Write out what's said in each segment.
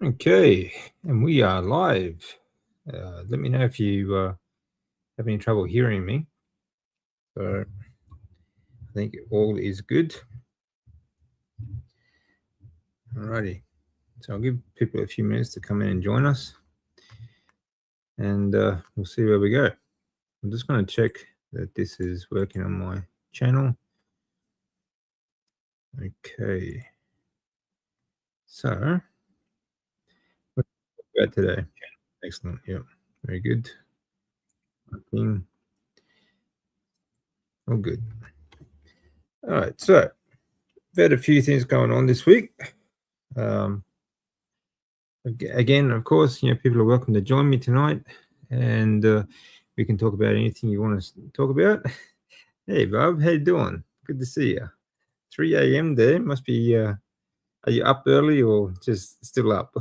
Okay, and we are live. Let me know if you have any trouble hearing me. So I think all is good. Alrighty, so I'll give people a few minutes to come in and join us, and we'll see where we go. I'm just going to check that this is working on my channel. Okay, so what about today? Excellent. Yep, very good. Working. All good. All right, so we've had a few things going on this week. Again, of course, people are welcome to join me tonight, and we can talk about anything you want to talk about. Hey, Bob, how you doing? Good to see you. 3 a.m. there must be. Are you up early or just still up?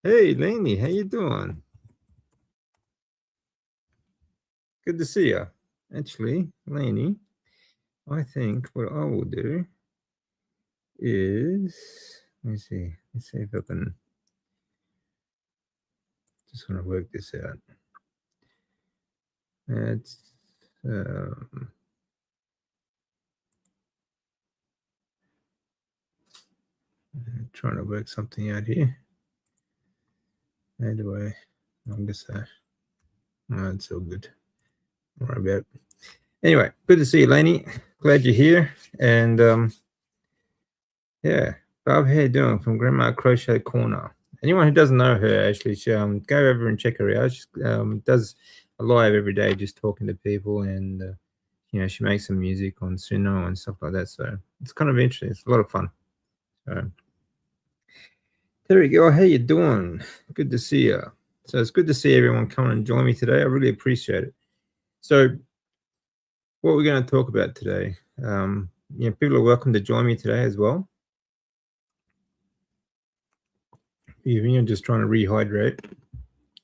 Hey, Laney, how you doing? Good to see you. Actually, Laney, I think what I will do is let me see. Let's see if I can. Just want to work this out. It's trying to work something out here. How do I guess that? Oh, it's so good. Don't worry about it. Anyway, good to see you, Laney. Glad you're here. And yeah, Bob, how you doing? From Grandma Crochet Corner. Anyone who doesn't know her, actually, she, go over and check her out. She does a live every day, just talking to people, and she makes some music on Suno and stuff like that. So it's kind of interesting. It's a lot of fun. So there we go. How you doing? Good to see you. So it's good to see everyone come and join me today. I really appreciate it. So what we're going to talk about today, people are welcome to join me today as well. Even you're just trying to rehydrate.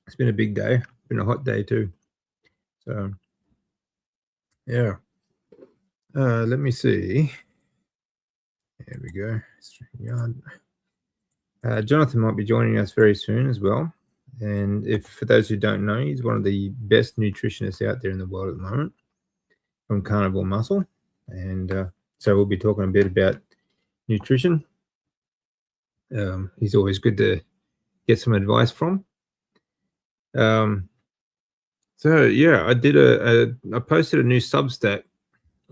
It's been a big day. It's been a hot day too. So yeah. Let me see. There we go. Jonathan might be joining us very soon as well. And if for those who don't know, he's one of the best nutritionists out there in the world at the moment from Carnivore Muscle. And so we'll be talking a bit about nutrition. He's always good to get some advice from. So yeah, I did I posted a new Substack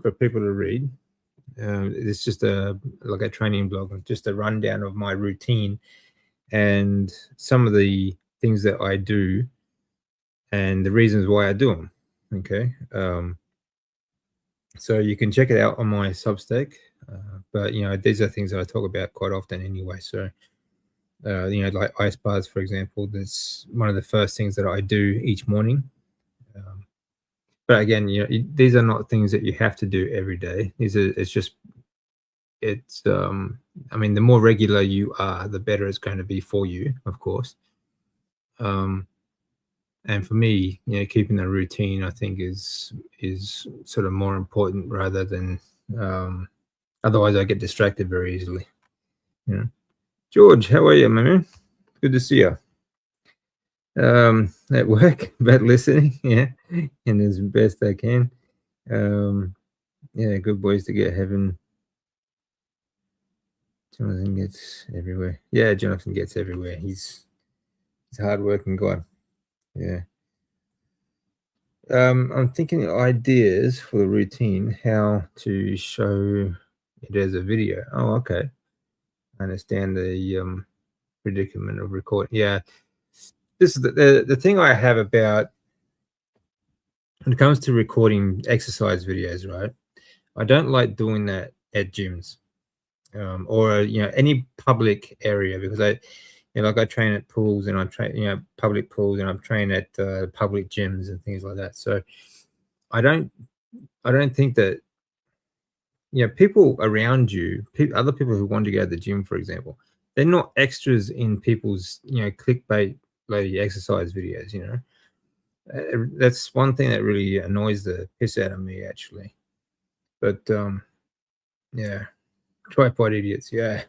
for people to read. It's just like a training blog, just a rundown of my routine and some of the things that I do and the reasons why I do them. Okay. So you can check it out on my Substack. But these are things that I talk about quite often anyway. So like ice baths, for example, that's one of the first things that I do each morning. But again, these are not things that you have to do every day. I mean, the more regular you are, the better it's going to be for you, of course. And for me, keeping a routine, I think is sort of more important rather than otherwise I get distracted very easily. George, how are you, my man? Good to see you. At work, but listening, yeah, and as best I can. Yeah, good boys to get heaven. Jonathan gets everywhere. Yeah, Jonathan gets everywhere. He's a hard-working guy. Yeah. I'm thinking ideas for the routine, how to show it as a video. Oh, okay. I understand the predicament of recording. Yeah. This is the thing I have about when it comes to recording exercise videos, right? I don't like doing that at gyms or any public area because I train at pools and I train public pools and I'm trained at public gyms and things like that. So I don't think that people around you, other people who want to go to the gym, for example, they're not extras in people's clickbait lady exercise videos. That's one thing that really annoys the piss out of me, actually. But yeah, tripod idiots. Yeah,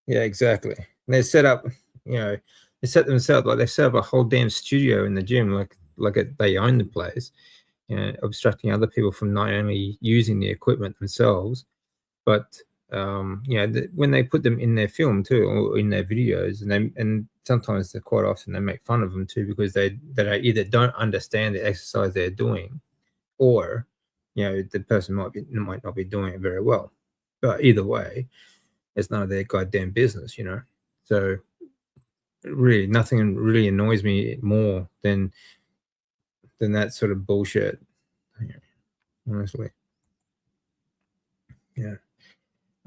yeah, exactly. And they set up, you know, they set themselves like they set up a whole damn studio in the gym, they own the place, obstructing other people from not only using the equipment themselves, but when they put them in their film too, or in their videos, and sometimes they're quite often they make fun of them too because they either don't understand the exercise they're doing, or the person might not be doing it very well. But either way, it's none of their goddamn business. So really, nothing really annoys me more than that sort of bullshit. Yeah, honestly, yeah.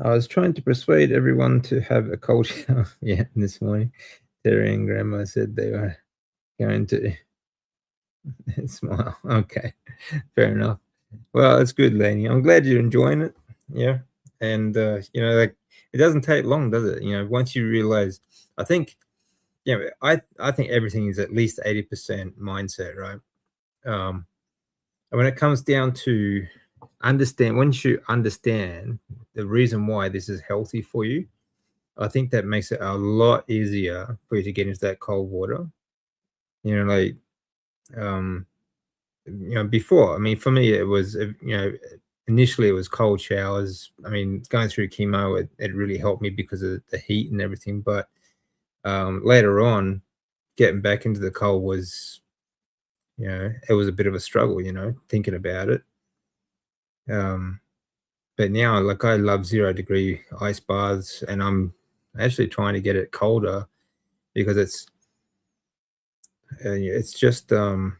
I was trying to persuade everyone to have a cold shower. Yeah, this morning, Terry and Grandma said they were going to smile. Okay, fair enough. Well, it's good, Laney. I'm glad you're enjoying it. Yeah, and like it doesn't take long, does it? Once you realize, I think, I think everything is at least 80% mindset, right? Um, and when it comes down to once you understand the reason why this is healthy for you, I think that makes it a lot easier for you to get into that cold water. Like, um, before, I mean, for me, it was, initially it was cold showers. I mean, going through chemo, it really helped me because of the heat and everything. But later on, getting back into the cold was, it was a bit of a struggle, thinking about it. Um, but now, like, I love 0-degree ice baths, and I'm actually trying to get it colder because it's just, I don't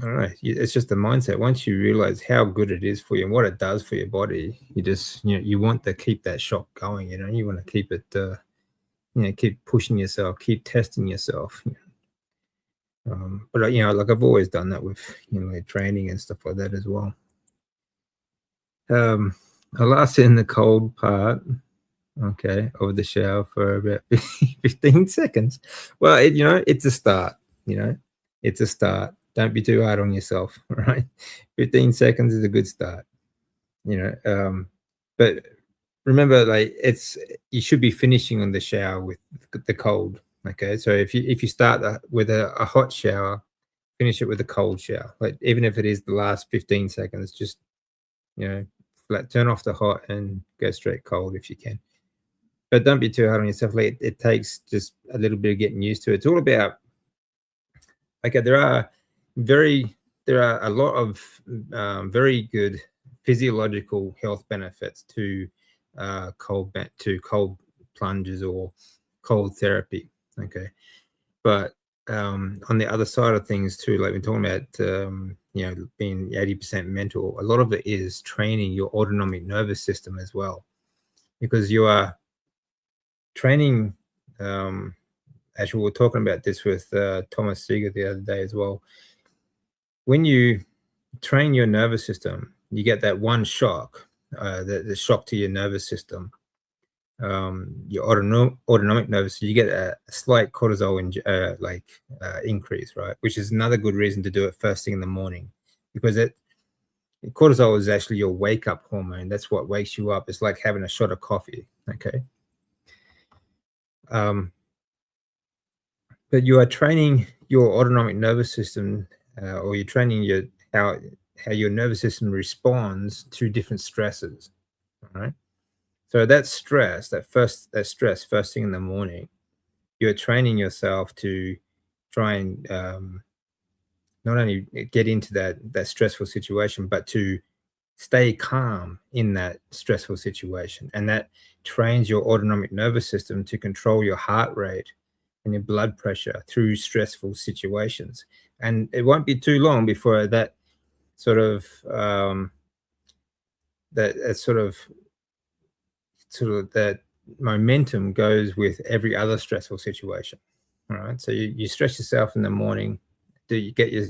know. It's just the mindset. Once you realize how good it is for you and what it does for your body, you want to keep that shot going. You want to keep it, keep pushing yourself, keep testing yourself. But like I've always done that with like training and stuff like that as well. I lasted in the cold part, okay, of the shower for about 15 seconds. Well, it's a start, it's a start. Don't be too hard on yourself, all right? 15 seconds is a good start, you know. But remember, like, you should be finishing on the shower with the cold, okay? So if you start with a hot shower, finish it with a cold shower. Like, even if it is the last 15 seconds, just, you know, turn off the hot and go straight cold if you can. But don't be too hard on yourself. Like, it takes just a little bit of getting used to it. It's all about, okay, there are a lot of very good physiological health benefits to cold plunges or cold therapy. Okay, but on the other side of things too, like we're talking about, being 80% mental. A lot of it is training your autonomic nervous system as well, because you are training. Actually, we were talking about this with Thomas Seeger the other day as well. When you train your nervous system, you get that one shock, the shock to your nervous system, your autonomic nervous system. You get a slight cortisol increase, right? Which is another good reason to do it first thing in the morning, because cortisol is actually your wake up hormone. That's what wakes you up. It's like having a shot of coffee. Okay. But you are training your autonomic nervous system, or you're training how your nervous system responds to different stresses. All right. So that stress first thing in the morning, you're training yourself to try and not only get into that stressful situation, but to stay calm in that stressful situation, and that trains your autonomic nervous system to control your heart rate and your blood pressure through stressful situations. And it won't be too long before that sort of that that momentum goes with every other stressful situation. All right. So you stress yourself in the morning, do you get your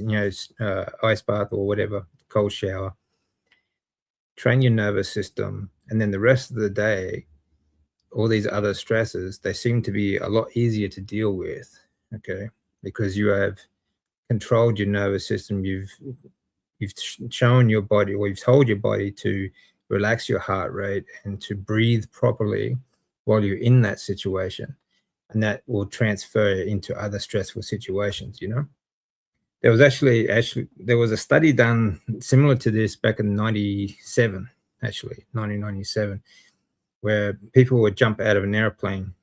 ice bath or whatever, cold shower, train your nervous system, and then the rest of the day, all these other stresses, they seem to be a lot easier to deal with. Okay. because you have controlled your nervous system. You've shown your body, or you've told your body to relax your heart rate and to breathe properly while you're in that situation, and that will transfer into other stressful situations. There was actually there was a study done similar to this back in 97, actually 1997, where people would jump out of an airplane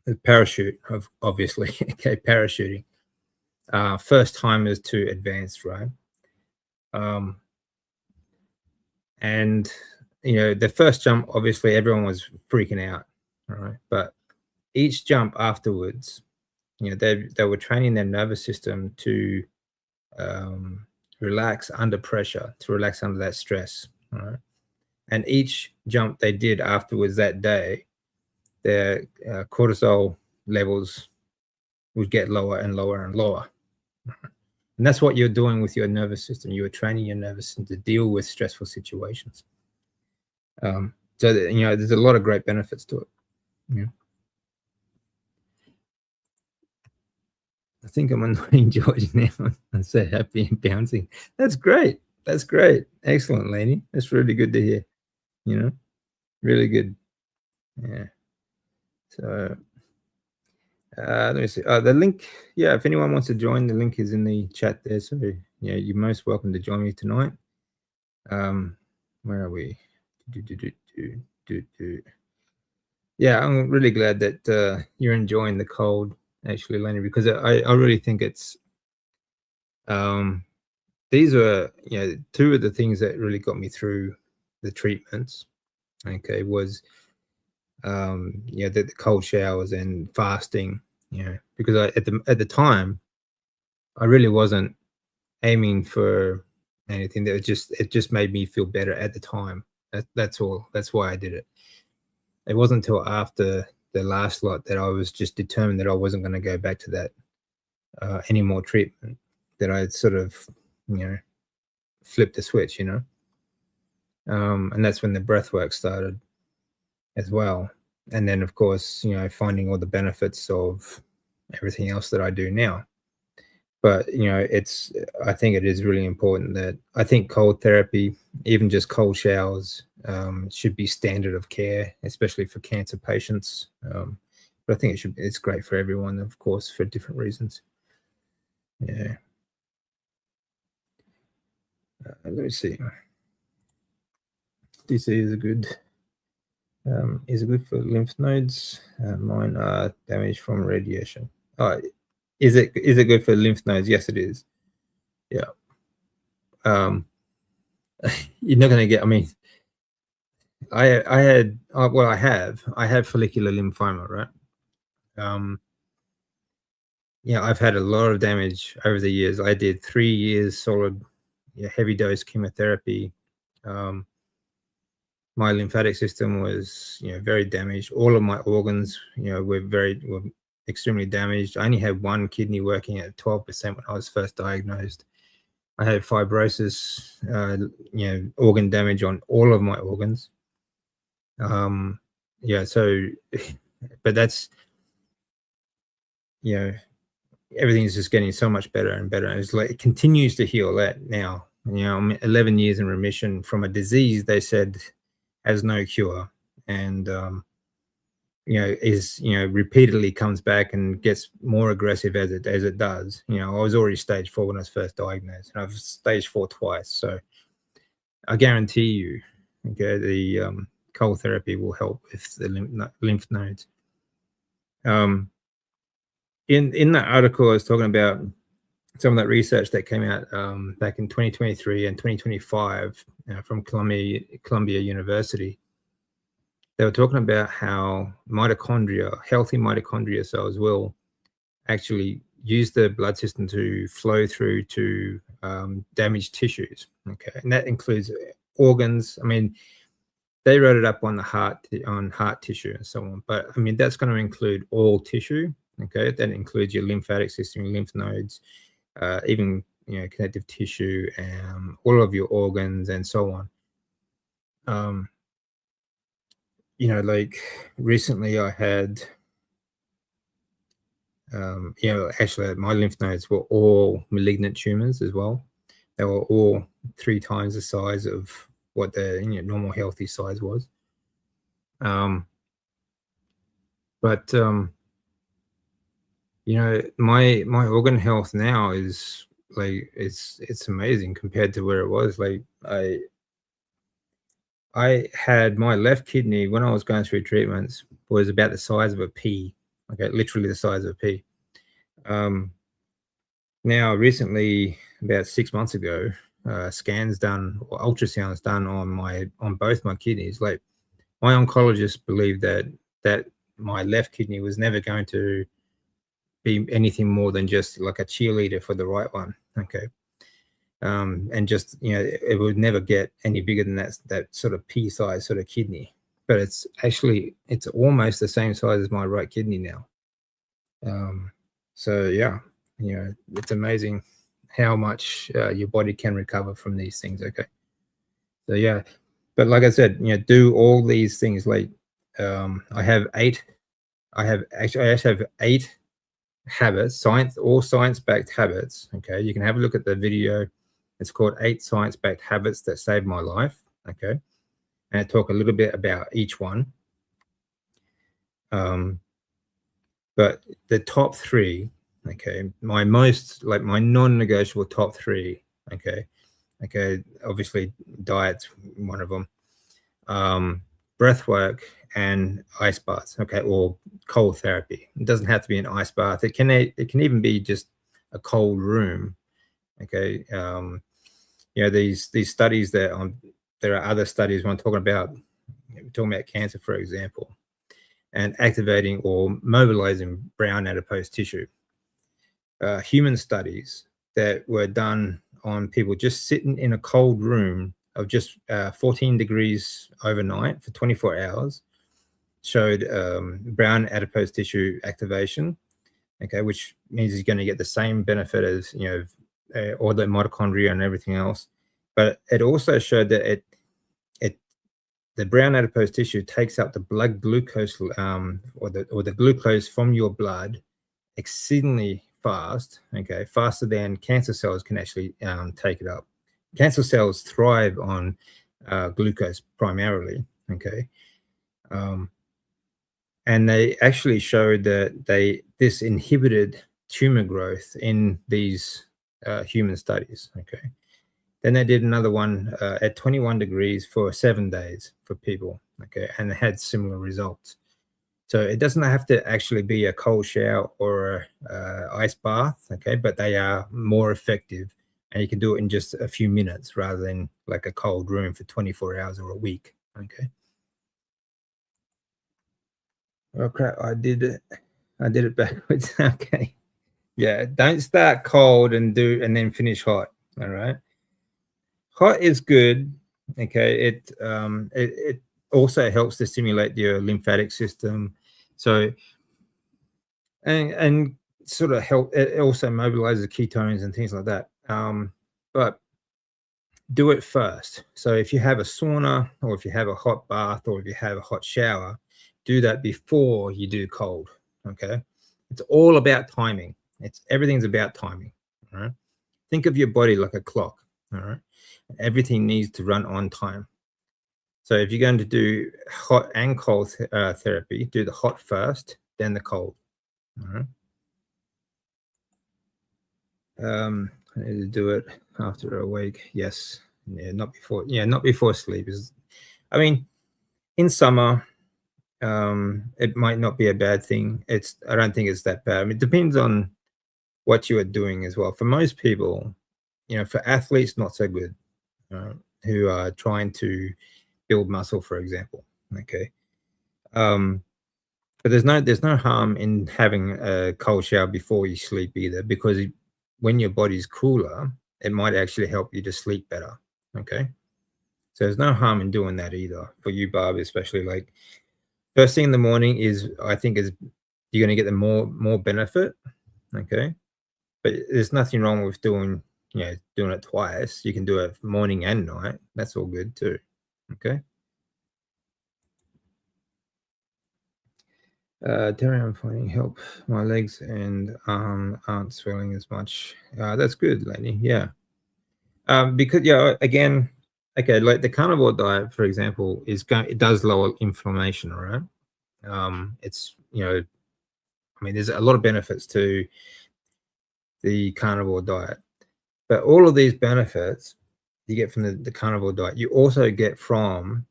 with parachute, obviously, okay, parachuting, first timers to advanced, right? Um, and the first jump, obviously, everyone was freaking out, right? But each jump afterwards, they were training their nervous system to um, relax under pressure, to relax under that stress, right? And each jump they did afterwards that day, their cortisol levels would get lower and lower and lower. And that's what you're doing with your nervous system. You are training your nervous system to deal with stressful situations. There's a lot of great benefits to it. Yeah. I think I'm annoying George now. I'm so happy and bouncing. That's great. That's great. Excellent, Laney. That's really good to hear. Really good. Yeah. So let me see. The link, yeah, if anyone wants to join, the link is in the chat there. So yeah, you're most welcome to join me tonight. Where are we? Yeah, I'm really glad that you're enjoying the cold, actually, Lenny, because I really think it's these were two of the things that really got me through the treatments. Okay, was the cold showers and fasting. Because at the time I really wasn't aiming for anything. It just made me feel better at the time. That's all. That's why I did it. It wasn't until after the last lot that I was just determined that I wasn't going to go back to that any more treatment, that I sort of flipped the switch. And that's when the breathwork started as well. And then, of course, finding all the benefits of everything else that I do now. But I think it is really important that I think cold therapy, even just cold showers, should be standard of care, especially for cancer patients. But I think it's great for everyone, of course, for different reasons. Yeah. Let me see. DC is good for lymph nodes. Mine are damaged from radiation. Oh, is it good for lymph nodes? Yes, it is. Yeah. You're not going to get. I mean, I have follicular lymphoma, right? I've had a lot of damage over the years. I did 3 years solid, heavy dose chemotherapy. My lymphatic system was, very damaged. All of my organs, were extremely damaged. I only had one kidney working at 12% when I was first diagnosed. I had fibrosis, organ damage on all of my organs. So, but that's, everything's just getting so much better and better. And it's like, it continues to heal that now. I'm 11 years in remission from a disease they said has no cure. And, repeatedly comes back and gets more aggressive as it does. I was already stage 4 when I was first diagnosed, and I've stage 4 twice. So I guarantee you, okay, the cold therapy will help with the lymph nodes. In that article, I was talking about some of that research that came out back in 2023 and 2025 from Columbia University. They were talking about how healthy mitochondria cells will actually use the blood system to flow through to damaged tissues. Okay, and that includes organs. I mean, they wrote it up on heart tissue and so on, but I mean that's going to include all tissue. Okay, that includes your lymphatic system, your lymph nodes, even connective tissue, all of your organs, and so on. Like recently I had Actually, my lymph nodes were all malignant tumors as well. They were all 3 times the size of what the normal healthy size was. But my organ health now is like it's amazing compared to where it was. Like I had my left kidney when I was going through treatments was about the size of a pea. Okay, literally the size of a pea. Now, recently, about 6 months ago, scans done or ultrasounds done on both my kidneys. Like my oncologist believed that my left kidney was never going to be anything more than just like a cheerleader for the right one. Okay. And just it would never get any bigger than that sort of pea size sort of kidney. But it's almost the same size as my right kidney now. So yeah, it's amazing how much your body can recover from these things. Okay. So yeah, but like I said, do all these things. Like I have eight. I actually have 8 habits, science-backed habits. Okay, you can have a look at the video. It's called 8 Science-Backed Habits That Saved My Life. Okay, and I talk a little bit about each one. But the top 3, okay, my non-negotiable top 3. Okay, obviously diet's one of them. Breath work and ice baths. Okay, or cold therapy. It doesn't have to be an ice bath. It can even be just a cold room. Okay, these studies that there are other studies when I'm talking about cancer, for example, and activating or mobilizing brown adipose tissue. Human studies that were done on people just sitting in a cold room of just 14 degrees overnight for 24 hours showed brown adipose tissue activation, okay, which means he's going to get the same benefit as all the mitochondria and everything else. But it also showed that the brown adipose tissue takes up the blood glucose or the glucose from your blood exceedingly fast, okay, faster than cancer cells can actually take it up. Cancer cells thrive on glucose primarily, okay, and they actually showed that this inhibited tumor growth in these human studies, okay. Then they did another one at 21 degrees for 7 days for people, okay, and it had similar results. So it doesn't have to actually be a cold shower or a ice bath, okay, but they are more effective, and you can do it in just a few minutes rather than like a cold room for 24 hours or a week, okay. Oh crap! I did it backwards. Okay, yeah. Don't start cold and then finish hot. All right. Hot is good. Okay. It also helps to stimulate your lymphatic system. So and sort of help. It also mobilizes ketones and things like that. But do it first. So if you have a sauna, or if you have a hot bath, or if you have a hot shower, do that before you do cold. Okay. It's all about timing. Everything's about timing. All right. Think of your body like a clock. All right. Everything needs to run on time. So if you're going to do hot and cold therapy, do the hot first, then the cold. All right. I need to do it after a week. Yes. Yeah, not before. Yeah, not before sleep. I mean, in summer, it might not be a bad thing. I don't think it's that bad. I mean, it depends on what you are doing as well. For most people, for athletes, not so good, who are trying to build muscle, for example. Okay. But there's no harm in having a cold shower before you sleep either, because when your body's cooler, it might actually help you to sleep better. Okay. So there's no harm in doing that either for you, Barb, especially. Like first thing in the morning I think you're going to get the more benefit. Okay. But there's nothing wrong with doing it twice. You can do it morning and night. That's all good too. Okay. Terry, I'm finding help. My legs and aren't swelling as much. That's good, lady. Yeah. Because yeah, again, okay, like the carnivore diet, for example, it does lower inflammation, all right? It's I mean, there's a lot of benefits to the carnivore diet, but all of these benefits you get from the carnivore diet, you also get from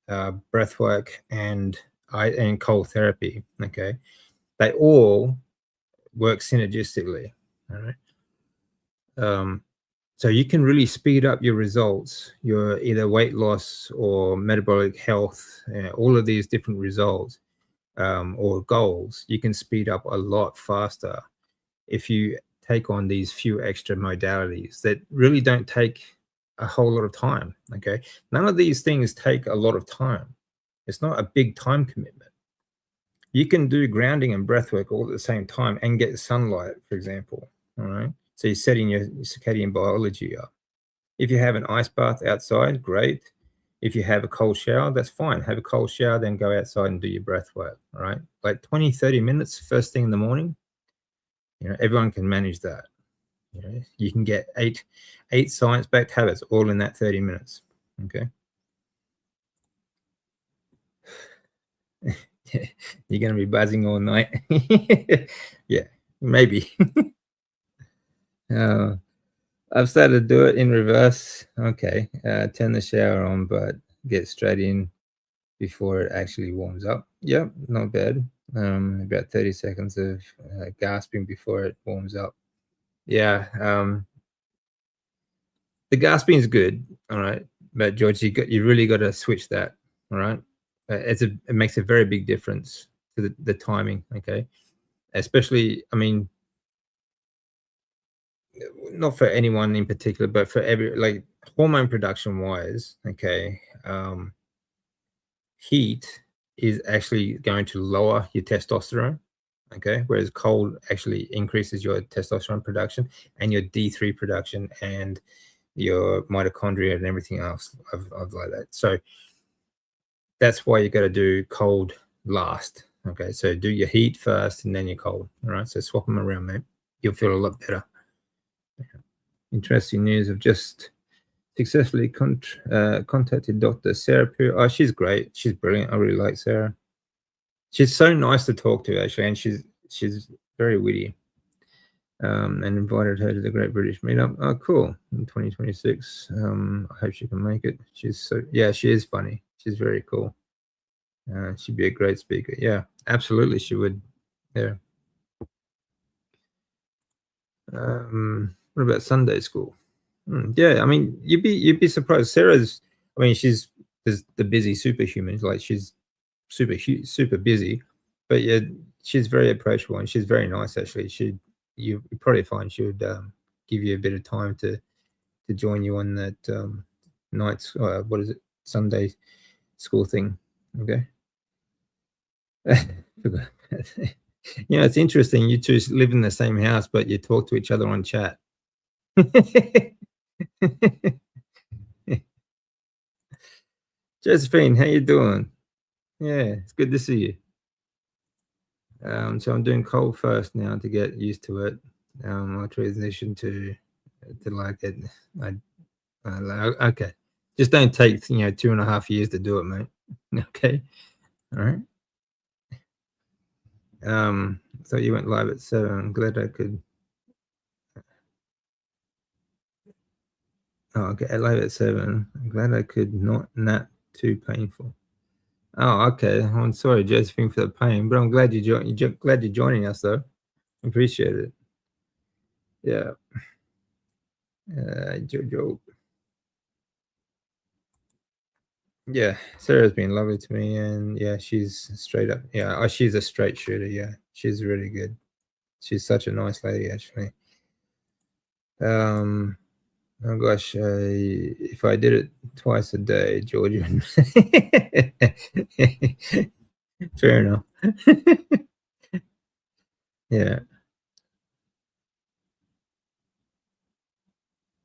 breathwork and cold therapy. Okay, they all work synergistically. All right. Um, so you can really speed up your results, your either weight loss or metabolic health, all of these different results or goals. You can speed up a lot faster if you take on these few extra modalities that really don't take a whole lot of time. Okay. None of these things take a lot of time. It's not a big time commitment. You can do grounding and breath work all at the same time and get sunlight, for example. All right. So you're setting your circadian biology up. If you have an ice bath outside, great. If you have a cold shower, that's fine. Have a cold shower, then go outside and do your breath work. All right. Like 20, 30 minutes first thing in the morning. Everyone can manage that. You can get eight science-backed habits all in that 30 minutes. Okay. You're going to be buzzing all night. Yeah, maybe. uh, I've started to do it in reverse. Okay. Turn the shower on, but get straight in before it actually warms up. Yep, not bad. About 30 seconds of gasping before it warms up. Yeah. The gasping is good, all right, but George, you really got to switch that, all right. It makes a very big difference to the timing, okay, especially, I mean, not for anyone in particular, but for every like hormone production wise, okay. Heat is actually going to lower your testosterone, okay, whereas cold actually increases your testosterone production and your D3 production and your mitochondria and everything else of like that. So that's why you got to do cold last. Okay, so do your heat first and then your cold. All right, so swap them around, mate. You'll feel a lot better. Interesting news. I've just successfully contacted Dr. Sarah Poo. Oh, she's great. She's brilliant. I really like Sarah. She's so nice to talk to, actually, and she's very witty. And invited her to the Great British Meetup. Oh, cool. In 2026. I hope she can make it. Yeah, she is funny. She's very cool. She'd be a great speaker. Yeah, absolutely, she would. Yeah. What about Sunday school? Yeah, I mean, you'd be surprised. Sarah's, I mean, she's the busy superhuman. Like she's super busy, but yeah, she's very approachable and she's very nice. Actually, you probably find she would give you a bit of time to join you on that night's what is it, Sunday school thing. Okay. Forgot about that. It's interesting. You two live in the same house, but you talk to each other on chat. Josephine, how you doing? Yeah, it's good to see you. So I'm doing cold first now to get used to it. I'll transition to like it. Okay, just don't take 2.5 years to do it, mate. Okay, all right. So you went live at 7. I'm glad I could. Oh, okay, live at 7. I'm glad I could not nap too painful. Oh, okay. I'm sorry, Josephine, for the pain, but I'm glad glad you're joining us, though. Appreciate it. Yeah. Jojo. Yeah, Sarah's been lovely to me, and yeah, she's straight up. Yeah, she's a straight shooter. Yeah, she's really good. She's such a nice lady, actually. Um, oh gosh, if I did it twice a day, Georgia. Fair enough. Yeah,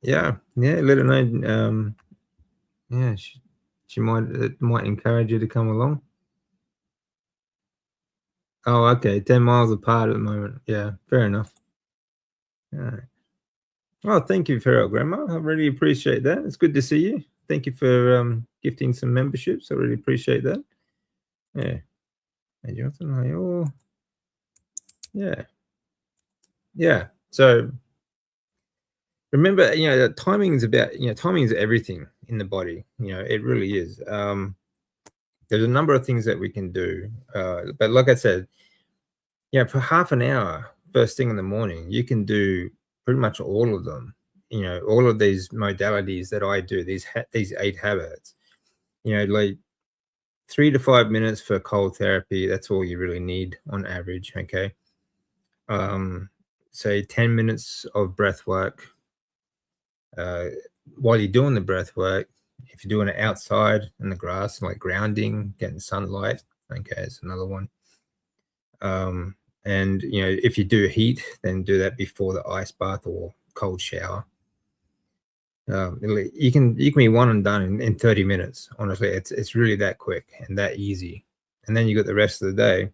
yeah. Let her know. Yeah, she might encourage you to come along. Oh, okay, 10 miles apart at the moment. Yeah, fair enough. Yeah. Well, thank you for Grandma. I really appreciate that. It's good to see you. Thank you for gifting some memberships. I really appreciate that. Yeah. Hey, Jonathan. Hey, oh, yeah. Yeah. So remember, that timing is about, timing is everything in the body. It really is. There's a number of things that we can do. But like I said, for half an hour, first thing in the morning, you can do pretty much all of them. All of these modalities that I do, these 8 habits. Like 3 to 5 minutes for cold therapy. That's all you really need on average. Okay. Um, say 10 minutes of breath work. Uh, while you're doing the breath work, if you're doing it outside in the grass, like grounding, getting sunlight. Okay, it's another one. Um, and if you do heat, then do that before the ice bath or cold shower. You can be one and done in 30 minutes. Honestly, it's really that quick and that easy. And then you got the rest of the day.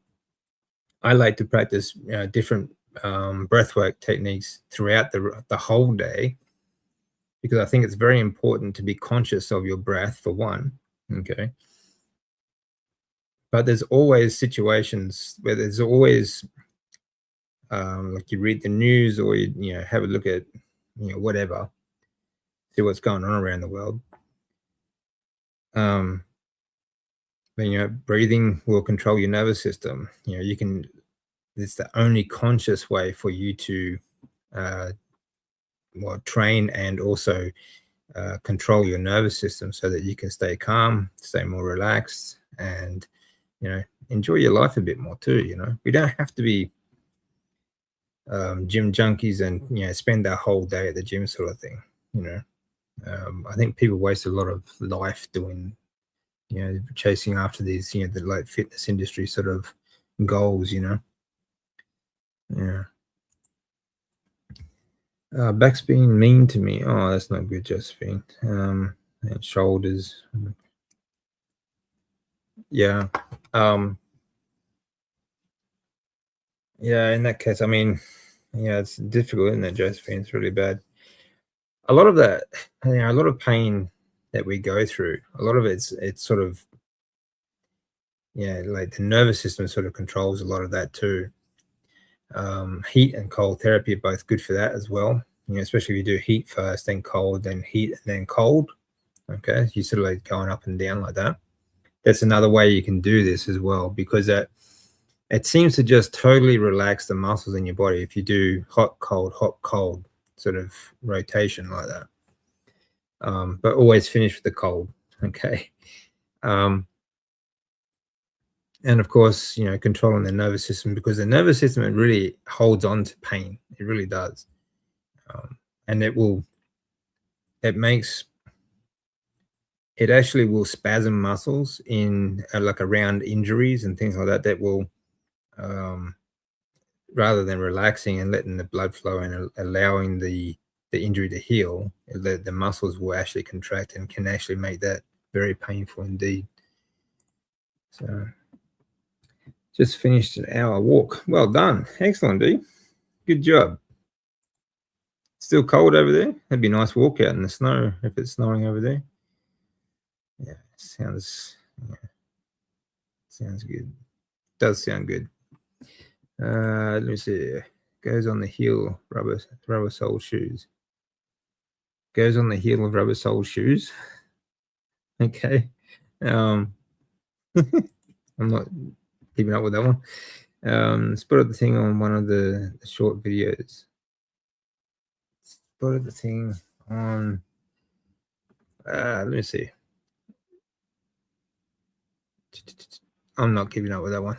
I like to practice different breathwork techniques throughout the whole day because I think it's very important to be conscious of your breath for one. Okay, but there's always situations where there's always like you read the news or you have a look at whatever, see what's going on around the world. Um, but, breathing will control your nervous system. You can. It's the only conscious way for you to uh, well train and also control your nervous system so that you can stay calm, stay more relaxed, and enjoy your life a bit more too. We don't have to be gym junkies and spend our whole day at the gym sort of thing. I think people waste a lot of life doing chasing after these the like fitness industry sort of goals. Yeah. Back's being mean to me. Oh, that's not good, Josephine. And shoulders. Yeah. Um, yeah, in that case, I mean, yeah, it's difficult, isn't it, Josephine? It's really bad. A lot of that, a lot of pain that we go through, a lot of it's sort of, yeah, like the nervous system sort of controls a lot of that too. Heat and cold therapy are both good for that as well. Especially if you do heat first, then cold, then heat, and then cold. Okay, you sort of like going up and down like that. That's another way you can do this as well because that it seems to just totally relax the muscles in your body if you do hot, cold sort of rotation like that. But always finish with the cold. Okay. Um, and of course, controlling the nervous system because the nervous system it really holds on to pain. It really does, and it makes it actually will spasm muscles in like around injuries and things like that. That will um, rather than relaxing and letting the blood flow and allowing the injury to heal, the muscles will actually contract and can actually make that very painful indeed. So just finished an hour walk. Well done. Excellent, D. Good job. Still cold over there? That'd be a nice walk out in the snow if it's snowing over there. Yeah, yeah, sounds good. Does sound good. Let me see. Goes on the heel, rubber sole shoes. Goes on the heel of rubber sole shoes. Okay. Um, I'm not keeping up with that one. Spotted the thing on one of the short videos. Spotted the thing on. Let me see. I'm not keeping up with that one.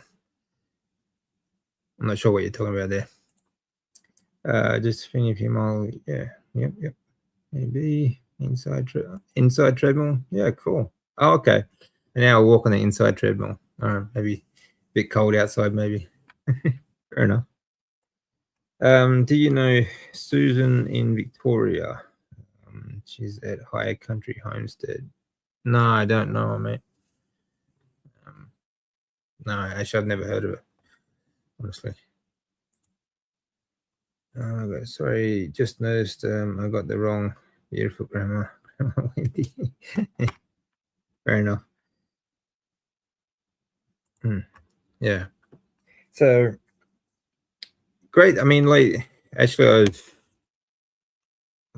I'm not sure what you're talking about there. Just spinning a few miles. Yeah. Yep. Maybe inside treadmill. Yeah, cool. Oh, okay. An hour walk on the inside treadmill. Maybe a bit cold outside. Maybe. Fair enough. Do you know Susan in Victoria? She's at High Country Homestead. No, I don't know her, mate. Um, no, actually, I've never heard of her. honestly. Sorry, just noticed I got the wrong beautiful grammar. Fair enough. Hmm, yeah. So great. I mean, like, actually, I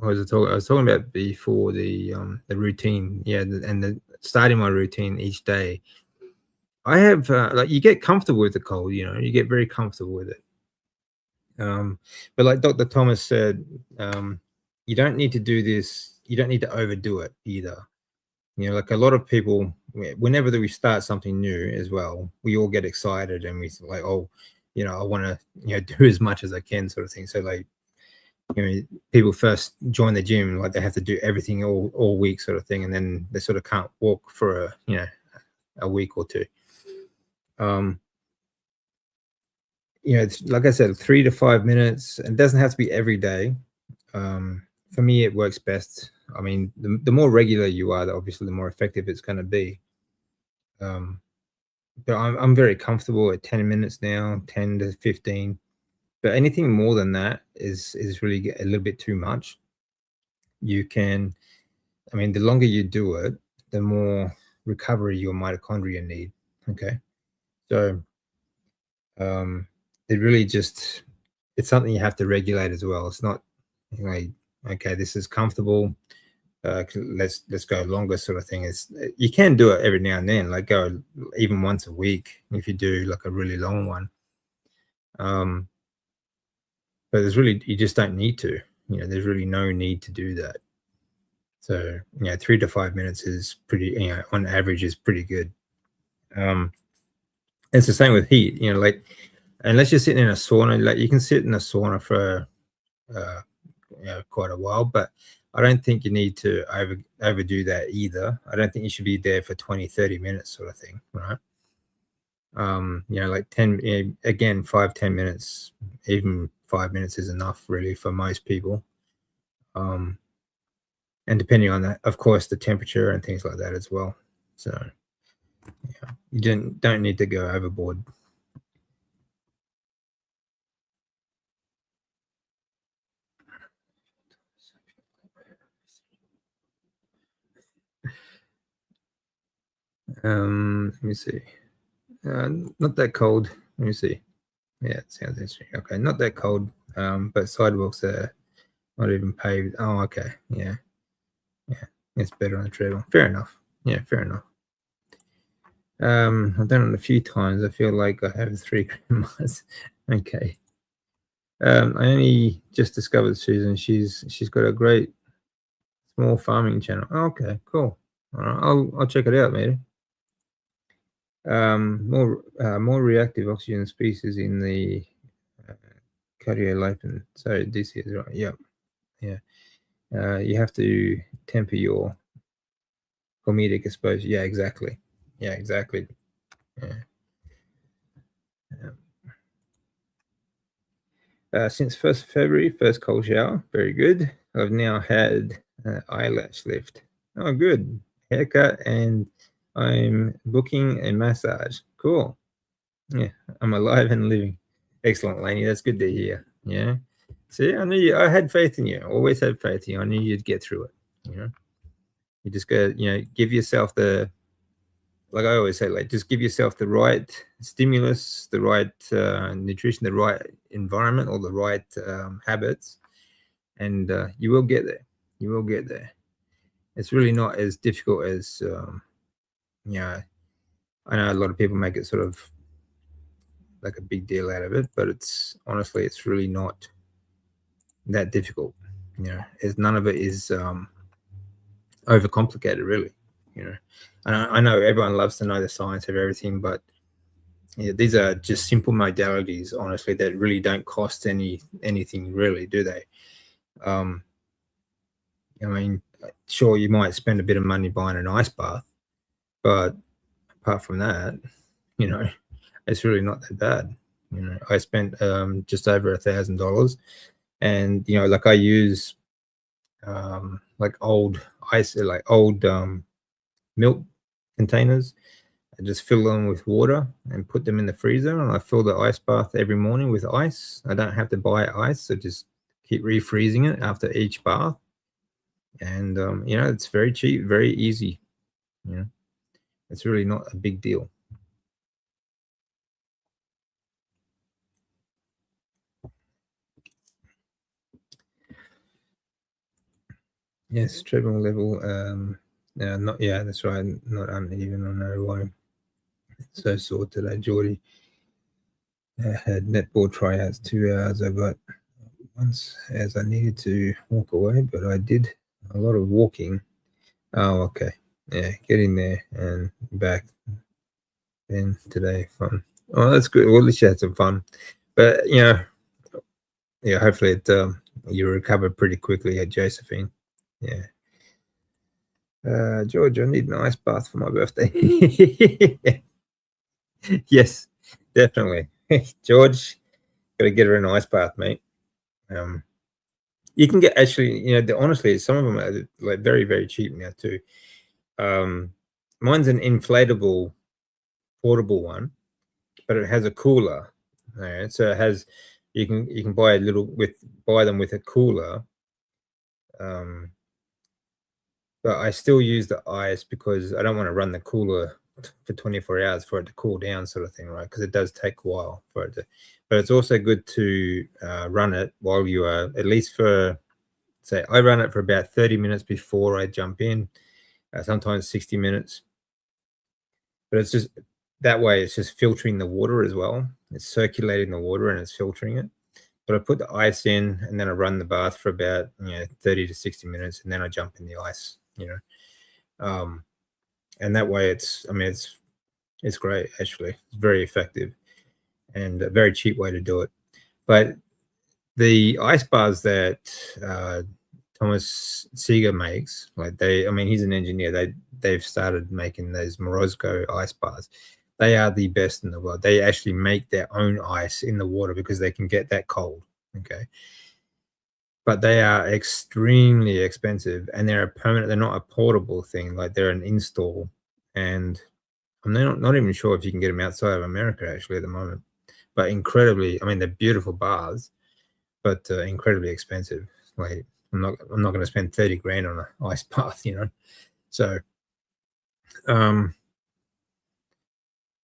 was talking about before the routine. Yeah, and the starting my routine each day. I have like you get comfortable with the cold. You get very comfortable with it. But like Dr. Thomas said, you don't need to do this. You don't need to overdo it either. Like a lot of people, whenever that we start something new as well, we all get excited and we like, oh, I want to, do as much as I can, sort of thing. So like, people first join the gym, like they have to do everything all week, sort of thing, and then they sort of can't walk for a week or two. Um, it's, like I said, 3 to 5 minutes. It doesn't have to be every day. For me, it works best. I mean, the more regular you are, obviously, the more effective it's going to be. Um, but I'm very comfortable at 10 minutes now, 10 to 15. But anything more than that is really a little bit too much. You can, I mean, the longer you do it, the more recovery your mitochondria need. Okay, so um, it really just it's something you have to regulate as well. It's not like, okay, this is comfortable. Let's go longer, sort of thing. Is You can do it every now and then, like go even once a week if you do like a really long one. Um, but there's really you just don't need to. There's really no need to do that. So 3 to 5 minutes is pretty. On average, is pretty good. Um, it's the same with heat. Like unless you're sitting in a sauna, like you can sit in a sauna for uh, quite a while, but I don't think you need to overdo that either. I don't think you should be there for 20, 30 minutes, sort of thing, right? Like 10, again, 5, 10 minutes, even 5 minutes is enough really for most people. Um, and depending on that, of course, the temperature and things like that as well. So yeah, you don't need to go overboard. Let me see. Not that cold. Let me see. Yeah, it sounds interesting. Okay, not that cold. But sidewalks are not even paved. Oh, okay. Yeah, yeah. It's better on the treadmill. Fair enough. Yeah, fair enough. I've done it a few times. I feel like I have 3 grandmas. Okay. I only just discovered Susan. She's got a great small farming channel. Oh, okay, cool. All right, I'll check it out, maybe. More reactive oxygen species in the uh, cardiolipin. So this is right. Yep. Yeah. You have to temper your comedic exposure. Yeah, exactly. Yeah, exactly. Yeah. Yeah. Since 1st of February, first cold shower. Very good. I've now had eyelash lift. Oh, good. Haircut, and I'm booking a massage. Cool. Yeah, I'm alive and living. Excellent, Laney. That's good to hear. Yeah. See, I knew you. I had faith in you. Always had faith in you. I knew you'd get through it. You just got to, give yourself like I always say, like just give yourself the right stimulus, the right nutrition, the right environment, or the right habits, and you will get there. You will get there. It's really not as difficult as I know a lot of people make it sort of like a big deal out of it, but it's honestly it's really not that difficult. As none of it is overcomplicated, really. And I know everyone loves to know the science of everything, but yeah, these are just simple modalities, honestly, that really don't cost anything, really, do they? Um, I mean, sure, you might spend a bit of money buying an ice bath, but apart from that, you know, it's really not that bad. I spent just over $1,000, and like I use like old ice, like old milk containers I just fill them with water and put them in the freezer, and I fill the ice bath every morning with ice. I don't have to buy ice, so just keep refreezing it after each bath. And it's very cheap, very easy. You know, it's really not a big deal. Yes, treadmill level. Not yeah, that's right. Not uneven. I know why. So sore today, Geordie. I had netball tryouts 2 hours. I got once as I needed to walk away, but I did a lot of walking. Oh, okay. Yeah, get in there and back. Then today, fun. Oh, that's good. Well, at least you had some fun. But yeah, hopefully you recover pretty quickly at Josephine. Yeah. George, I need an ice bath for my birthday. Yes, definitely. George, got to get her an ice bath, mate. You can get actually, honestly, some of them are like very, very cheap now too. Mine's an inflatable portable one, but it has a cooler. All right, so it has you can buy them with a cooler. But I still use the ice because I don't want to run the cooler for 24 hours for it to cool down, sort of thing, right? Because it does take a while for it to. But it's also good to run it while you are, at least for, say, I run it for about 30 minutes before I jump in, sometimes 60 minutes. But it's just that way, it's just filtering the water as well. It's circulating the water and it's filtering it. But I put the ice in and then I run the bath for about 30 to 60 minutes and then I jump in the ice, and that way it's great actually. It's very effective and a very cheap way to do it. But the ice bars that Thomas Seeger makes, like he's an engineer. They've started making those Morozko ice bars. They are the best in the world. They actually make their own ice in the water because they can get that cold. Okay. But they are extremely expensive and they're a permanent, they're not a portable thing, like they're an install. And I'm not even sure if you can get them outside of America actually at the moment. But incredibly, they're beautiful bars, but incredibly expensive. Like I'm not going to spend 30 grand on an ice bath, So,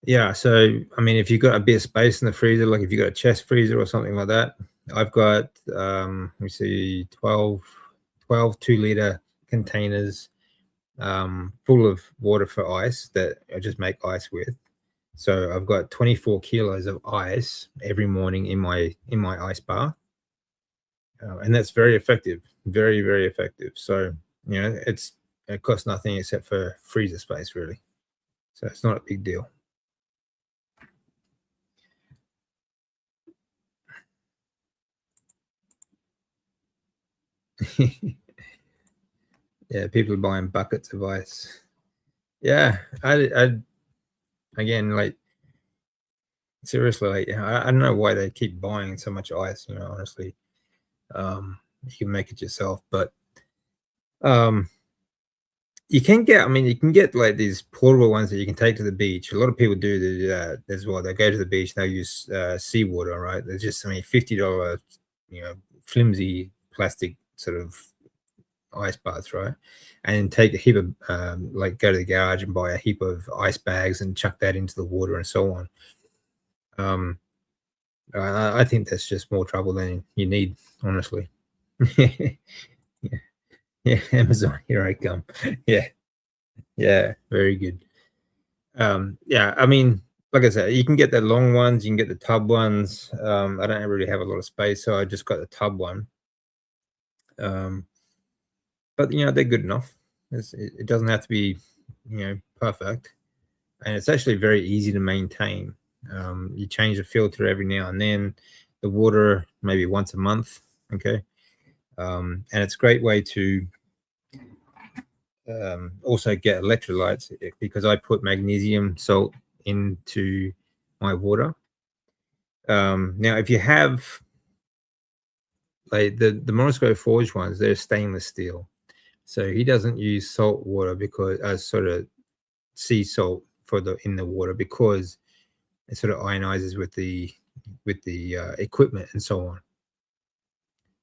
yeah. So if you've got a bit of space in the freezer, like if you've got a chest freezer or something like that, I've got let me see, 12 2-liter containers full of water for ice that I just make ice with. So I've got 24 kilos of ice every morning in my ice bath, and that's very effective, very, very effective. So it costs nothing except for freezer space, really. So it's not a big deal. Yeah, people are buying buckets of ice. Yeah, I again, like, seriously, like, I don't know why they keep buying so much ice. Honestly, you can make it yourself, but you can get like these portable ones that you can take to the beach. A lot of people do that as well. They go to the beach, they use seawater, right? They're just $50, flimsy plastic sort of ice baths, right? And take a heap of like go to the garage and buy a heap of ice bags and chuck that into the water and so on. I think that's just more trouble than you need, honestly. Yeah, yeah, Amazon, here I come. Yeah, yeah, very good. Yeah, like I said, you can get the long ones, you can get the tub ones. I don't really have a lot of space, so I just got the tub one. But they're good enough. It doesn't have to be, perfect, and it's actually very easy to maintain. You change the filter every now and then, the water maybe once a month. Okay, and it's a great way to also get electrolytes because I put magnesium salt into my water. Now, if you have like the Morosco Forge ones, they're stainless steel, so he doesn't use salt water because sort of sea salt in the water, because it sort of ionizes with the equipment and so on.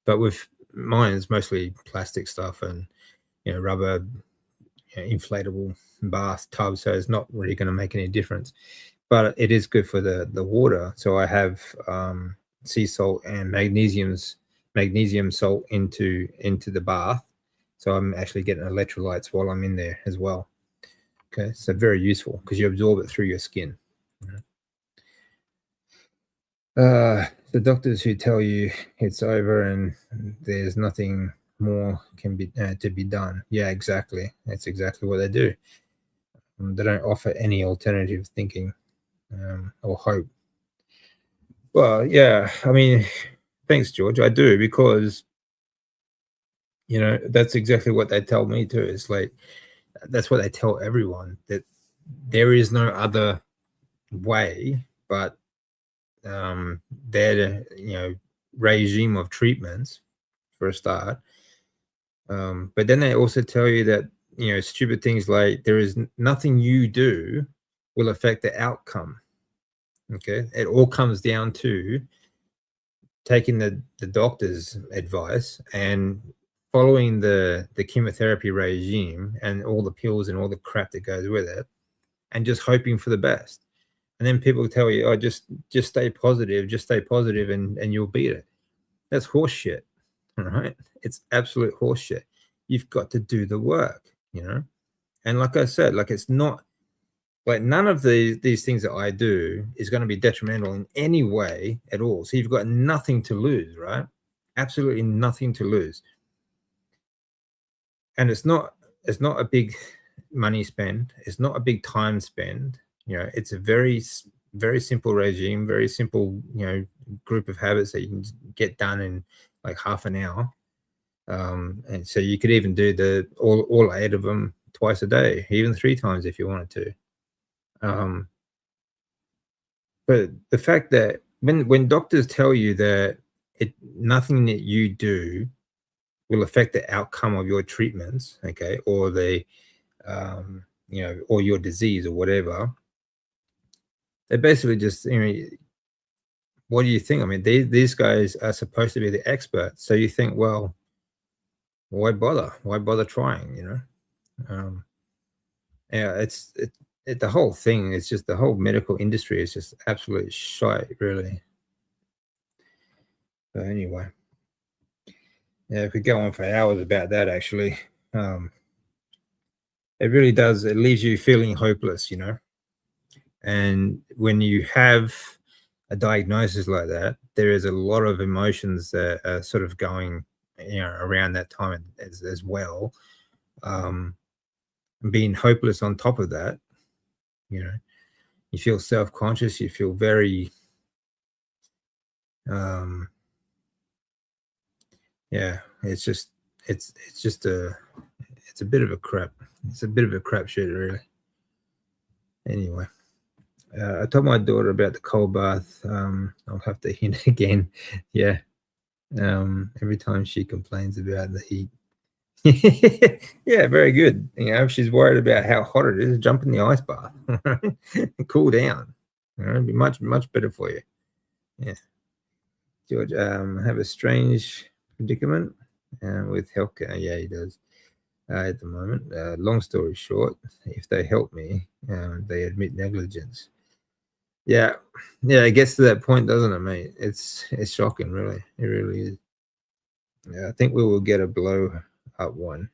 But with mine, it's mostly plastic stuff and rubber, inflatable bath tub, so it's not really going to make any difference. But it is good for the water. So I have sea salt and magnesium salt into the bath, so I'm actually getting electrolytes while I'm in there as well. Okay, so very useful because you absorb it through your skin. The doctors who tell you it's over and there's nothing more can be to be done. Yeah, exactly. That's exactly what they do. They don't offer any alternative thinking or hope. Well, yeah, I mean, thanks, George. I do, because that's exactly what they tell me too. It's like that's what they tell everyone, that there is no other way but their regime of treatments for a start. But then they also tell you that stupid things like there is nothing you do will affect the outcome. Okay, it all comes down to taking the doctor's advice and following the chemotherapy regime and all the pills and all the crap that goes with it, and just hoping for the best. And then people tell you, oh, just stay positive, and you'll beat it. That's horseshit. All right, it's absolute horseshit. You've got to do the work, and like I said, like, it's not like none of these things that I do is going to be detrimental in any way at all. So you've got nothing to lose, right? Absolutely nothing to lose. And it's not a big money spend. It's not a big time spend. It's a very simple regime, very simple, group of habits that you can get done in like half an hour. And so you could even do all 8 of them twice a day, even 3 times if you wanted to. But the fact that when doctors tell you that nothing that you do will affect the outcome of your treatments, okay, or or your disease or whatever, they basically just, what do you think? I mean, these guys are supposed to be the experts, so you think, well, why bother? Why bother trying? Yeah, the whole thing is just, the whole medical industry is just absolute shite, really. But anyway, yeah, if we go on for hours about that, actually, it really does. It leaves you feeling hopeless, And when you have a diagnosis like that, there is a lot of emotions that are sort of going, around that time as well. Being hopeless on top of that, you feel self-conscious. You feel very, yeah. It's just a bit of a crap. It's a bit of a crapshoot, really. Anyway. I told my daughter about the cold bath. I'll have to hint again. Yeah. Every time she complains about the heat. Yeah, very good. If she's worried about how hot it is, jump in the ice bath. Cool down. It'd be much, much better for you. Yeah. George, I have a strange predicament with healthcare. Yeah, he does. At the moment. Long story short, if they help me, they admit negligence. Yeah, it gets to that point, doesn't it, mate? It's shocking, really. It really is. Yeah, I think we will get a blow up one.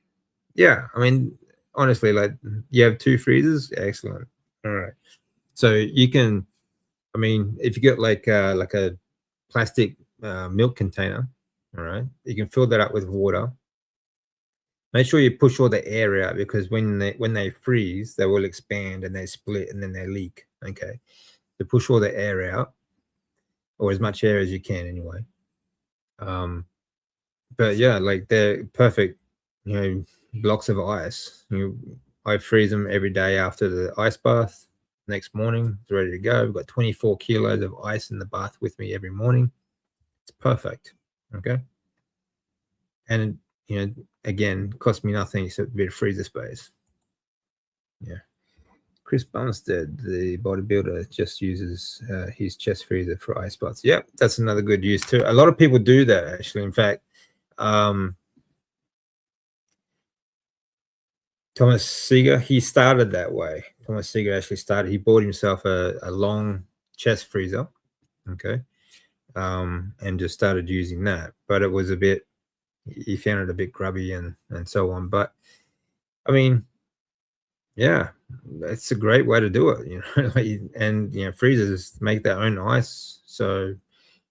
Yeah, I mean, honestly, like, you have 2 freezers, excellent. All right, so you can, I mean, if you get like a plastic milk container, all right, you can fill that up with water. Make sure you push all the air out, because when they freeze, they will expand and they split and then they leak. Okay, so push all the air out, or as much air as you can, anyway. But yeah, like, they're perfect, blocks of ice. I freeze them every day after the ice bath. Next morning, it's ready to go. I've got 24 kilos of ice in the bath with me every morning. It's perfect. Okay, and again, cost me nothing except a bit of freezer space. Yeah, Chris Bumstead, the bodybuilder, just uses his chest freezer for ice spots. Yep, that's another good use too. A lot of people do that actually. In fact, Thomas Seeger, he started that way. Thomas Seeger actually started. He bought himself a long chest freezer, okay, and just started using that. But it was a bit. He found it a bit grubby and so on. But I mean, yeah, it's a great way to do it, you know. And freezers make their own ice, so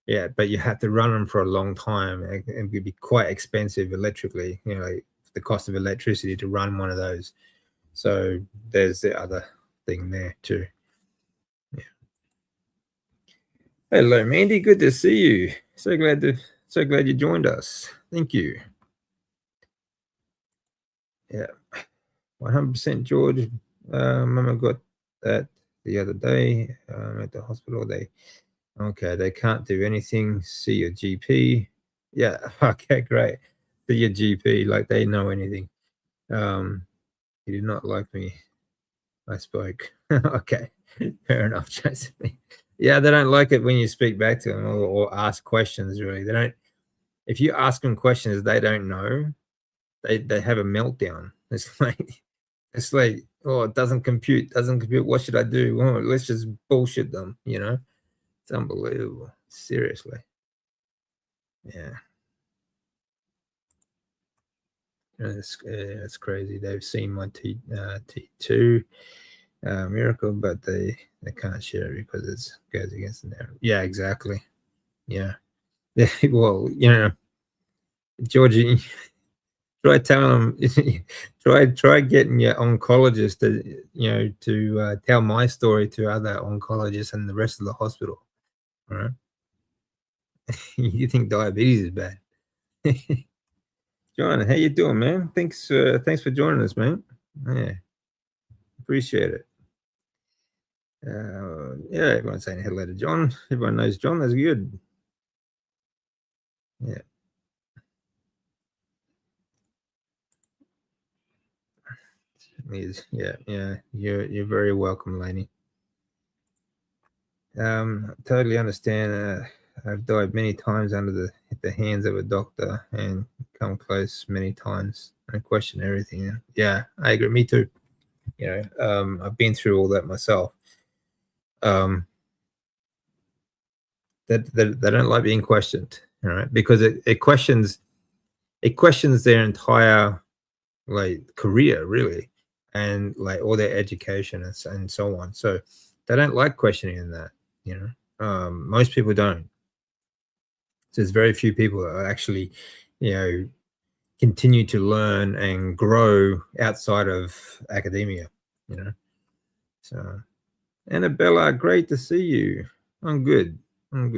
yeah. But you have to run them for a long time, and it could be quite expensive electrically. Like the cost of electricity to run one of those. So there's the other thing there too. Yeah. Hello, Mandy. Good to see you. So glad you joined us. Thank you. Yeah, 100% George. Mama got that the other day at the hospital. They can't do anything. See your GP. Yeah. Okay, great. See your GP. Like they know anything. He did not like me. I spoke. Okay, fair enough, Josephine. Yeah, they don't like it when you speak back to them or ask questions. Really, they don't. If you ask them questions they don't know, they have a meltdown. It's like, oh, it doesn't compute. What should I do? Oh, let's just bullshit them. It's unbelievable. Seriously, yeah. It's crazy. They've seen my T2 miracle, but they can't share it because it goes against the narrative. Yeah, exactly. Yeah. Well, Georgie, try telling them, try getting your oncologist to tell my story to other oncologists and the rest of the hospital. All right. You think diabetes is bad? John, how you doing, man? Thanks for joining us, man. Yeah, appreciate it. Yeah, everyone's saying hello to John. Everyone knows John. That's good. Yeah. Yeah. You're very welcome, Laney. Totally understand. I've died many times under the hands of a doctor and come close many times and question everything. Yeah, I agree. Me too. I've been through all that myself. That they don't like being questioned, right? Because it questions their entire career really, and like all their education and so on. So they don't like questioning in that. Most people don't. So there's very few people that actually, continue to learn and grow outside of academia. So Annabella, great to see you. I'm good. I'm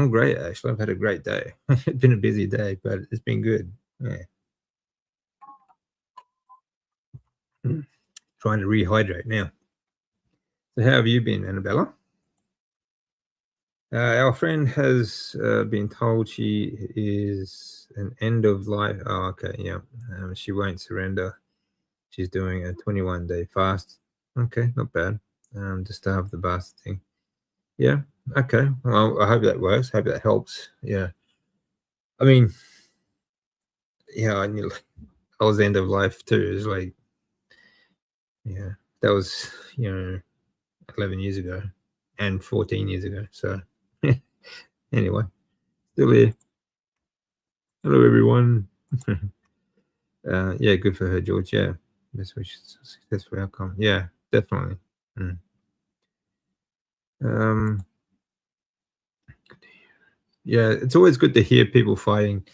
great actually. I've had a great day. It's been a busy day, but it's been good. Yeah. Trying to rehydrate now. So how have you been, Annabella? Our friend has been told she is an end of life. Oh, okay, yeah. She won't surrender. She's doing a 21-day fast. Okay, not bad. Just to have the fast thing. Yeah. Okay. Well, I hope that works. Hope that helps. Yeah. I mean, yeah, I knew I was the end of life too. It's like, yeah, that was 11 years ago and 14 years ago. So anyway, still here. Hello, everyone. Yeah, good for her, George. Yeah, best wishes, successful outcome. Yeah, definitely. Yeah, it's always good to hear people fighting.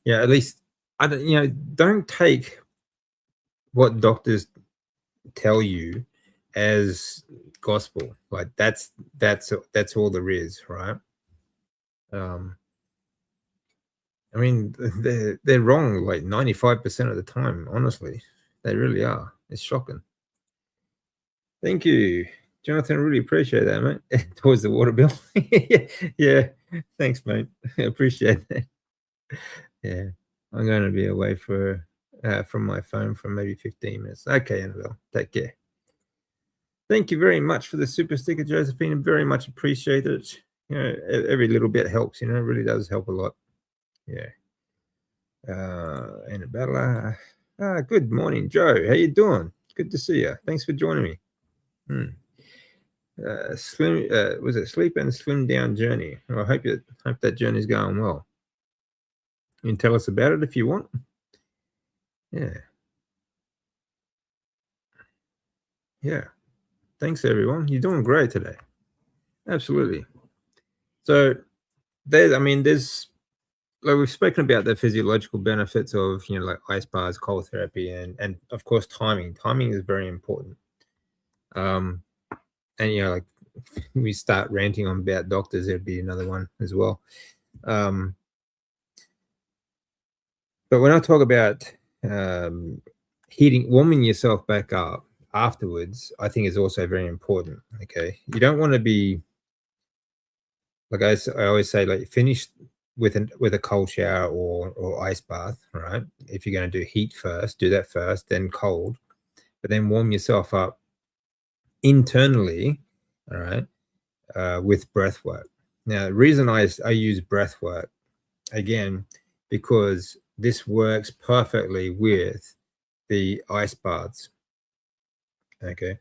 Yeah, at least I don't take what doctors tell you as gospel. Like that's all there is, right? I mean, they're wrong like 95% of the time. Honestly, they really are. It's shocking. Thank you, Jonathan. Really appreciate that, mate. Towards the water bill. Yeah. Thanks, mate. I appreciate that. Yeah, I'm going to be away from my phone for maybe 15 minutes. Okay, Annabelle, take care. Thank you very much for the super sticker, Josephine. Very much appreciated. Every little bit helps. It really does help a lot. Yeah. Annabella. Good morning, Joe. How you doing? Good to see you. Thanks for joining me. Hmm. Was it sleep and slim down journey? Well, I hope that journey's going well. You can tell us about it if you want. Yeah, yeah. Thanks, everyone. You're doing great today. Absolutely. So there's like we've spoken about the physiological benefits of like ice baths, cold therapy, and of course timing. Timing is very important. Um, and like we start ranting on about doctors, there'd be another one as well. Um, but when I talk about um, warming yourself back up afterwards, I think is also very important. Okay, you don't want to be like I always say, like finish with a cold shower or ice bath, right? If you're going to do heat first, do that first, then cold, but then warm yourself up internally, all right, with breath work. Now, the reason I use breath work again because this works perfectly with the ice baths. Okay.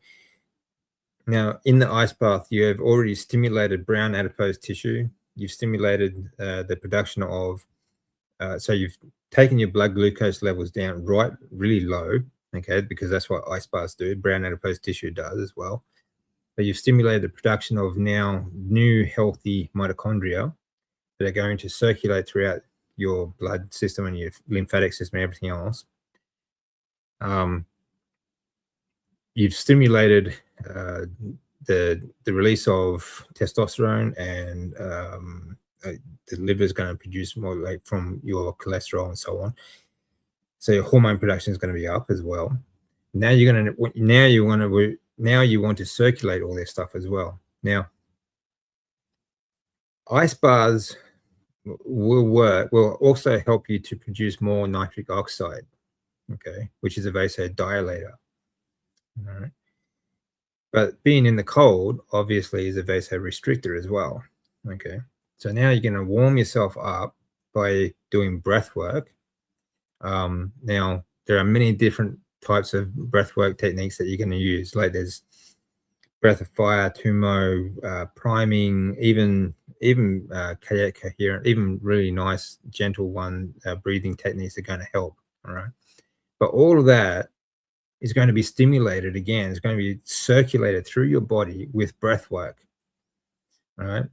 Now, in the ice bath, you have already stimulated brown adipose tissue. You've stimulated the production of, so you've taken your blood glucose levels down really low, okay, because that's what ice baths do. Brown adipose tissue does as well. But you've stimulated the production of now new healthy mitochondria that are going to circulate throughout your blood system and your lymphatic system and everything else. You've stimulated the release of testosterone, and the liver is going to produce more like from your cholesterol and so on. So your hormone production is going to be up as well. Now you want to circulate all this stuff as well. Now, ice baths will also help you to produce more nitric oxide, okay, which is a vasodilator. All right. But being in the cold, obviously, is a vasorestrictor as well. Okay. So now you're going to warm yourself up by doing breath work. Now, there are many different types of breath work techniques that you're going to use. Like there's breath of fire, tumo, priming, even cardiac coherent, even really nice, gentle breathing techniques are going to help. All right. But all of that is going to be stimulated again. It's going to be circulated through your body with breath work. All right.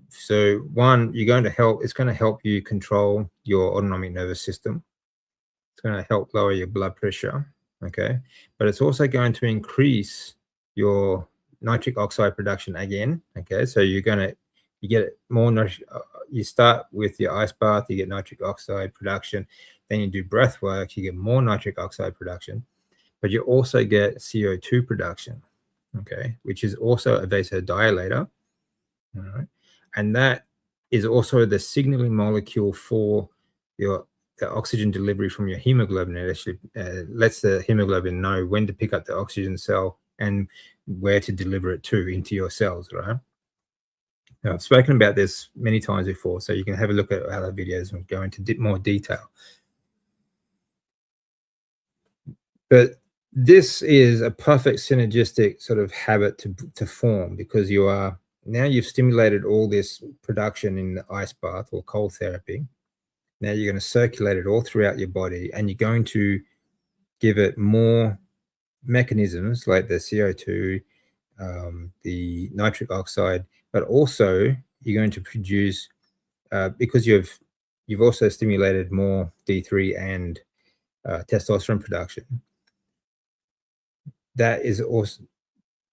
So it's going to help you control your autonomic nervous system. It's going to help lower your blood pressure. Okay. But it's also going to increase your nitric oxide production again. Okay. So you get more, you start with your ice bath, you get nitric oxide production. Then you do breath work, you get more nitric oxide production. But you also get CO2 production, okay, which is also a vasodilator, all right? And that is also the signaling molecule for the oxygen delivery from your hemoglobin. It actually lets the hemoglobin know when to pick up the oxygen cell and where to deliver it into your cells, right? Now, I've spoken about this many times before, so you can have a look at other videos and go into more detail. But this is a perfect synergistic sort of habit to form because you've stimulated all this production in the ice bath or cold therapy. Now you're going to circulate it all throughout your body, and you're going to give it more mechanisms like the CO2, the nitric oxide, but also you're going to produce because you've also stimulated more D3 and testosterone production. That is also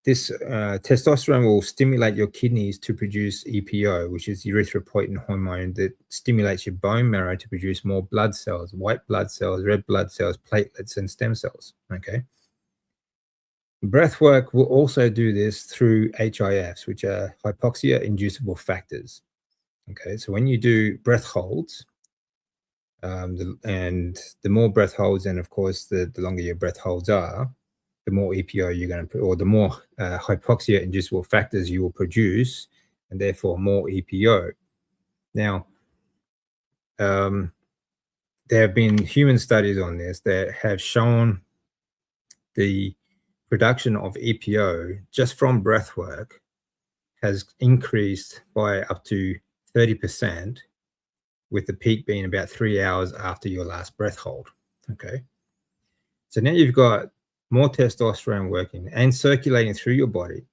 this testosterone will stimulate your kidneys to produce EPO, which is erythropoietin hormone that stimulates your bone marrow to produce more blood cells, white blood cells, red blood cells, platelets, and stem cells. Okay. Breath work will also do this through HIFs, which are hypoxia inducible factors. Okay. So when you do breath holds, and the more breath holds, and of course, the longer your breath holds are, the more EPO you're going to, or the more hypoxia-inducible factors you will produce, and therefore more EPO. Now, there have been human studies on this that have shown the production of EPO just from breath work has increased by up to 30%, with the peak being about 3 hours after your last breath hold. Okay. So now you've got more testosterone working and circulating through your body,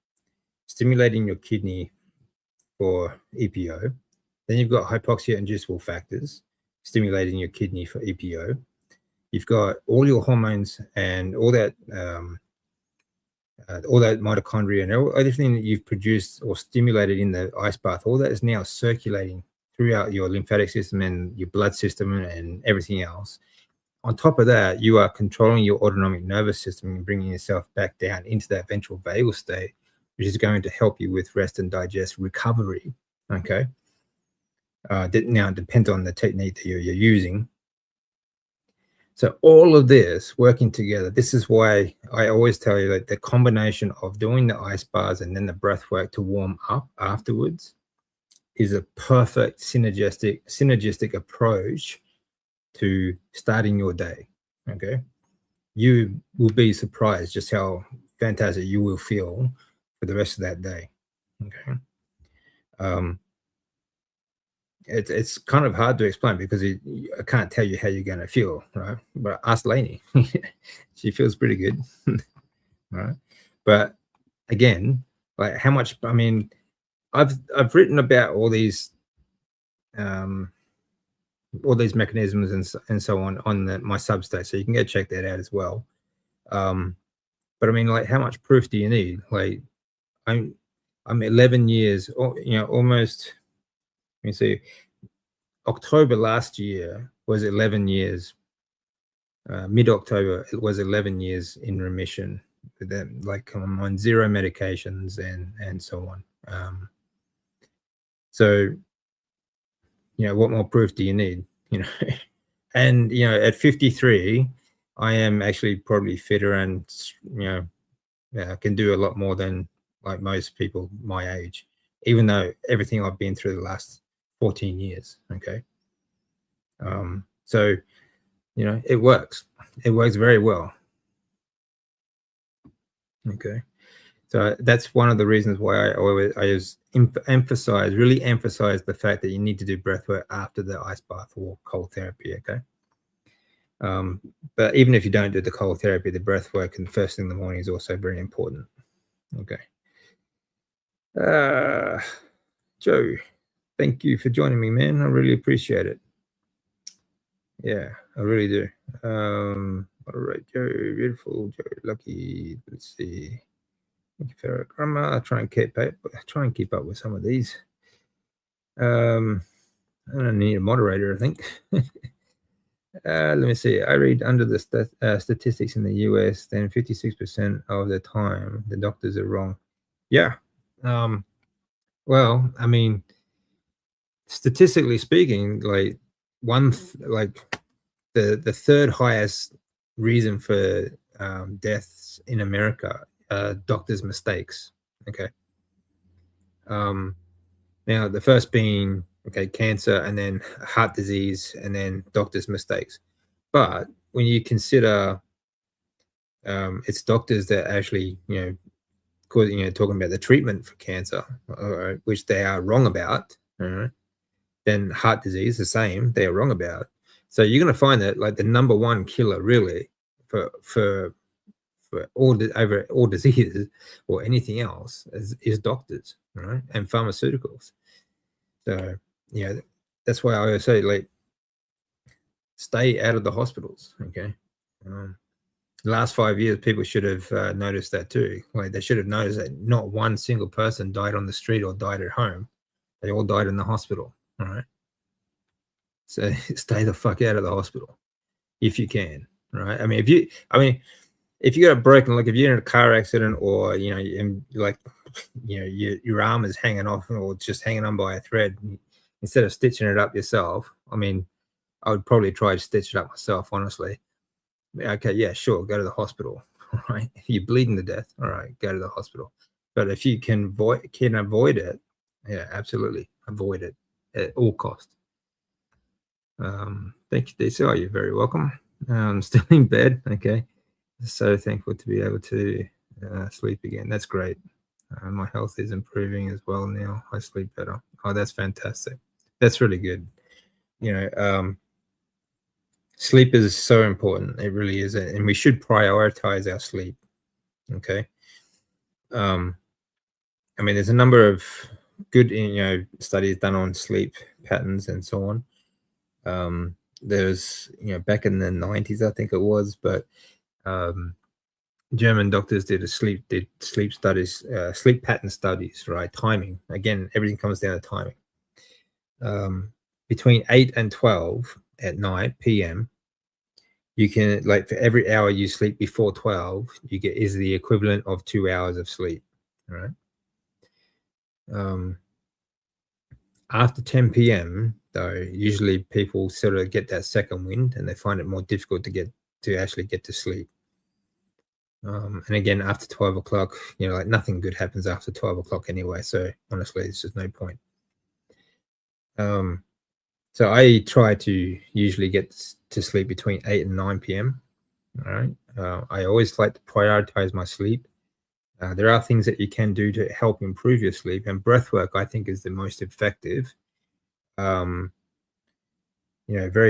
stimulating your kidney for EPO. Then you've got hypoxia-inducible factors stimulating your kidney for EPO. You've got all your hormones and all that mitochondria and everything that you've produced or stimulated in the ice bath. All that is now circulating throughout your lymphatic system and your blood system and everything else. On top of that, you are controlling your autonomic nervous system and bringing yourself back down into that ventral vagal state, which is going to help you with rest and digest recovery. Okay. Now it depends on the technique that you're using. So all of this working together, this is why I always tell you that the combination of doing the ice bars and then the breath work to warm up afterwards is a perfect synergistic approach to starting your day. Okay. You will be surprised just how fantastic you will feel for the rest of that day. Okay. It's kind of hard to explain because I can't tell you how you're going to feel, right? But ask Lainey. She feels pretty good. Right. But again, like how much, I mean, I've written about all these mechanisms and so on my Substack, so you can go check that out as well. But I mean, like, how much proof do you need? Like, I'm 11 years, almost. Let me see. October last year was 11 years. Mid-October, it was 11 years in remission. Then, like, I'm on 0 medications and so on. So, what more proof do you need? And at 53, I am actually probably fitter and can do a lot more than like most people my age, even though everything I've been through the last 14 years. Okay. So it works. It works very well. Okay. So that's one of the reasons why I always really emphasize the fact that you need to do breath work after the ice bath or cold therapy. Okay. But even if you don't do the cold therapy, the breath work and first thing in the morning is also very important. Okay. Joe, thank you for joining me, man. I really appreciate it. Yeah, I really do. All right, Joe, beautiful, Joe, lucky. Let's see. Thank you for grammar. I try and keep up with some of these. I don't need a moderator, I think. Let me see. I read under the statistics in the US, then 56% of the time the doctors are wrong. Yeah. Well, I mean, statistically speaking, like the third highest reason for deaths in America are doctors' mistakes. Okay. Now the first being cancer, and then heart disease, and then doctors' mistakes. But when you consider it's doctors that actually talking about the treatment for cancer, which they are wrong about, then heart disease, the same, they are wrong about. So you're going to find that like the number one killer really for all diseases or anything else is doctors, right? And pharmaceuticals. So that's why I always say, like, stay out of the hospitals. Okay. The last 5 years, people should have noticed that too. Like, they should have noticed that not one single person died on the street or died at home. They all died in the hospital. All right. So stay the fuck out of the hospital if you can. Right. I mean, if you got a broken, like if you're in a car accident or, and like, your arm is hanging off or just hanging on by a thread, instead of stitching it up yourself, I mean, I would probably try to stitch it up myself, honestly. Okay, yeah, sure, go to the hospital. right? If you're bleeding to death, all right, go to the hospital. But if you can avoid it, yeah, absolutely avoid it at all costs. Thank you, DC. Oh, you're very welcome. Still in bed. Okay. So thankful to be able to sleep again. That's great. My health is improving as well now. I sleep better. Oh, that's fantastic. That's really good. You know, sleep is so important. It really is. And we should prioritize our sleep. Okay. I mean, there's a number of good, studies done on sleep patterns and so on. There's, back in the 90s, I think it was, but German doctors did sleep studies, sleep pattern studies, right? Timing. Again, everything comes down to timing. Between 8 and 12 at night, PM, you can, like, for every hour you sleep before 12, you get is the equivalent of 2 hours of sleep, right? After 10 p.m., though, usually people sort of get that second wind and they find it more difficult to actually get to sleep. And again, after 12 o'clock, like nothing good happens after 12 o'clock anyway. So honestly, there's just no point. So I try to usually get to sleep between 8 and 9 p.m. All right. I always like to prioritize my sleep. There are things that you can do to help improve your sleep, and breathwork, I think, is the most effective. Very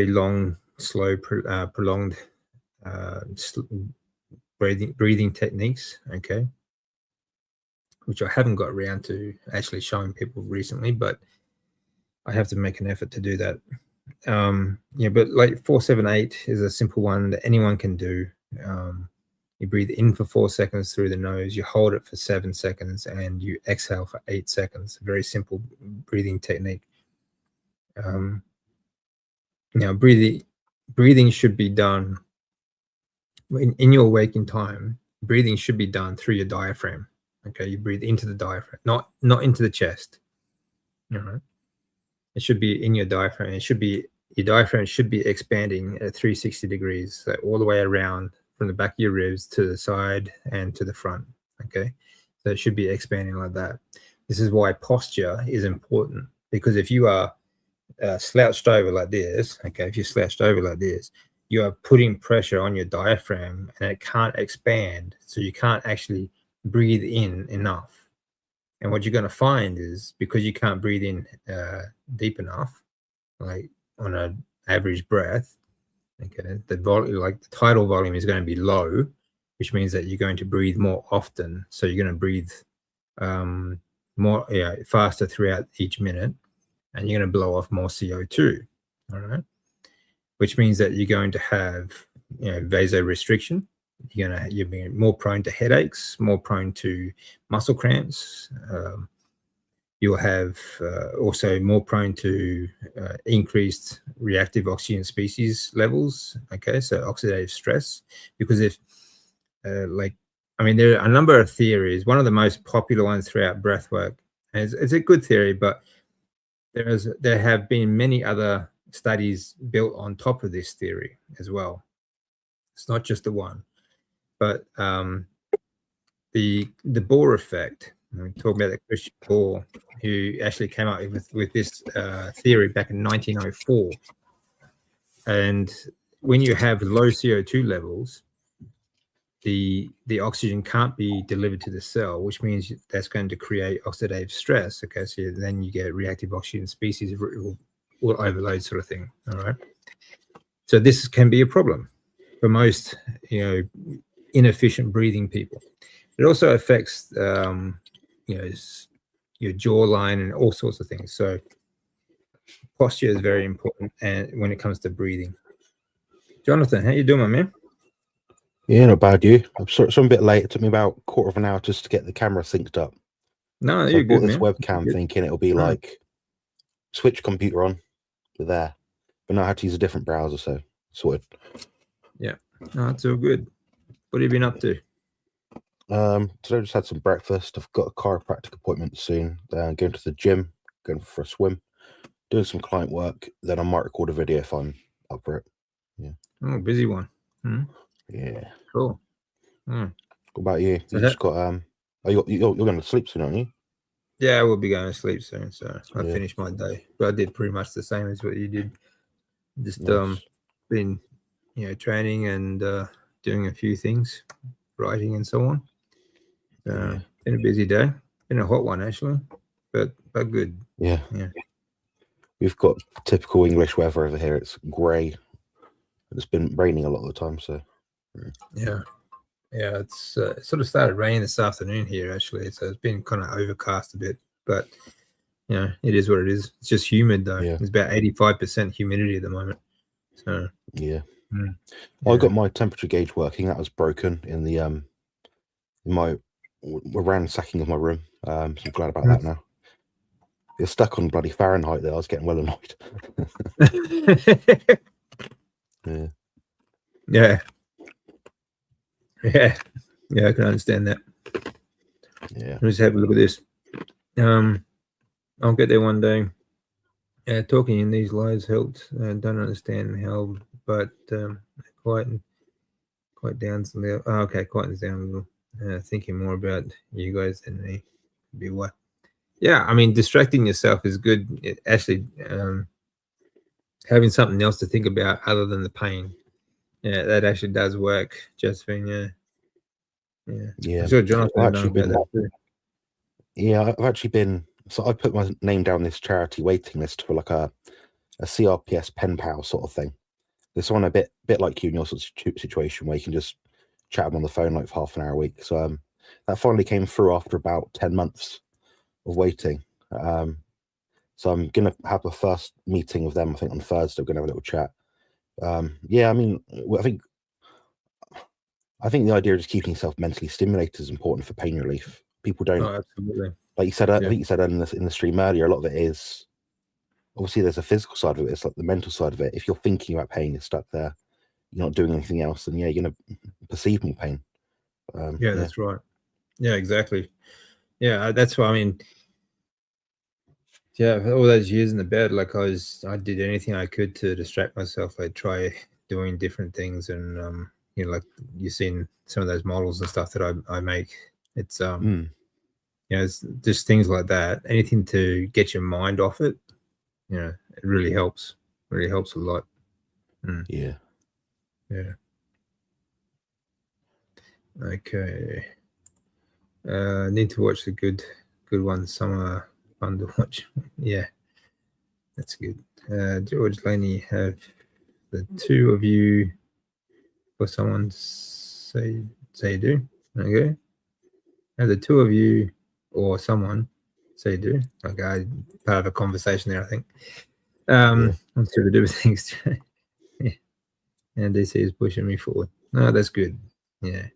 long, slow, prolonged breathing techniques, okay, which I haven't got around to actually showing people recently, but I have to make an effort to do that. But like 4-7-8 is a simple one that anyone can do. You breathe in for 4 seconds through the nose, you hold it for 7 seconds, and you exhale for 8 seconds. Very simple breathing technique. Now, breathing should be done in your waking time. Breathing should be done through your diaphragm. Okay, you breathe into the diaphragm, not into the chest. All right. It should be in your diaphragm. Your diaphragm should be expanding at 360 degrees, so all the way around from the back of your ribs to the side and to the front. Okay, so it should be expanding like that. This is why posture is important, because if you are slouched over like this, okay, if you're slouched over like this, you are putting pressure on your diaphragm and it can't expand, so you can't actually breathe in enough. And what you're going to find is, because you can't breathe in deep enough, like on an average breath, okay, the volume, like the tidal volume, is going to be low, which means that you're going to breathe more often. So you're going to breathe more, faster throughout each minute, and you're going to blow off more CO2. All right, which means that you're going to have, vasorestriction. You're being more prone to headaches, more prone to muscle cramps. You'll have also more prone to increased reactive oxygen species levels. Okay, so oxidative stress, because if there are a number of theories. One of the most popular ones throughout breathwork, and it's a good theory, but there have been many other studies built on top of this theory as well. It's not just the one, but the Bohr effect. I'm talking about Christian Bohr, who actually came up with this theory back in 1904. And when you have low CO2 levels, the oxygen can't be delivered to the cell, which means that's going to create oxidative stress. Okay, so then you get reactive oxygen species will overload, sort of thing. All right. So this can be a problem for most, inefficient breathing people. It also affects, your jawline and all sorts of things. So posture is very important, and when it comes to breathing. Jonathan, how you doing, my man? Yeah, not bad. You? I'm sorry, I'm a bit late. It took me about a quarter of an hour just to get the camera synced up. No, so you're I bought good, this man. webcam thinking it'll be like switch computer on, there, but no, I had to use a different browser, so sorted. Yeah, no, it's all good. What have you been up to? Today I just had some breakfast. I've got a chiropractic appointment soon. Going to the gym, going for a swim, doing some client work. Then I might record a video if I'm up for it. Yeah. Oh, busy one. Yeah. Cool. Mm. What about you? So You just got oh, you're going to sleep soon, aren't you? yeah, I will be going to sleep soon. So I Yeah. finished my day, but I did pretty much the same as what you did. Just Nice. been training and doing a few things, writing and so on. Yeah. Been a busy day. Been a hot one actually, but good. Yeah. Yeah. We've got typical English weather over here. It's grey. It's been raining a lot of the time, so Yeah. Yeah, it's it sort of started raining this afternoon here actually, so it's been kind of overcast a bit, but it is what it is. It's just humid though. yeah. It's about 85% humidity at the moment. So Yeah. mm, I yeah. got my temperature gauge working. That was broken in the in my ransacking of my room. So I'm glad about that now. It's stuck on bloody Fahrenheit there. I was getting well annoyed. Yeah. Yeah. Yeah. Yeah, I can understand that. Yeah. Let's have a look at this. I'll get there one day. Talking in these lives helped. Don't understand how, but quite down to the. Oh, okay, quieten down a little. Thinking more about you guys than me. Be what? Yeah, I mean, distracting yourself is good. Actually, having something else to think about other than the pain. Yeah, that actually does work, Josephine. Yeah, yeah. I'm Yeah. sure Jonathan I've would know actually about been that too. Yeah, I've actually been so I put my name down this charity waiting list for like a CRPS pen pal sort of thing. There's someone a bit like you in your sort of situation where you can just chat them on the phone like for half an hour a week. So that finally came through after about 10 months of waiting. So I'm gonna have a first meeting with them, I think on Thursday. We're gonna have a little chat. Yeah, I mean, I think the idea of just keeping yourself mentally stimulated is important for pain relief. People don't, Oh, absolutely. like you said, I Yeah, think you said in the stream earlier, a lot of it is obviously there's a physical side of it. It's like the mental side of it. If you're thinking about pain, you're stuck there, you're not doing anything else, then yeah, you're gonna perceive more pain. yeah, Yeah, that's right. Yeah, exactly. Yeah, that's why I mean. Yeah, for all those years in the bed, like I did anything I could to distract myself. I'd try doing different things, and like you've seen some of those models and stuff that I make. It's it's just things like that. Anything to get your mind off it. It really helps. Really helps a lot. yeah, Yeah. Okay. Need to watch the good ones. Some are fun to watch. Yeah, that's good. George Laney, have the two of you for someone to say do. Okay. Have the two of you or someone say do. Okay, part of a conversation there, I think. yeah. Let's see what to do with things. Yeah. And DC is pushing me forward. Oh, that's good. Yeah.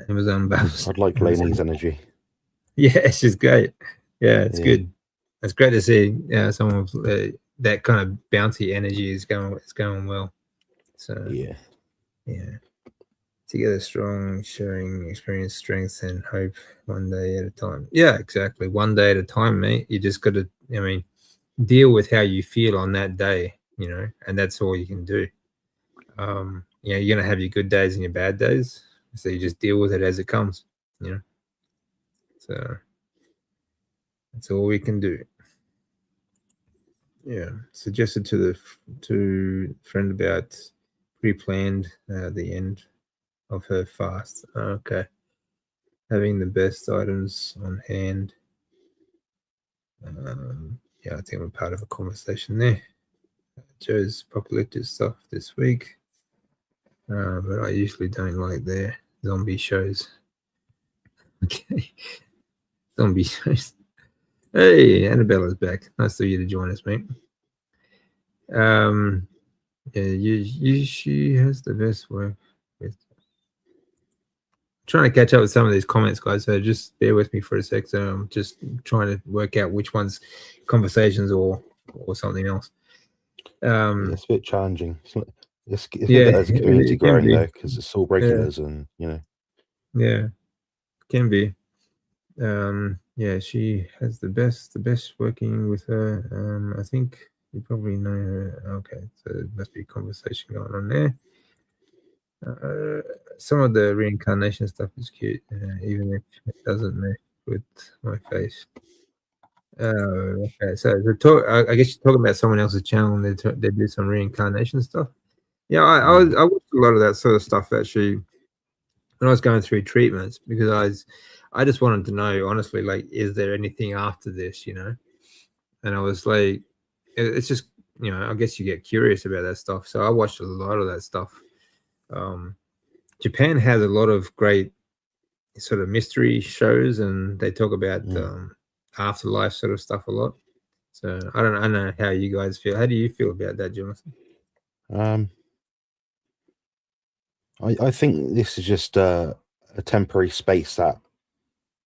Amazon Babs. I'd like Laney's energy. Yeah, she's great. Yeah, it's Yeah, good. It's great to see someone with that kind of bouncy energy is going well. So yeah, yeah, together strong, sharing experience, strength, and hope one day at a time. Yeah, exactly. One day at a time, mate. You just got to, I mean, deal with how you feel on that day, and that's all you can do. You're gonna have your good days and your bad days, so you just deal with it as it comes. So that's all we can do. Yeah, suggested to friend about pre-planned the end of her fast. Okay, having the best items on hand. Yeah, I think I'm part of a conversation there. Joe's apocalyptic stuff this week, but I usually don't like their zombie shows. Okay, zombie shows. Hey, Annabella's back. Nice of you to join us, mate. Yeah, she has the best work with. Trying to catch up with some of these comments, guys. So just bear with me for a sec. So I'm just trying to work out which ones conversations or something else. yeah. It's a bit challenging. It's good Yeah, that there's a community it can growing be. though, because it's all Yeah, regulars and yeah, can be. Yeah, she has the best working with her. I think you probably know her. Okay, so there must be a conversation going on there. some of the reincarnation stuff is cute, even if it doesn't mesh with my face. Okay. So I guess you're talking about someone else's channel, and they do some reincarnation stuff. Yeah, I watched a lot of that sort of stuff actually when I was going through treatments, because I just wanted to know honestly, like, is there anything after this, And I was like, it's just, I guess you get curious about that stuff. So I watched a lot of that stuff. Japan has a lot of great sort of mystery shows, and they talk about afterlife sort of stuff a lot. So I don't know how you guys feel. How do you feel about that, Jonathan? I think this is just a temporary space that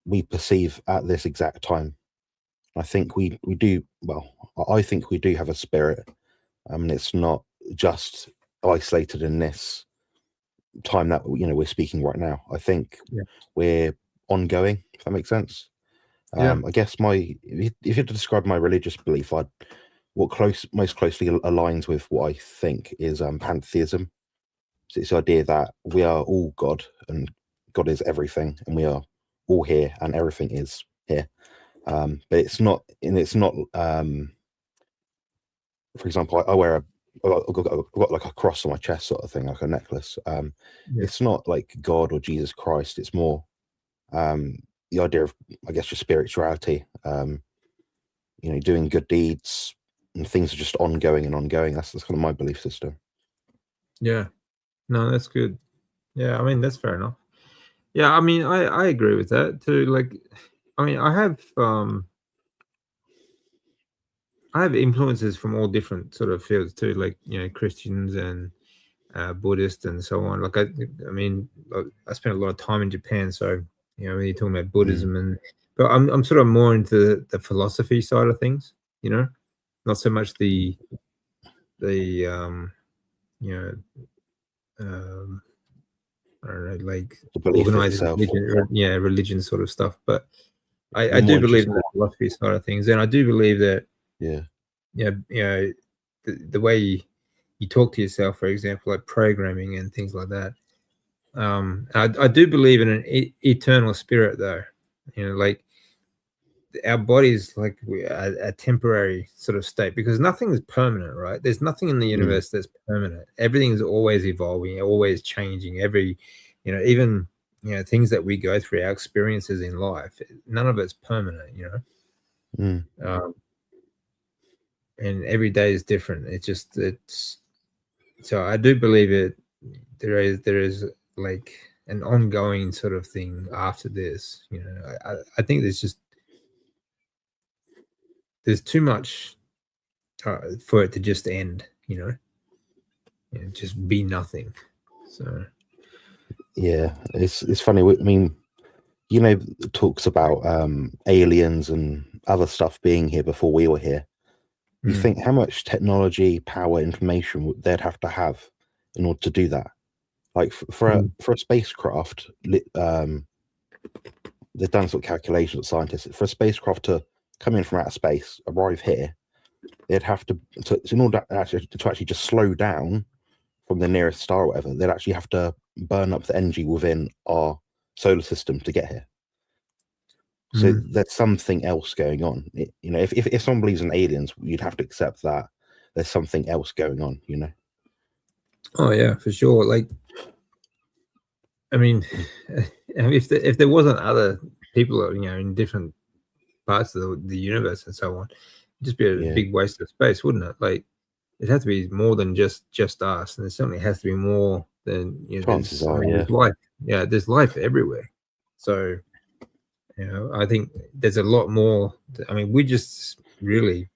we perceive at this exact time. I think we do, well, I think we do have a spirit. And it's not just isolated in this time that we're speaking right now. I think we're ongoing, if that makes sense. I guess if you had to describe my religious belief, what most closely aligns with what I think is pantheism. So it's the idea that we are all God, and God is everything, and we are all here, and everything is here. But it's not. For example, I've got like a cross on my chest, sort of thing, like a necklace. It's not like God or Jesus Christ. It's more the idea of, I guess, your spirituality. Doing good deeds, and things are just ongoing and ongoing. That's kind of my belief system. Yeah. No, that's good. Yeah, I mean, that's fair enough. Yeah, I mean, I agree with that too. Like, I mean, I have influences from all different sort of fields too, like, Christians and Buddhist and so on. Like, I mean, I spent a lot of time in Japan, so when you're talking about Buddhism, but I'm sort of more into the philosophy side of things, not so much the I don't know, like organized religion sort of stuff. But I do believe in the philosophy side of things, and I do believe that the way you talk to yourself, for example, like programming and things like that. I do believe in an eternal spirit, though. Like, our body's like a temporary sort of state, because nothing is permanent, right? There's nothing in the universe that's permanent. Everything is always evolving, always changing. Even things that we go through, our experiences in life, none of it's permanent. And every day is different. So I do believe it. There is like an ongoing sort of thing after this. I think there's too much for it to just end, just be nothing. So yeah, it's funny. I mean, it talks about aliens and other stuff being here before we were here. You think how much technology, power, information they'd have to have in order to do that? Like for a spacecraft, they've done sort of calculations, scientists, for a spacecraft to come in from outer space, arrive here, they'd have to in order to actually just slow down from the nearest star or whatever, they'd actually have to burn up the energy within our solar system to get here. So there's something else going on. If someone believes in aliens, you'd have to accept that there's something else going on. Oh yeah, for sure. Like, I mean, if there wasn't other people, in different parts of the universe and so on, it'd just be a big waste of space, wouldn't it? Like, it has to be more than just us, and it certainly has to be more than Chances are, there's life. Yeah, there's life everywhere. So, I think there's a lot more. I mean, we just really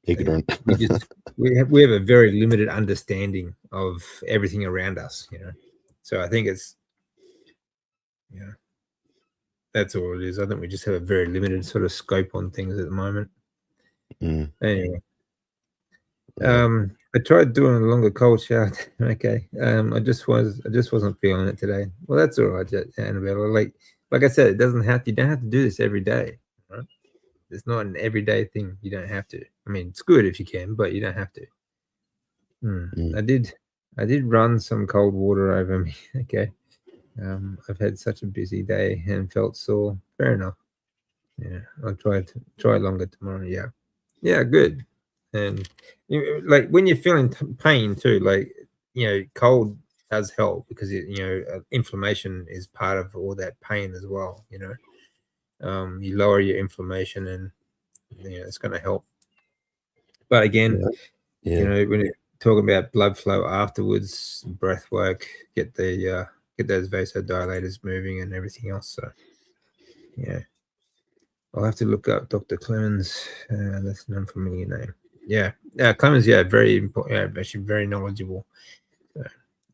ignorant. we have a very limited understanding of everything around us. So I think it's that's all it is. I think we just have a very limited sort of scope on things at the moment. Anyway. I tried doing a longer cold shower. Okay. I just wasn't feeling it today. Well, that's all right, Annabella. Like I said, you don't have to do this every day, right? It's not an everyday thing. You don't have to. I mean, it's good if you can, but you don't have to. I did I did run some cold water over me. Okay. I've had such a busy day and felt sore. Fair enough. Yeah, I'll try longer tomorrow. Yeah, yeah, good. And like when you're feeling pain too, like cold does help because inflammation is part of all that pain as well. You lower your inflammation, and it's going to help. But again, Yeah. when you're talking about blood flow afterwards, breath work, get those vasodilators moving and everything else. So yeah. I'll have to look up Dr. Clemens. That's an unfamiliar name. Yeah, Clemens. Yeah, very important. Yeah, actually very knowledgeable. So,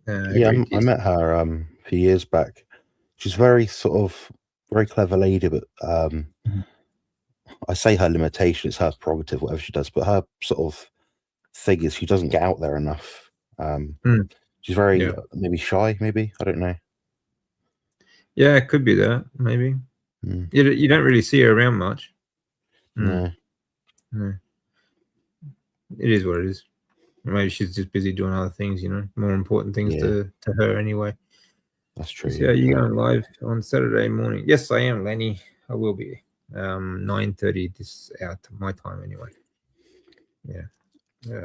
Yeah, great I piece. met her a few years back. She's very very clever lady, but Mhm. I say her limitation, it's her prerogative, whatever she does, but her sort of thing is she doesn't get out there enough. Mm, She's very yeah, maybe shy, maybe, I don't know. yeah, it could be that maybe. Mm, You don't really see her around much. Mm, no, no, it is what it is. Maybe she's just busy doing other things. More important things yeah, to her anyway. that's true. Let's see, are Yeah, you going live on Saturday morning? Yes, I am, Lenny. I will be. 9:30 this out my time anyway. Yeah.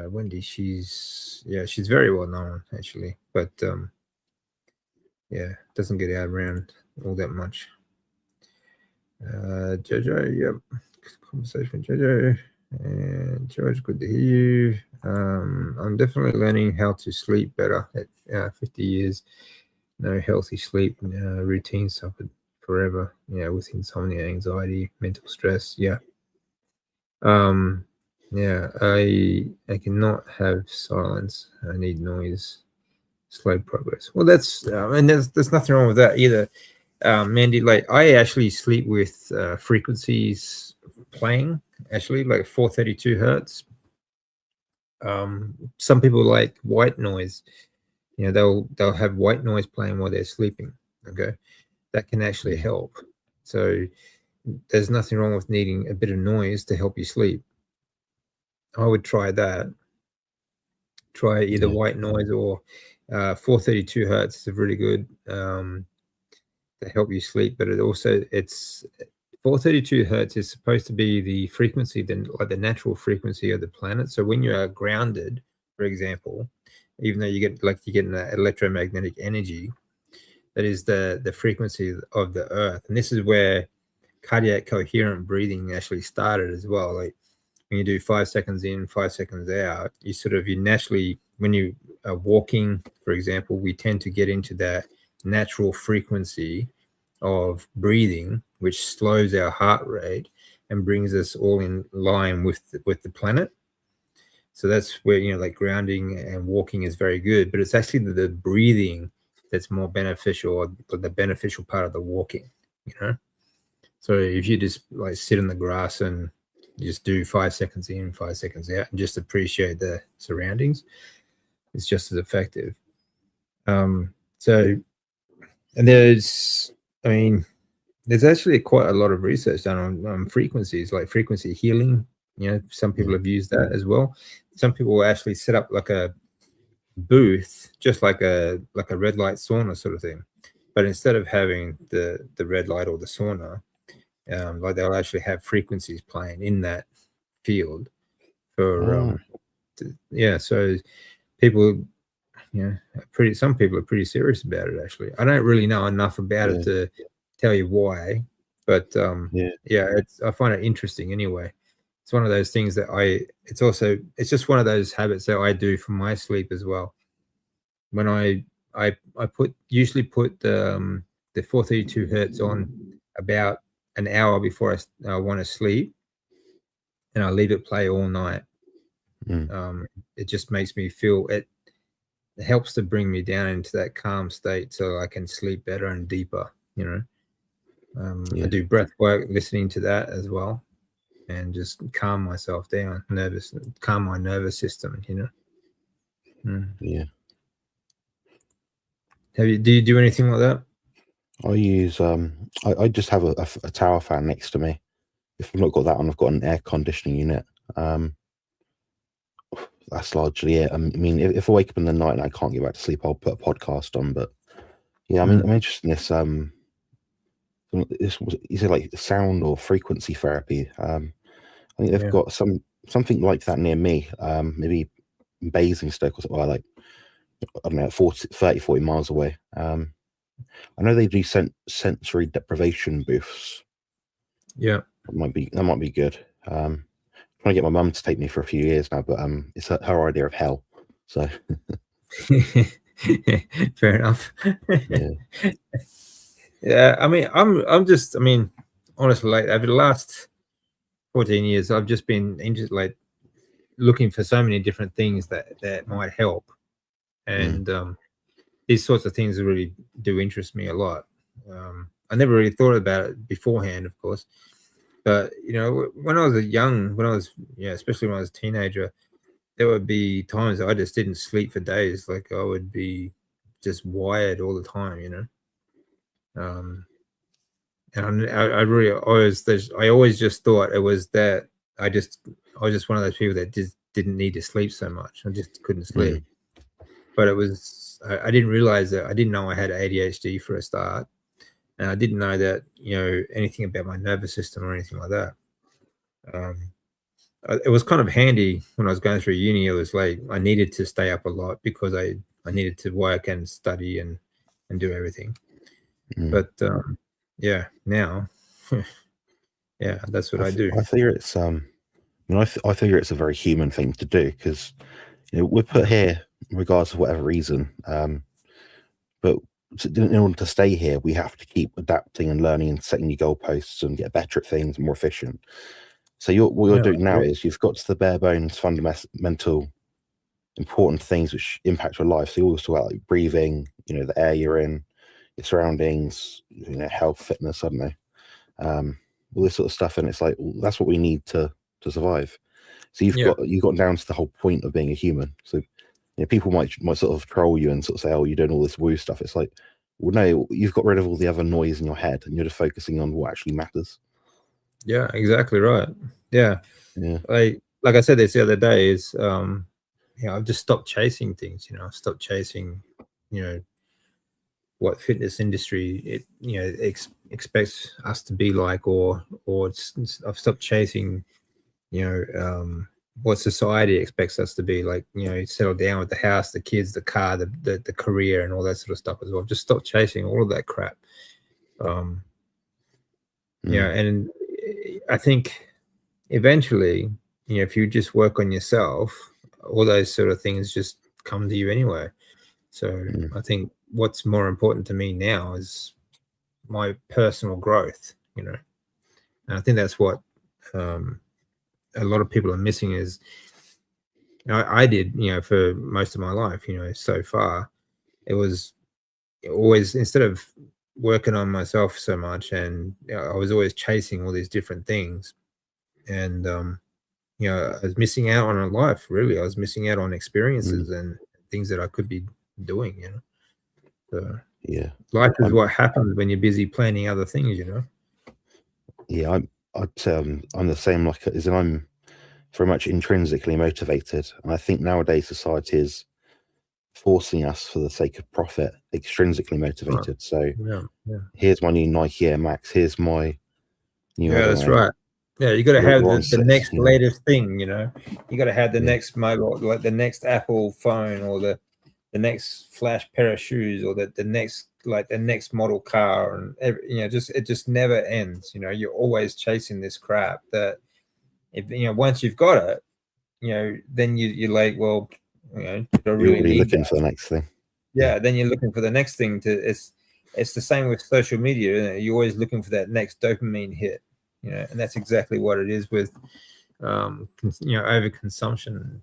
Wendy, she's very well known actually, but yeah, doesn't get out around all that much. Jojo, yep, conversation with Jojo and George. Good to hear you. I'm definitely learning how to sleep better at 50 years. No healthy sleep routine suffered forever. Yeah, with insomnia, anxiety, mental stress. Yeah. Um, yeah, I cannot have silence. I need noise. Slow progress. Well, that's and there's nothing wrong with that either, Mandy. Like I actually sleep with frequencies playing. Actually, like 432 hertz. Some people like white noise. They'll have white noise playing while they're sleeping. Okay, that can actually yeah, help. So there's nothing wrong with needing a bit of noise to help you sleep. I would try that. Try either yeah. white noise or 432 hertz is really good to help you sleep. But it's 432 hertz is supposed to be the frequency, like the natural frequency of the planet. So when you are grounded, for example, even though you get an electromagnetic energy, that is the frequency of the Earth, and this is where cardiac coherent breathing actually started as well. Like when you do 5 seconds in, 5 seconds out, you naturally, when you are walking, for example, we tend to get into that natural frequency of breathing, which slows our heart rate and brings us all in line with the planet. So that's where like grounding and walking is very good, but it's actually the breathing that's more beneficial, or the beneficial part of the walking. You know, so if you just like sit in the grass and just do 5 seconds in, 5 seconds out, and just appreciate the surroundings, it's just as effective. So, and I mean, there's actually quite a lot of research done on frequencies, like frequency healing. Some people Mm, have used that as well. Some people will actually set up like a booth, just like a red light sauna sort of thing. But instead of having the red light or the sauna, like they'll actually have frequencies playing in that field for ah, yeah. So people, some people are pretty serious about it. Actually, I don't really know enough about it yeah, to tell you why, but yeah, yeah, I find it interesting anyway. It's one of those things that it's just one of those habits that I do for my sleep as well. When I usually put the 432 hertz on about an hour before I want to sleep, and I leave it play all night. mm, It just makes me feel it helps to bring me down into that calm state so I can sleep better and deeper. I yeah, do breath work, listening to that as well, and just calm myself down, calm my nervous system. Mm. yeah. Do you do anything like that? I use I just have a tower fan next to me. If I've not got that on, I've got an air conditioning unit. Um, that's largely it. I mean, if I wake up in the night and I can't get back to sleep, I'll put a podcast on. But yeah, I mean, I'm interested in this. Is it like sound or frequency therapy? I think they've got something like that near me. Maybe Basingstoke or something, like I don't know, 40 miles away. I know they do sensory deprivation booths. Yeah, that might be good. Trying to get my mum to take me for a few years now, but it's her idea of hell. So fair enough. yeah. Yeah, I mean, I mean, honestly, like over the last 14 years, I've just been interested, like looking for so many different things that might help, and these sorts of things really do interest me a lot. I never really thought about it beforehand, of course, but you know, when I was especially when I was a teenager, there would be times I just didn't sleep for days. Like I would be just wired all the time, you know. And I always just thought it was that I was just one of those people that just didn't need to sleep so much. I just couldn't sleep. But it was I didn't realize that I didn't know I had ADHD for a start, and I didn't know that anything about my nervous system or anything like that. It was kind of handy when I was going through uni. It was like I needed to stay up a lot because I needed to work and study and do everything. But yeah, now, yeah, that's what I do. I figure it's I figure it's a very human thing to do because we're put here regardless of whatever reason. But in order to stay here, we have to keep adapting and learning and setting new goalposts and get better at things and more efficient. So what you're doing now is you've got to the bare bones, fundamental, important things which impact your life. So you always talk about like breathing, the air you're in, your surroundings, health, fitness, I don't know, all this sort of stuff. And it's like that's what we need to survive. So you've got down to the whole point of being a human. So people might sort of troll you and sort of say, "Oh, you're doing all this woo stuff." It's like, well, no, you've got rid of all the other noise in your head, and you're just focusing on what actually matters. Yeah, exactly right. Yeah. Like I said this the other day is I've just stopped chasing things. I've stopped chasing what fitness industry expects us to be like, or I've stopped chasing what society expects us to be like. Settle down with the house, the kids, the car, the career, and all that sort of stuff as well. Just stop chasing all of that crap. And I think eventually, if you just work on yourself, all those sort of things just come to you anyway. So I think what's more important to me now is my personal growth, and I think that's what a lot of people are missing is I did, for most of my life, so far, it was always, instead of working on myself so much, and I was always chasing all these different things, and I was missing out on a life. Really, I was missing out on experiences and things that I could be doing. So yeah, life is what happens when you're busy planning other things. Yeah, I'm the same. Like, as in, I'm very much intrinsically motivated, and I think nowadays society is forcing us for the sake of profit, extrinsically motivated. So here's my new Nike Air Max. Here's my new. That's right. Yeah, you got to have the next latest thing. You got to have the next mobile, like the next Apple phone, or the next flash pair of shoes, or the next the next model car, and it just never ends. You're always chasing this crap that if once you've got it, then you're like, well, do I really need looking that? for the next thing. Yeah, then you're looking for the next thing it's the same with social media, isn't it? You're always looking for that next dopamine hit, and that's exactly what it is with overconsumption.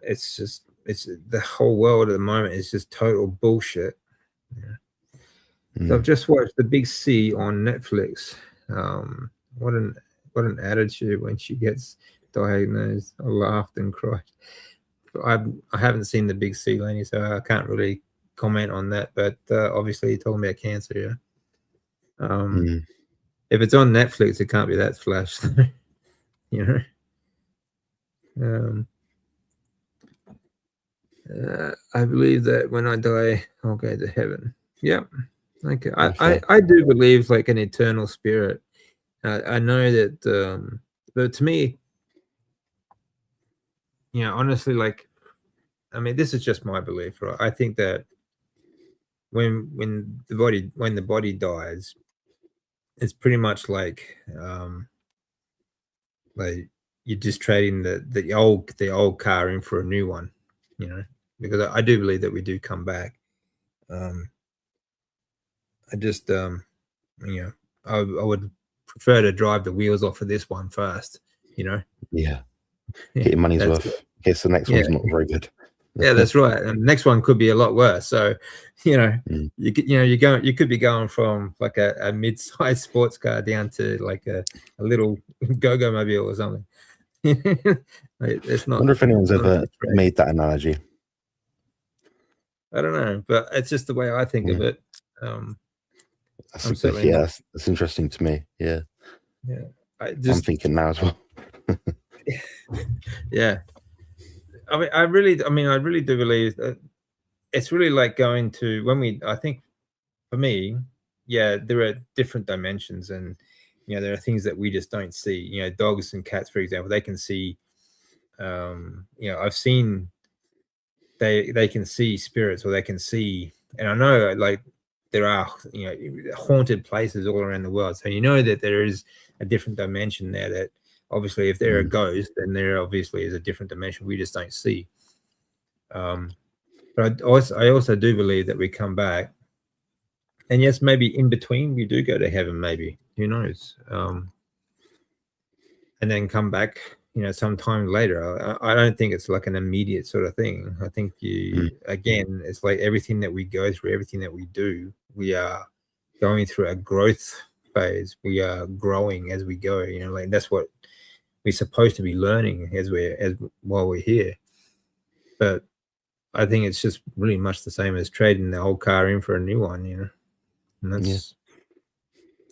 It's just the whole world at the moment is just total bullshit. So I've just watched The Big C on Netflix. What an attitude when she gets diagnosed. I laughed and cried. I haven't seen The Big C, Lenny, so I can't really comment on that. But obviously, you're talking about cancer, yeah. If it's on Netflix, it can't be that flash, I believe that when I die, I'll go to heaven. Yeah. Okay. I do believe like an eternal spirit. I know that, but to me, honestly, like, I mean, this is just my belief, right? I think that when the body dies, it's pretty much like you're just trading the old car in for a new one, because I do believe that we do come back. I just I would prefer to drive the wheels off of this one first, Yeah. Yeah, Get your money's that's worth. I guess the next Yeah. one's not very good. Yeah, that's right. And the next one could be a lot worse. So, Mm. you could be going from like a mid-sized sports car down to like a little go-go mobile or something. It's I not. wonder if anyone's Not a ever good track. made that analogy. I don't know, but it's just the way I think of Yeah. it. I'm certainly Yeah, not. that's interesting to me. Yeah, Yeah, I'm thinking now as well. Yeah. I really do believe that it's really like going to I think for me, yeah, there are different dimensions, and there are things that we just don't see. Dogs and cats, for example, they can see. I've seen they can see spirits, or they can see, and I know like there are haunted places all around the world. So that there is a different dimension there. That obviously, if they're a ghost, then there obviously is a different dimension we just don't see. But I also do believe that we come back, and yes, maybe in between we do go to heaven. Maybe, who knows? And then come back, sometime later. I don't think it's like an immediate sort of thing. I think again, it's like everything that we go through, everything that we do, we are going through a growth phase. We are growing as we go. Like that's what we're supposed to be learning while we're here. But I think it's just really much the same as trading the old car in for a new one. And that's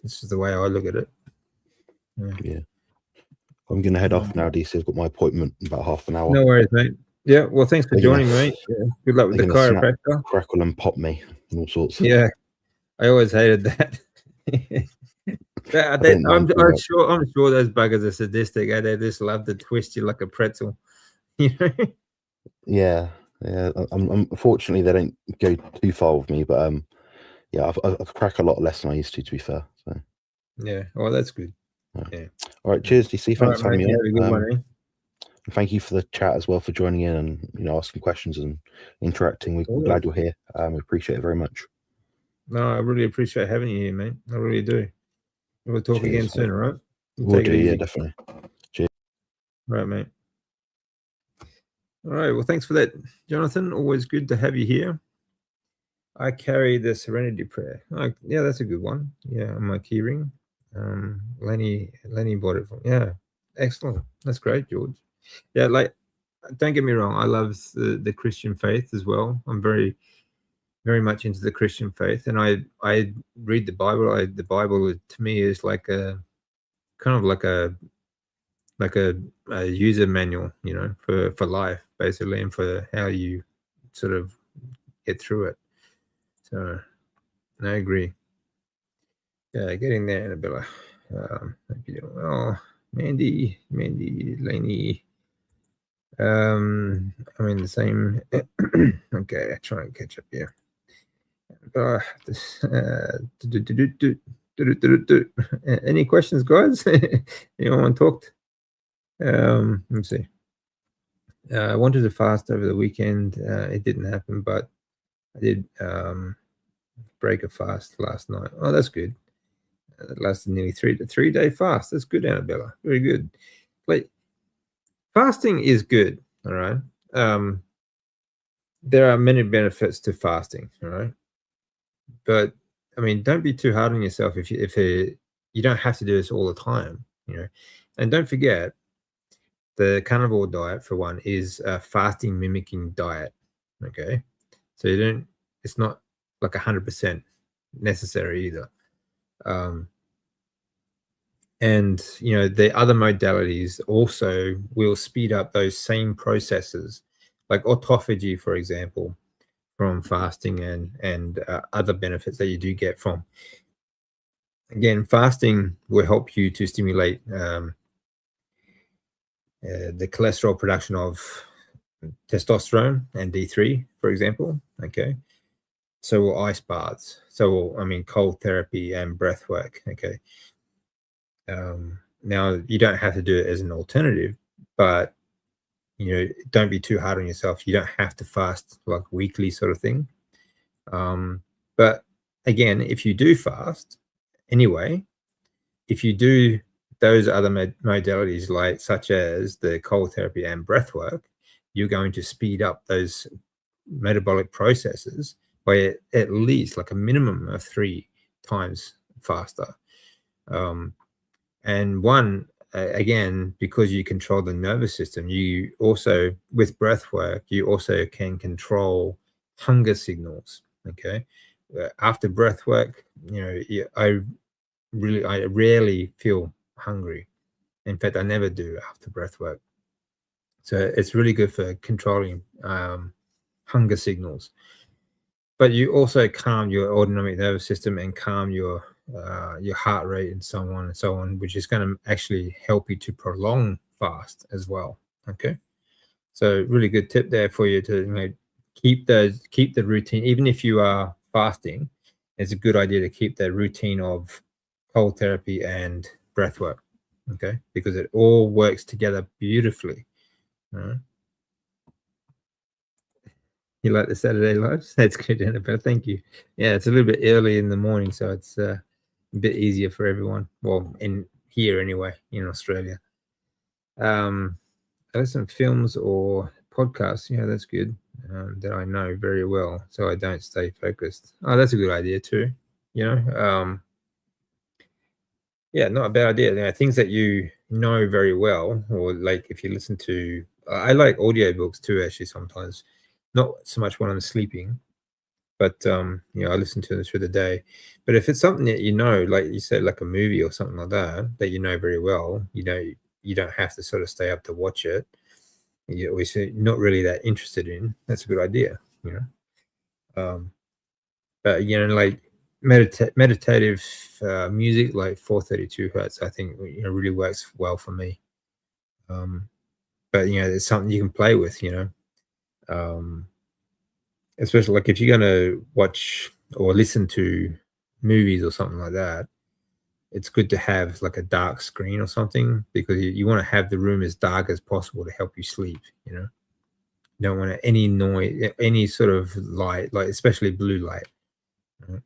just the way I look at it. Yeah. I'm going to head off now, DC. I've got my appointment in about half an hour. No worries, mate. Yeah, well, thanks for joining, mate. Yeah, good luck with the chiropractor. Crackle and pop me and all sorts. Yeah, I always hated that. I'm sure those buggers are sadistic. They just love to twist you like a pretzel. Yeah. Unfortunately, they don't go too far with me, but yeah, I crack a lot less than I used to be fair. So yeah, well, that's good. Yeah. All right, cheers, DC. Thanks for having me on. Good one, Thank you for the chat as well, for joining in and asking questions and interacting. We're glad you're here. We appreciate it very much. No, I really appreciate having you here, mate. I really do. We'll talk again soon, all right? We'll do, yeah, definitely. Cheers. All right, mate. All right, well, thanks for that, Jonathan. Always good to have you here. I carry the Serenity Prayer. Yeah, that's a good one. Yeah, on my key ring. Lenny bought it from. Yeah, excellent. That's great, George. Yeah, like, don't get me wrong. I love the Christian faith as well. I'm very, very much into the Christian faith, and I read the Bible. The Bible to me is like a kind of like a user manual, for life basically, and for how you sort of get through it. So, I agree. Yeah, getting there, Annabella. Oh, Mandy, Laney. I'm in the same. Okay, I try and catch up here. Any questions, guys? Anyone want to talk? Let me see. I wanted to fast over the weekend. It didn't happen, but I did break a fast last night. Oh, that's good. It lasted nearly 3-day fast. That's good, Annabella. Very good. Like, fasting is good. All right. There are many benefits to fasting. All right. But I mean, don't be too hard on yourself if you don't have to do this all the time. And don't forget, the carnivore diet, for one, is a fasting mimicking diet. Okay. So it's not like 100% necessary either. And the other modalities also will speed up those same processes, like autophagy, for example, from fasting, and other benefits that you do get from. Again, fasting will help you to stimulate the cholesterol production of testosterone and D3, for example. Okay. So will ice baths. So will, cold therapy and breath work. Okay. Now, you don't have to do it as an alternative, but don't be too hard on yourself. You don't have to fast like weekly sort of thing. But again, if you do fast anyway, if you do those other modalities, like such as the cold therapy and breath work, you're going to speed up those metabolic processes by at least like a minimum of 3 times faster. And again, because you control the nervous system, you also, with breath work, you also can control hunger signals. Okay. After breath work, I rarely feel hungry. In fact, I never do after breath work. So it's really good for controlling hunger signals. But you also calm your autonomic nervous system and calm your heart rate and so on, which is going to actually help you to prolong fast as well. Okay, so really good tip there for you to keep the routine, even if you are fasting. It's a good idea to keep the routine of cold therapy and breath work. Okay, because it all works together beautifully. All right. You like the Saturday lives? That's good, Annabelle. Thank you. Yeah, it's a little bit early in the morning, so it's a bit easier for everyone. Well, in here anyway, in Australia. I listen to films or podcasts. Yeah, that's good. That I know very well, so I don't stay focused. Oh, that's a good idea too. Yeah, not a bad idea. Things that you know very well, or like if you listen to, I like audiobooks too. Actually, sometimes, not so much when I'm sleeping, but I listen to them through the day. But if it's something that like you said, like a movie or something like that you know very well, you don't have to sort of stay up to watch it. You're not really that interested in. That's a good idea. Um, but like meditative music, like 432 hertz, I think really works well for me. But it's something you can play with. Um, Especially like if you're gonna watch or listen to movies or something like that, it's good to have like a dark screen or something, because you want to have the room as dark as possible to help you sleep. You don't want any noise, any sort of light, like especially blue light. Right?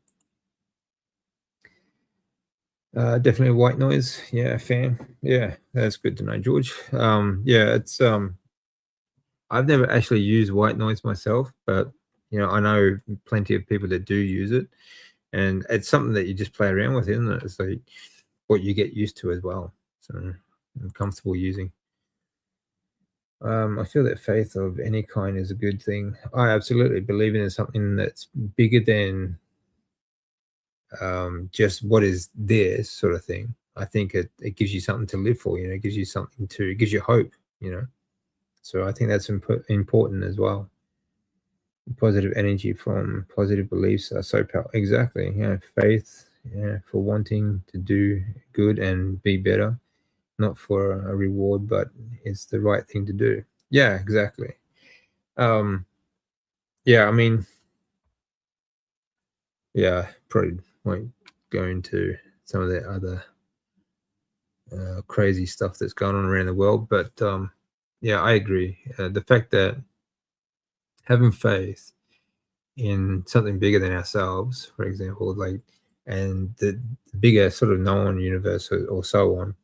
Definitely white noise. Yeah, fan. Yeah, that's good to know, George. Yeah, it's I've never actually used white noise myself, but I know plenty of people that do use it, and it's something that you just play around with, isn't it? It's like what you get used to as well. So I'm comfortable using. I feel that faith of any kind is a good thing. I absolutely believe in something that's bigger than just what is this sort of thing. I think it gives you something to live for. It gives you it gives you hope. So I think that's important as well. Positive energy from positive beliefs are so powerful. Exactly. Faith, for wanting to do good and be better, not for a reward, but it's the right thing to do. Yeah, exactly. Yeah, yeah, probably won't go into some of the other crazy stuff that's going on around the world, but yeah, I agree. The fact that having faith in something bigger than ourselves, for example, like, and the bigger sort of known universe, or so on,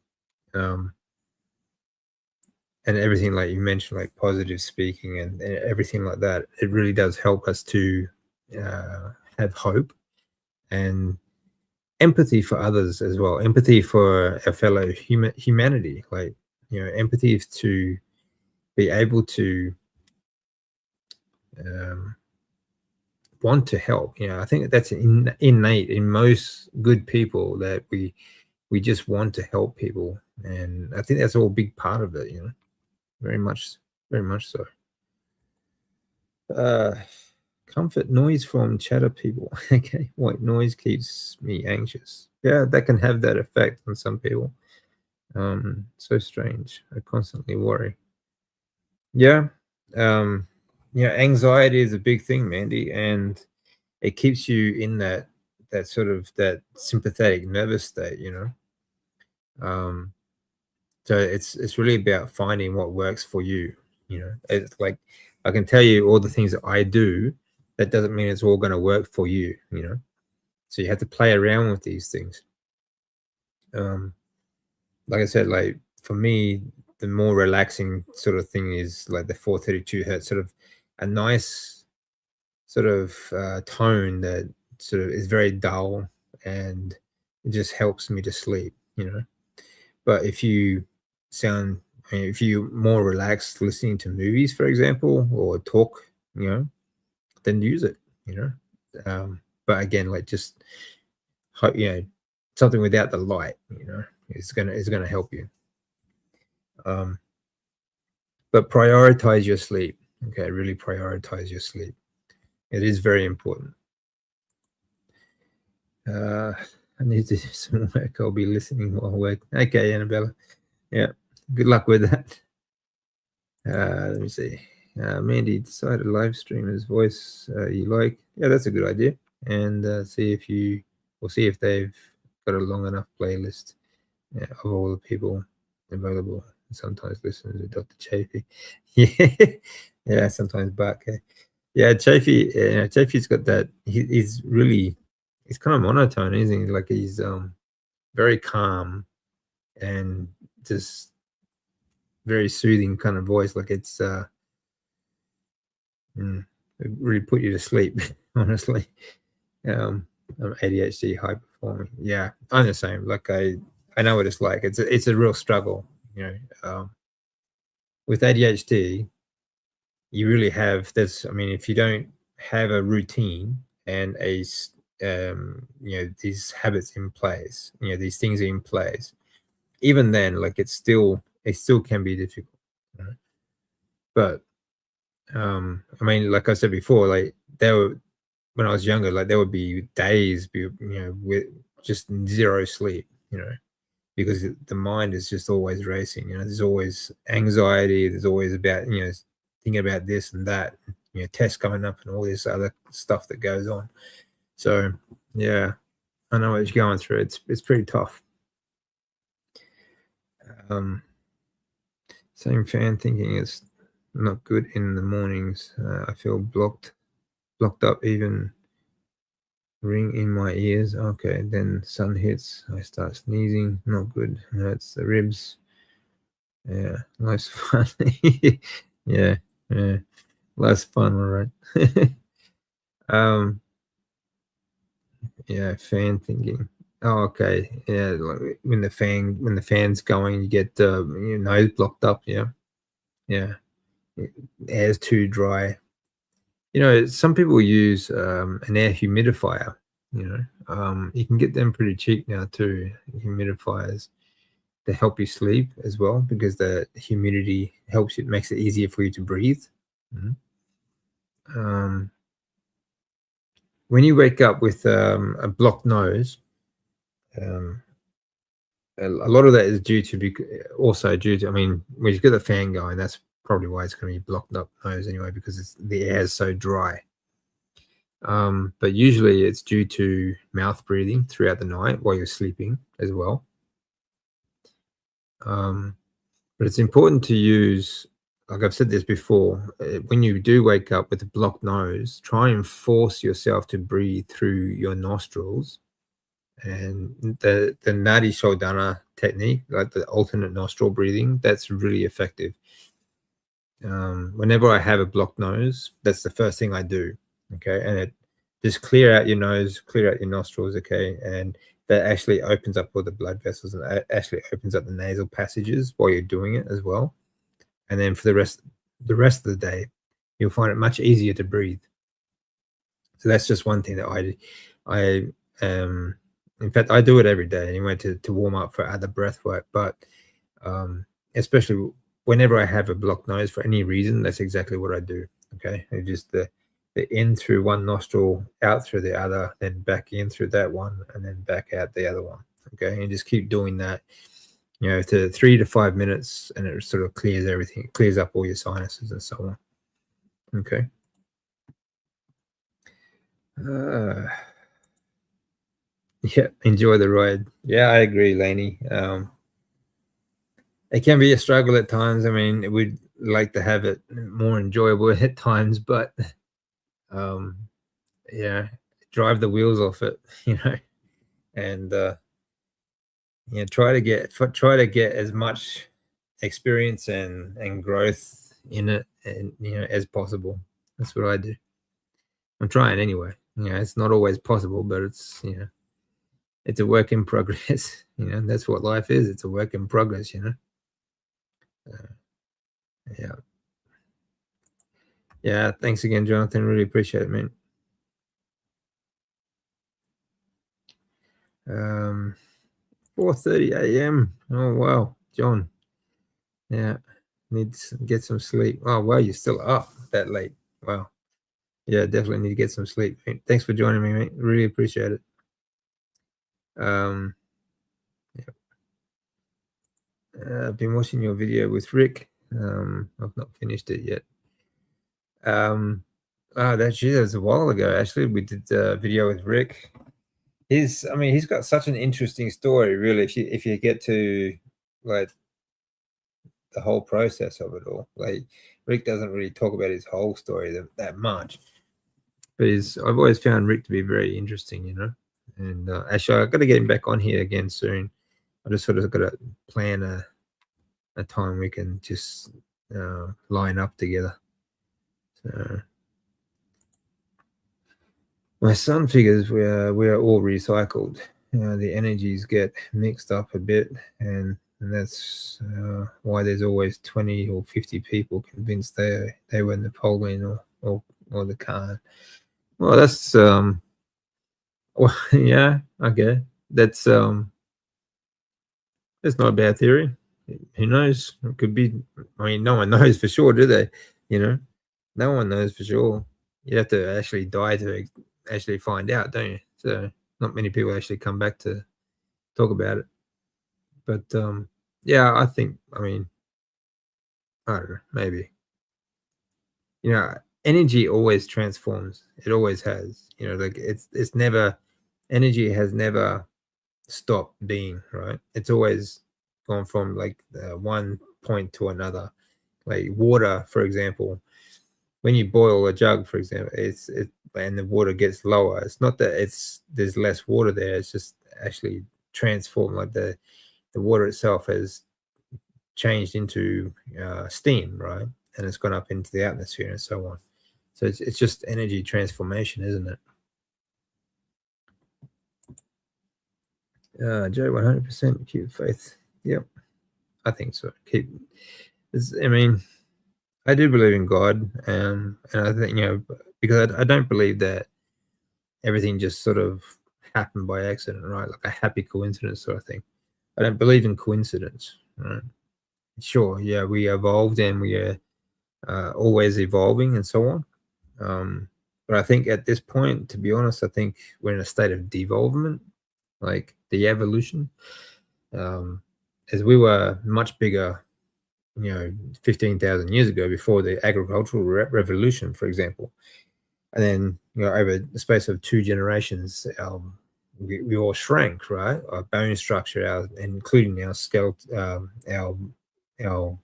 and everything like you mentioned, like positive speaking and everything like that, it really does help us to have hope and empathy for others as well. Empathy for our fellow humanity, like empathy is to be able to um, want to help. I think that's innate in most good people, that we we just want to help people, and I think that's all a big part of it, very much so. Comfort noise from chatter people. Okay, white noise keeps me anxious. Yeah, that can have that effect on some people. So strange. I constantly worry. Yeah. Anxiety is a big thing, Mandy, and it keeps you in that sort of that sympathetic nervous state, Um, so it's really about finding what works for you. It's like I can tell you all the things that I do. That doesn't mean it's all going to work for you. So you have to play around with these things. Like I said, like for me, the more relaxing sort of thing is like the 432 hertz, sort of a nice sort of tone that sort of is very dull, and it just helps me to sleep. But if you sound, if you're more relaxed listening to movies, for example, or talk, then use it, you know. But again, like just, something without the light, is gonna help you. But prioritize your sleep. Okay, really prioritize your sleep. It is very important. I need to do some work. I'll be listening while work. Okay, Annabella. Yeah, good luck with that. Let me see. Mandy decided to live stream his voice you like. Yeah, that's a good idea. And we'll see if they've got a long enough playlist of all the people available. Sometimes listen to Dr. Chafee. Yeah, yeah, sometimes back. Yeah, Chafee. Chafee's got that. He's kind of monotone, isn't he? Like he's very calm and just very soothing kind of voice. Like it really put you to sleep. Honestly, I'm ADHD, high performing. Yeah, I'm the same. Like I know what it's like. It's a real struggle. With ADHD, you really have this. I mean, if you don't have a routine and these habits in place, these things are in place, even then, like it still can be difficult. But I mean, like I said before, like when I was younger, like there would be days, with just zero sleep, because the mind is just always racing. There's always anxiety. There's always about thinking about this and that. Tests coming up and all this other stuff that goes on. So yeah, I know what you're going through. It's pretty tough. Same fan thinking it's not good in the mornings. I feel blocked up, even ring in my ears. Okay, then sun hits, I start sneezing. Not good. Hurts the ribs. Yeah, life's fun. yeah, life's fun, all right. Yeah, fan thinking. Oh, okay. Yeah, like when the fan's going, you get your nose blocked up. Yeah, yeah. Air's too dry. Some people use an air humidifier. You can get them pretty cheap now too. Humidifiers to help you sleep as well, because the humidity helps. It makes it easier for you to breathe. When you wake up with a blocked nose, a lot of that is due to I mean, when you get the fan going, that's probably why it's going to be blocked up nose anyway, because the air is so dry. But usually it's due to mouth breathing throughout the night while you're sleeping as well. But it's important to use, like I've said this before, when you do wake up with a blocked nose, try and force yourself to breathe through your nostrils. And the Nadi Shodhana technique, like the alternate nostril breathing, that's really effective. Whenever I have a blocked nose, that's the first thing I do. Okay, and it just clear out your nose, clear out your nostrils. Okay, and that actually opens up all the blood vessels and actually opens up the nasal passages while you're doing it as well. And then for the rest of the day, you'll find it much easier to breathe. So that's just one thing that I in fact, I do it every day anyway to warm up for other breath work. But especially whenever I have a blocked nose for any reason, that's exactly what I do. Okay, and just the in through one nostril, out through the other, then back in through that one, and then back out the other one. Okay, and just keep doing that, to 3 to 5 minutes, and it sort of clears everything. It clears up all your sinuses and so on. Okay. Yeah, enjoy the ride. Yeah, I agree, Lainey. It can be a struggle at times. I mean, we'd like to have it more enjoyable at times, but um, yeah, drive the wheels off it, and try to get as much experience and growth in it, and as possible. That's what I do. I'm trying anyway. It's not always possible, but it's a work in progress. That's what life is. It's a work in progress. Yeah. Yeah. Thanks again, Jonathan. Really appreciate it, man. 4:30 a.m. Oh wow, John. Yeah, need to get some sleep. Oh wow, you're still up that late. Wow. Yeah, definitely need to get some sleep. Thanks for joining me, mate. Really appreciate it. Yeah. I've been watching your video with Rick. I've not finished it yet. That was a while ago. Actually, we did a video with Rick. He's got such an interesting story, really. If you get to like the whole process of it all, like Rick doesn't really talk about his whole story that much, but I've always found Rick to be very interesting, And actually, I've got to get him back on here again soon. I just sort of got to plan a time we can just line up together. So my son figures we are all recycled. The energies get mixed up a bit, and that's why there's always 20 or 50 people convinced they were Napoleon or the Khan. Well, that's well, yeah, okay. That's not a bad theory. Who knows? It could be. I mean, no one knows for sure, do they? No one knows for sure. You have to actually die to actually find out, don't you? So not many people actually come back to talk about it. But yeah, I think. I mean, I don't know. Maybe energy always transforms. It always has. Like it's never energy has never stopped being, right? It's always gone from like one point to another. Like water, for example, when you boil a jug, for example, and the water gets lower. It's not that there's less water there. It's just actually transformed. Like the water itself has changed into steam, right? And it's gone up into the atmosphere and so on. So it's just energy transformation, isn't it? Joe, 100% keep faith. Yep, I think so. I mean, I do believe in God, and I think because I don't believe that everything just sort of happened by accident, right? Like a happy coincidence sort of thing. I don't believe in coincidence, right? Sure, yeah, we evolved and we are always evolving and so on. But I think at this point, to be honest, I think we're in a state of devolvement, like the evolution. As we were much bigger, 15,000 years ago before the agricultural revolution, for example. And then, over the space of 2 generations, we all shrank, right? Our bone structure, including our skeleton, our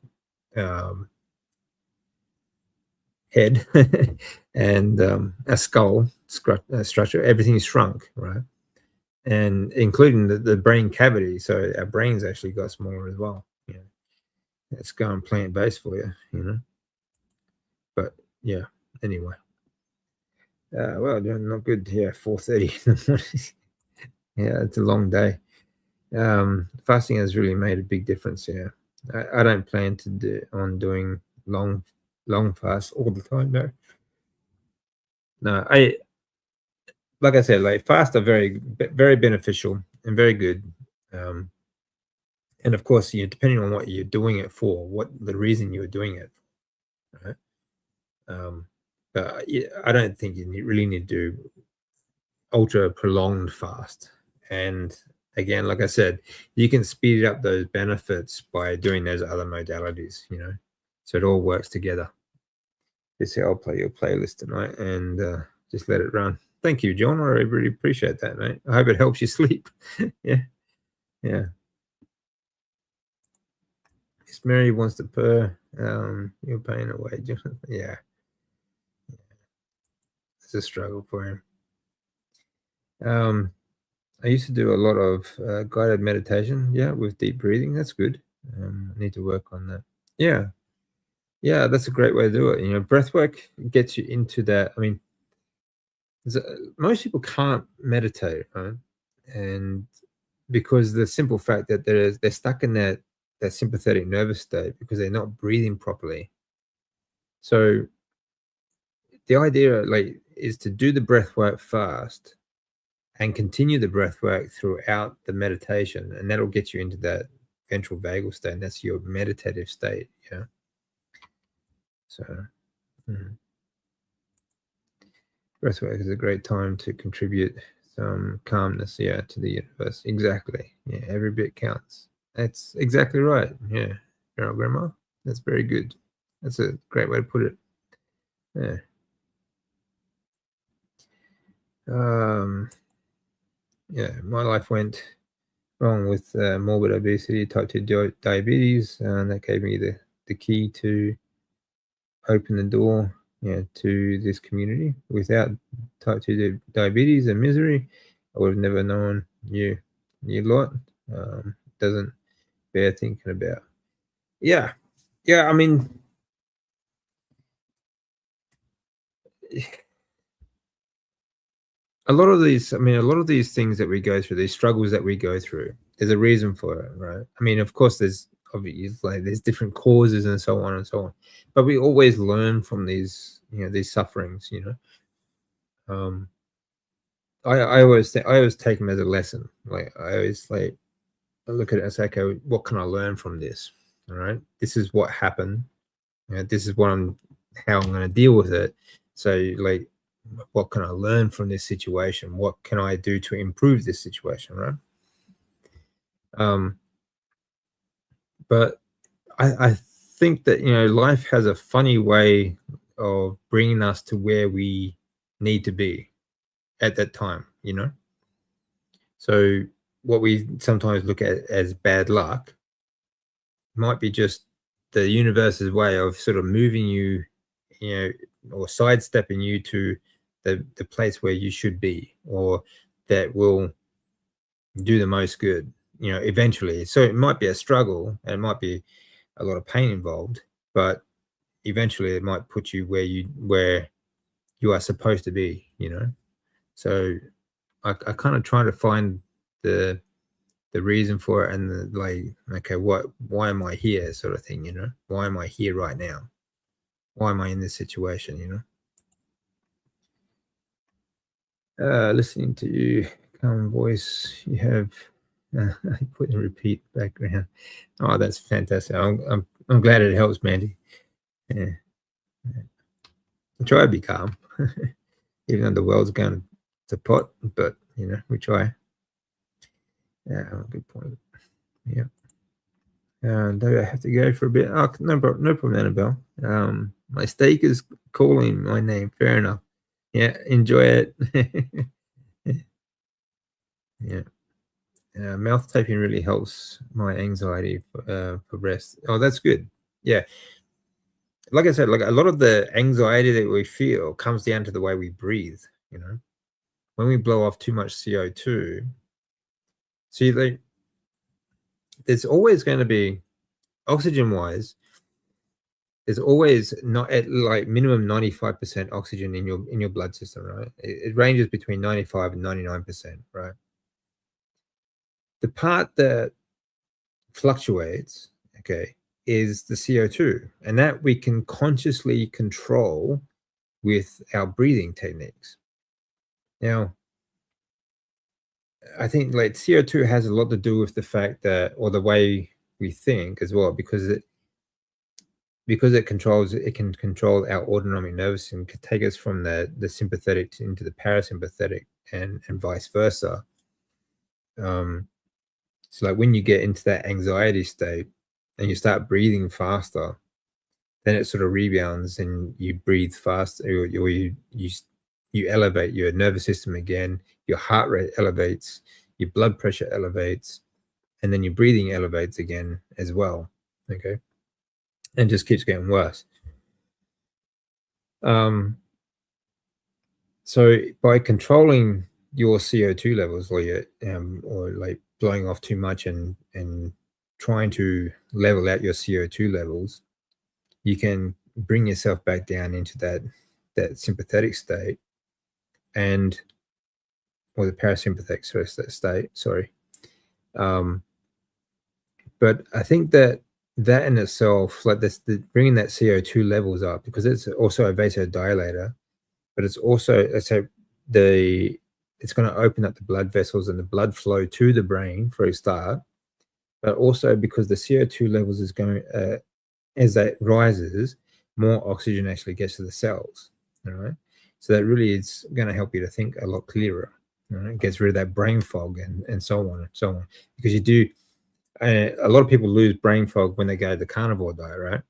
head and our skull structure, everything shrunk, right? And including the brain cavity. So our brains actually got smaller as well. It's going plant-based for you, But yeah, anyway. Well, not good. Yeah, 4:30 in the morning. Yeah, it's a long day. Fasting has really made a big difference. Yeah, I don't plan to doing long fasts all the time. No. like I said, like fast are very beneficial and very good. Um, and of course, depending on what you're doing it for, what the reason you're doing it, right? Um, but yeah, I don't think really need to do ultra prolonged fast. And again, like I said, you can speed up those benefits by doing those other modalities. So it all works together. Just say I'll play your playlist tonight and just let it run. Thank you, John. I really appreciate that, mate. I hope it helps you sleep. Yeah. Yeah. Miss Mary wants to purr. You're paying away, Jonathan. Yeah. It's a struggle for him. I used to do a lot of guided meditation, yeah, with deep breathing. That's good. I need to work on that. Yeah. Yeah, that's a great way to do it. Breath work gets you into that. I mean, most people can't meditate, right? And because the simple fact that they're stuck in that sympathetic nervous state because they're not breathing properly. So the idea, like, is to do the breath work fast and continue the breath work throughout the meditation, and that'll get you into that ventral vagal state, and that's your meditative state. Yeah. So breath work is a great time to contribute some calmness, yeah, to the universe. Exactly. Yeah, every bit counts. That's exactly right. Yeah. Grandma. That's very good. That's a great way to put it. Yeah. Yeah, my life went wrong with morbid obesity, type 2 diabetes, and that gave me the key to open the door, to this community. Without type 2 diabetes and misery, I would have never known you lot. Doesn't bear thinking about. Yeah. Yeah, I mean, a lot of these things that we go through, these struggles that we go through, there's a reason for it, right? I mean, of course, there's obviously there's different causes and so on and so on, but we always learn from these sufferings. Um, I always take them as a lesson. Like I always I look at it and say, okay, what can I learn from this? All right, this is what happened. This is how I'm going to deal with it. So like, what can I learn from this situation? What can I do to improve this situation? Right. But I think that life has a funny way of bringing us to where we need to be at that time. So what we sometimes look at as bad luck might be just the universe's way of sort of moving you, or sidestepping you to the place where you should be, or that will do the most good, eventually. So it might be a struggle and it might be a lot of pain involved, but eventually it might put you where you are supposed to be. So I kind of try to find the reason for it, and okay, why am I here, sort of thing. Why am I here right now? Why am I in this situation? Listening to you, calm voice you have. I put in repeat background. Oh, that's fantastic. I'm glad it helps, Mandy. Yeah. I try to be calm, even though the world's going to pot, but we try. Yeah, good point. Yeah. Do I have to go for a bit? Oh, no problem, Annabelle. My steak is calling my name. Fair enough. Yeah, enjoy it. Yeah. Mouth taping really helps my anxiety for rest. Oh, that's good. Yeah. Like I said, like a lot of the anxiety that we feel comes down to the way we breathe. When we blow off too much CO2, see, there's always going to be, oxygen wise, there's always not at like minimum 95% oxygen in your blood system, right? It ranges between 95 and 99%, right? The part that fluctuates, okay, is the CO2, and that we can consciously control with our breathing techniques. Now, I think like CO2 has a lot to do with the fact that, or the way we think as well, because it can control our autonomic nervous system, can take us from the sympathetic into the parasympathetic, and vice versa. So like when you get into that anxiety state and you start breathing faster, then it sort of rebounds and you breathe faster, or you elevate your nervous system again, your heart rate elevates, your blood pressure elevates, and then your breathing elevates again as well. Okay. And just keeps getting worse. So by controlling your CO2 levels, or like blowing off too much and trying to level out your CO2 levels, you can bring yourself back down into that sympathetic state, and or the parasympathetic state. Sorry. But I think that in itself, like this, bringing that CO2 levels up, because it's also a vasodilator, but it's also, let's say, it's going to open up the blood vessels and the blood flow to the brain for a start, but also because the CO2 levels is going, as that rises, more oxygen actually gets to the cells. All right. So that really is going to help you to think a lot clearer. Right? It gets rid of that brain fog and so on and so on. Because you do, a lot of people lose brain fog when they go to the carnivore diet, right?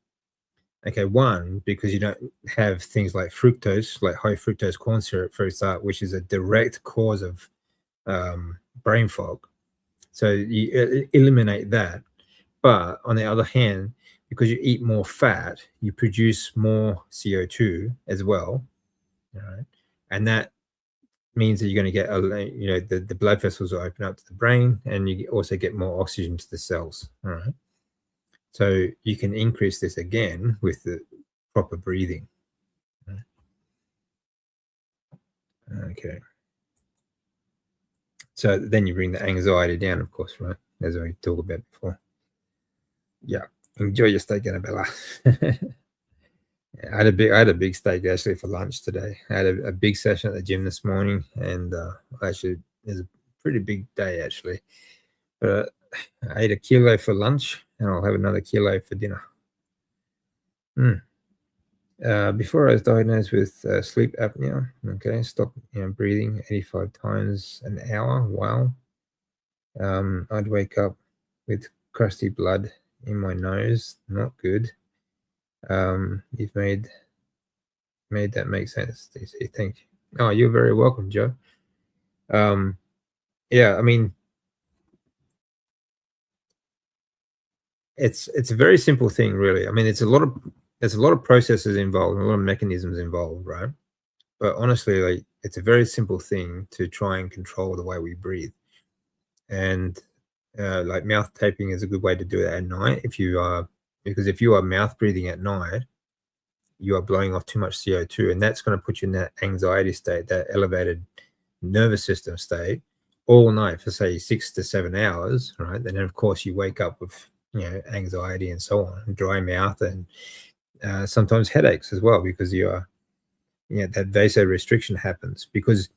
Okay, one, because you don't have things like fructose, like high fructose corn syrup for a start, which is a direct cause of brain fog. So you eliminate that. But on the other hand, because you eat more fat, you produce more CO2 as well. All right. And that means that you're going to get, the blood vessels will open up to the brain, and you also get more oxygen to the cells. All right. So you can increase this again with the proper breathing. Okay. So then you bring the anxiety down, of course, right? As we talked about before. Yeah. Enjoy your steak, Annabella. I had a big steak actually for lunch today. I had a big session at the gym this morning, and actually it was a pretty big day actually. But I ate a kilo for lunch, and I'll have another kilo for dinner. Before I was diagnosed with sleep apnea, okay, stopped breathing 85 times an hour. Wow. I'd wake up with crusty blood in my nose. Not good. You've made that make sense, DC. Thank you. Oh, you're very welcome, Joe. Yeah, I mean, it's a very simple thing, really. I mean, there's a lot of processes involved and a lot of mechanisms involved, right? But honestly, like, it's a very simple thing to try and control the way we breathe. And like mouth taping is a good way to do it at night. Because if you are mouth breathing at night, you are blowing off too much CO2, and that's going to put you in that anxiety state, that elevated nervous system state, all night for say 6 to 7 hours, right? And then of course you wake up with anxiety and so on, dry mouth, and sometimes headaches as well, because that vasorestriction happens. Because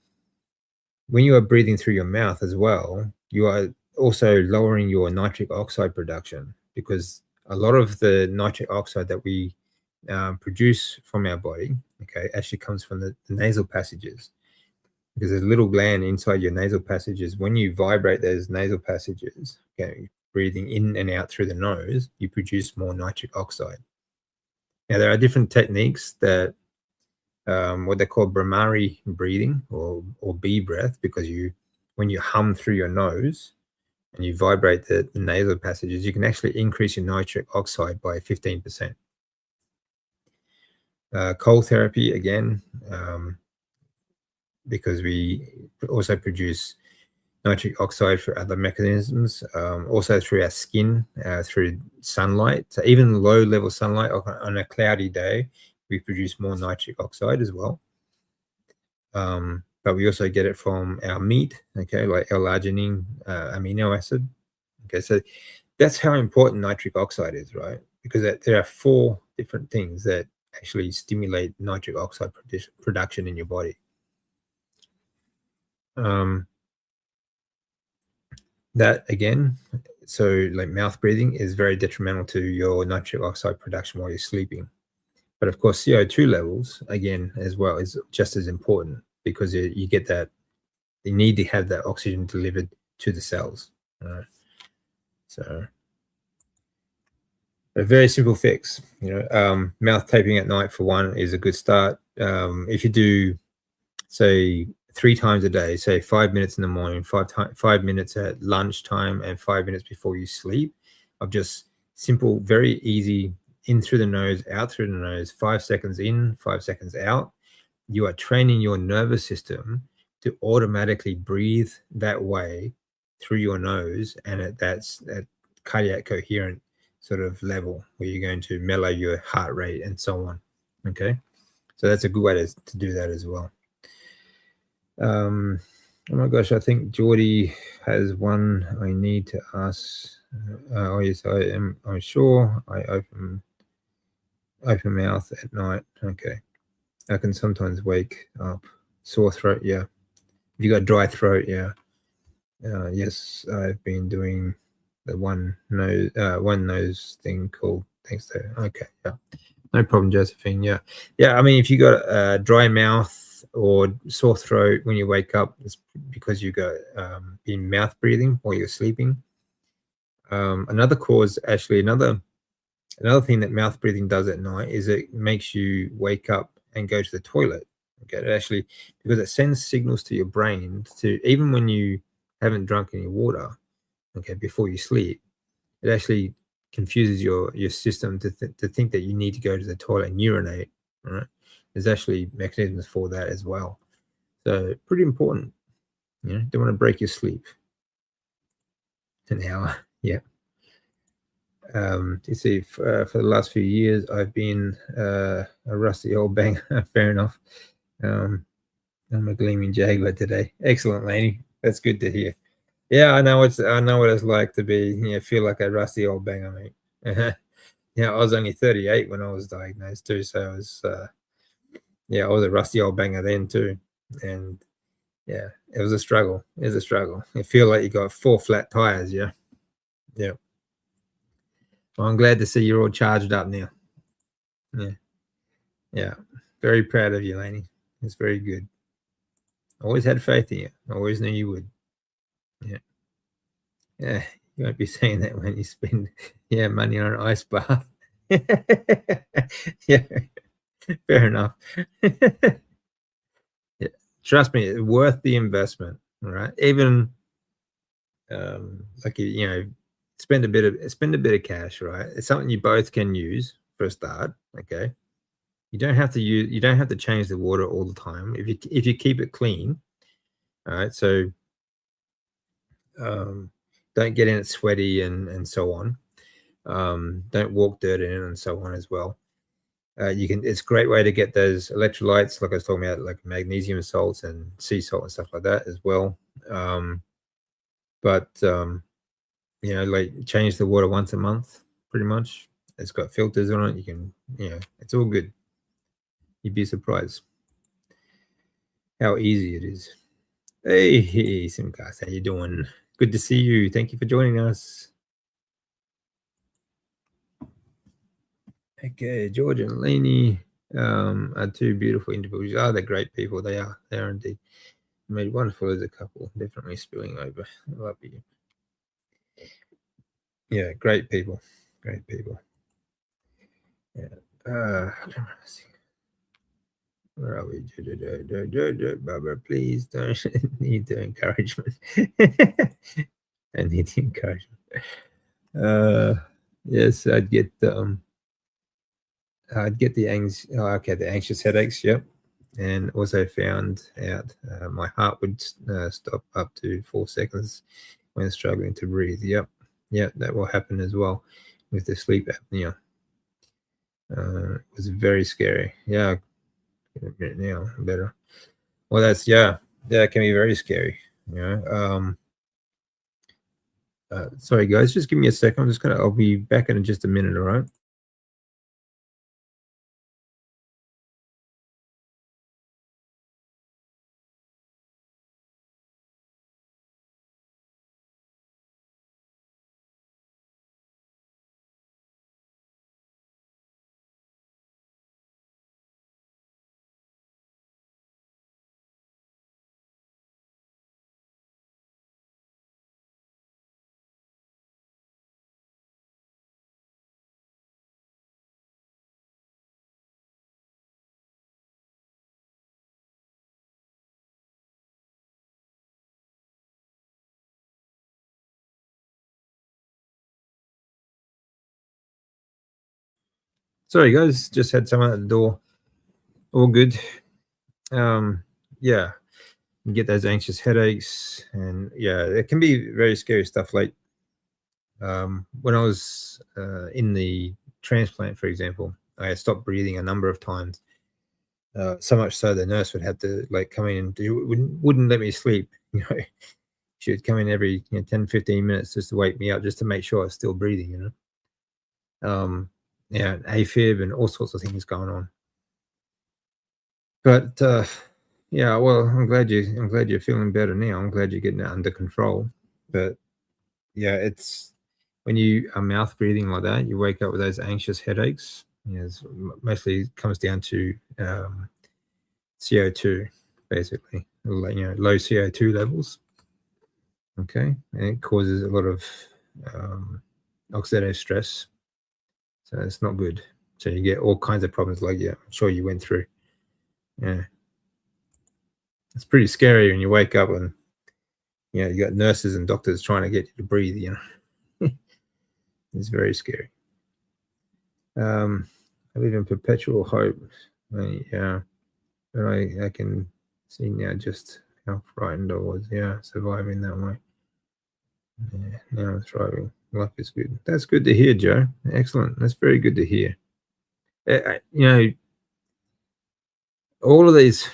when you are breathing through your mouth as well, you are also lowering your nitric oxide production, because a lot of the nitric oxide that we produce from our body, okay, actually comes from the nasal passages. Because there's a little gland inside your nasal passages. When you vibrate those nasal passages, okay, breathing in and out through the nose, you produce more nitric oxide. Now, there are different techniques that what they call Brahmari breathing, or bee breath, because when you hum through your nose and you vibrate the nasal passages, you can actually increase your nitric oxide by 15%. Cold therapy, again, because we also produce nitric oxide for other mechanisms, also through our skin, through sunlight. So even low-level sunlight on a cloudy day, we produce more nitric oxide as well. But we also get it from our meat, okay, like L-arginine amino acid. Okay, so that's how important nitric oxide is, right? Because there are 4 different things that actually stimulate nitric oxide production in your body. that again, so like mouth breathing is very detrimental to your nitric oxide production while you're sleeping. But of course, CO2 levels, again, as well, is just as important because you get that, you need to have that oxygen delivered to the cells. So a very simple fix, mouth taping at night for one is a good start. If you do, say, 3 times a day, say 5 minutes in the morning, 5 minutes at lunchtime, and 5 minutes before you sleep, of just simple, very easy, in through the nose, out through the nose, 5 seconds in, 5 seconds out. You are training your nervous system to automatically breathe that way through your nose, and that's at cardiac coherent sort of level where you're going to mellow your heart rate and so on. Okay, so that's a good way to do that as well. Oh my gosh, I think Geordie has one I need to ask. Oh yes, I'm sure I open mouth at night. Okay, I can sometimes wake up sore throat. Yeah, if you got dry throat, yeah. Yes, I've been doing the one nose thing called. Thanks to okay, yeah, no problem, Josephine. Yeah, I mean, if you got a dry mouth or sore throat when you wake up, it's because you got been mouth breathing while you're sleeping. Another cause, actually, another thing that mouth breathing does at night is it makes you wake up and go to the toilet. Okay, it actually, because it sends signals to your brain to, even when you haven't drunk any water, okay, before you sleep, it actually confuses your system to think that you need to go to the toilet and urinate. Right? There's actually mechanisms for that as well. So pretty important. Don't want to break your sleep. An hour. Yeah. You see, for the last few years, I've been a rusty old banger. Fair enough. I'm a gleaming Jaguar today. Excellent, Laney. That's good to hear. Yeah, I know what it's like to be, feel like a rusty old banger, mate. I was only 38 when I was diagnosed too, so I was, I was a rusty old banger then too, and yeah, it was a struggle. It was a struggle. You feel like you got 4 flat tires, yeah. Well, I'm glad to see you're all charged up now. Yeah, very proud of you, Laney. It's very good. Always had faith in you. Always knew you would. Yeah, you won't be saying that when you spend money on an ice bath. Yeah, fair enough. Yeah, trust me, it's worth the investment. All right, even like spend a bit of cash. Right, it's something you both can use for a start. Okay, you don't have to change the water all the time if you keep it clean. All right, so don't get in it sweaty and so on. Don't walk dirt in and so on as well. It's a great way to get those electrolytes, like I was talking about, like magnesium salts and sea salt and stuff like that as well. But like change the water once a month, pretty much. It's got filters on it. You can, it's all good. You'd be surprised how easy it is. Hey, Simcast, how you doing? Good to see you. Thank you for joining us. Okay, George and Lainey are two beautiful individuals. They're great people. They are indeed. Made wonderful as a couple. Definitely spilling over. I love you. Yeah, great people. Great people. Yeah. Where are we? Barbara, please don't need the encouragement. I need the encouragement. Yes, I'd get the the anxious headaches. Yep, and also found out my heart would stop up to 4 seconds when struggling to breathe. Yep, that will happen as well with the sleep apnea. It was very scary. Yeah, now better. Well, it can be very scary. Sorry guys, just give me a second. I'll be back in just a minute. All right. Sorry, guys, just had someone at the door. All good. Yeah, you get those anxious headaches, and yeah, it can be very scary stuff. Like when I was in the transplant, for example, I had stopped breathing a number of times. So much so the nurse would have to like come in and wouldn't let me sleep. You know, she would come in every 10, 15 minutes just to wake me up, just to make sure I was still breathing. Yeah, AFib and all sorts of things going on. But yeah, well, I'm glad you're feeling better now. I'm glad you're getting it under control. But yeah, it's when you are mouth breathing like that, you wake up with those anxious headaches. It's mostly comes down to CO2, basically, low CO2 levels. Okay, and it causes a lot of oxidative stress, so it's not good. So you get all kinds of problems like I'm sure you went through. Yeah, it's pretty scary when you wake up and you got nurses and doctors trying to get you to breathe. It's very scary. I live in perpetual hope. Yeah, but I can see now just how frightened I was. Yeah, surviving that way. Yeah, now I'm thriving. Life is good. That's good to hear, Joe. Excellent. That's very good to hear. All of these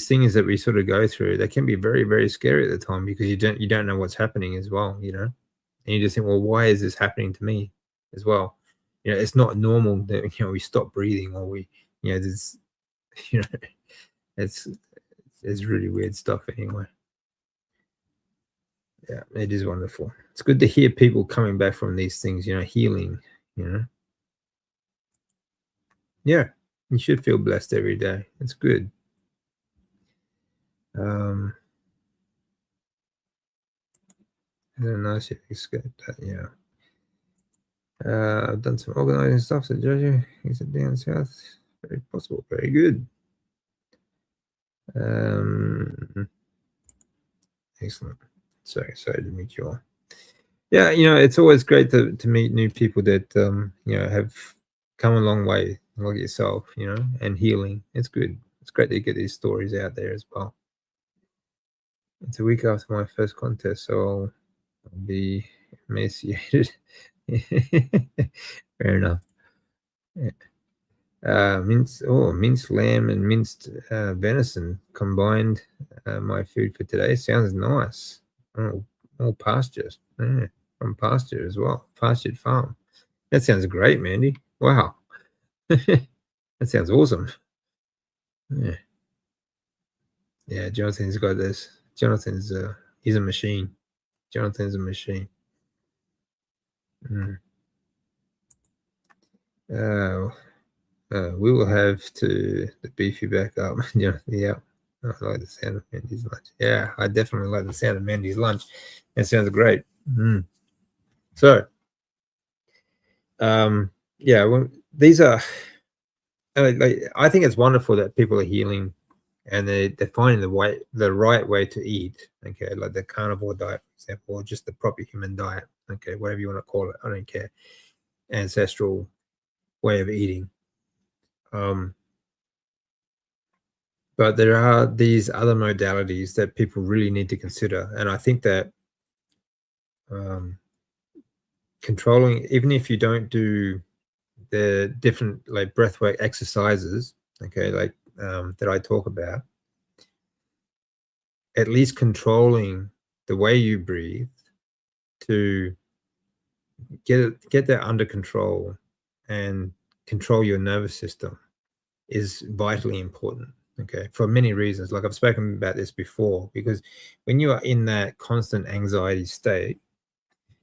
things that we sort of go through, they can be very, very scary at the time because you don't know what's happening as well. And you just think, well, why is this happening to me as well? It's not normal that we stop breathing or there's you know it's really weird stuff anyway. Yeah, it is wonderful. It's good to hear people coming back from these things, healing. Yeah, you should feel blessed every day. It's good. I don't know if you escape that. Yeah. I've done some organizing stuff, so Jojo, is it down south? Very possible. Very good. Excellent. Sorry to meet you all. Yeah, it's always great to meet new people that have come a long way, like yourself, and healing. It's good. It's great to get these stories out there as well. It's a week after my first contest, so I'll be emaciated. Fair enough. Yeah. Minced lamb and minced venison combined. My food for today sounds nice. All pastures. Yeah, from pasture as well. Pastured farm. That sounds great, Mandy. Wow. That sounds awesome. Yeah. Yeah, Jonathan's got this. Jonathan's he's a machine. Jonathan's a machine. We will have to beef you back up. Yeah. I like the sound of Mandy's lunch. Yeah, I definitely like the sound of Mandy's lunch. That sounds great. So, yeah, these are. I think it's wonderful that people are healing, and they're finding the right way to eat. Okay, like the carnivore diet, for example, or just the proper human diet. Okay, whatever you want to call it, I don't care. Ancestral way of eating. But there are these other modalities that people really need to consider, and I think that controlling, even if you don't do the different like breathwork exercises, okay, like that I talk about, at least controlling the way you breathe to get that under control and control your nervous system is vitally important. Okay, for many reasons. Like I've spoken about this before, because when you are in that constant anxiety state,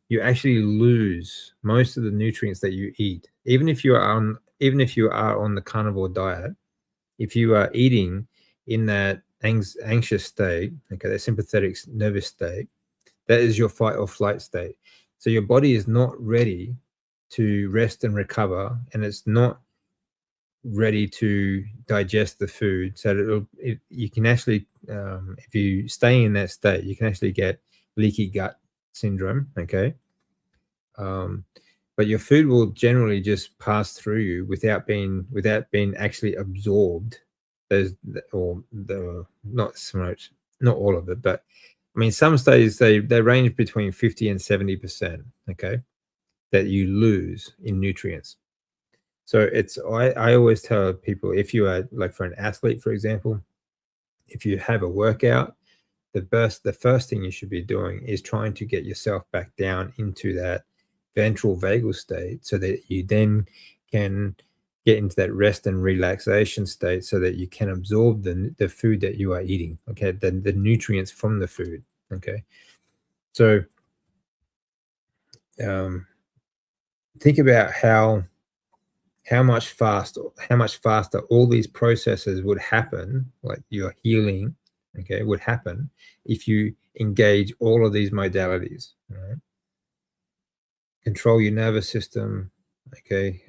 you actually lose most of the nutrients that you eat. Even if you are on the carnivore diet, if you are eating in that anxious state, okay, that sympathetic nervous state, that is your fight or flight state. So your body is not ready to rest and recover, and it's not ready to digest the food. So you can actually, if you stay in that state, you can actually get leaky gut syndrome. Okay. but your food will generally just pass through you without being actually absorbed. Those, or the not so much, not all of it, but I mean, some studies they range between 50 and 70%. Okay, that you lose in nutrients. So it's I always tell people, if you are like, for an athlete, for example, if you have a workout, the first thing you should be doing is trying to get yourself back down into that ventral vagal state, so that you then can get into that rest and relaxation state, so that you can absorb the food that you are eating, okay, the nutrients from the food, okay. So think about how much faster all these processes would happen, like your healing, okay, would happen if you engage all of these modalities, right? Control your nervous system, okay.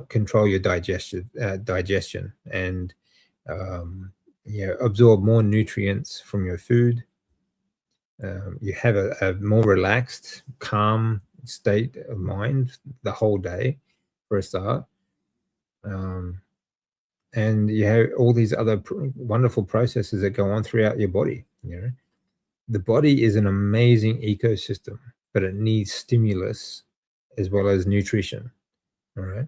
Control your digestion, and absorb more nutrients from your food. You have a more relaxed, calm state of mind the whole day, for a start. And you have all these other wonderful processes that go on throughout your body. The body is an amazing ecosystem, but it needs stimulus as well as nutrition. All right.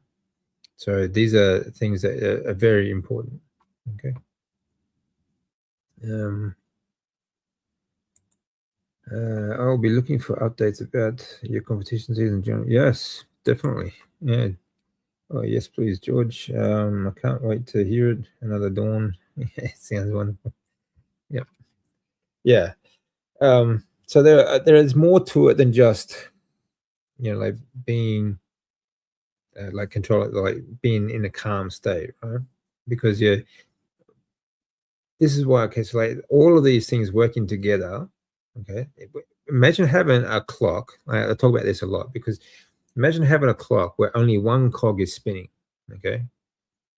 So these are things that are very important. Okay. I'll be looking for updates about your competition season, John. Yes, definitely. Yeah. Oh, yes, please, George. I can't wait to hear it. Another dawn. It sounds wonderful. Yep. Yeah. So there is more to it than just, like being like control, like being in a calm state, right? Because this is why, okay, so like all of these things working together, okay. Imagine having a clock. I talk about this a lot, because imagine having a clock where only one cog is spinning, okay.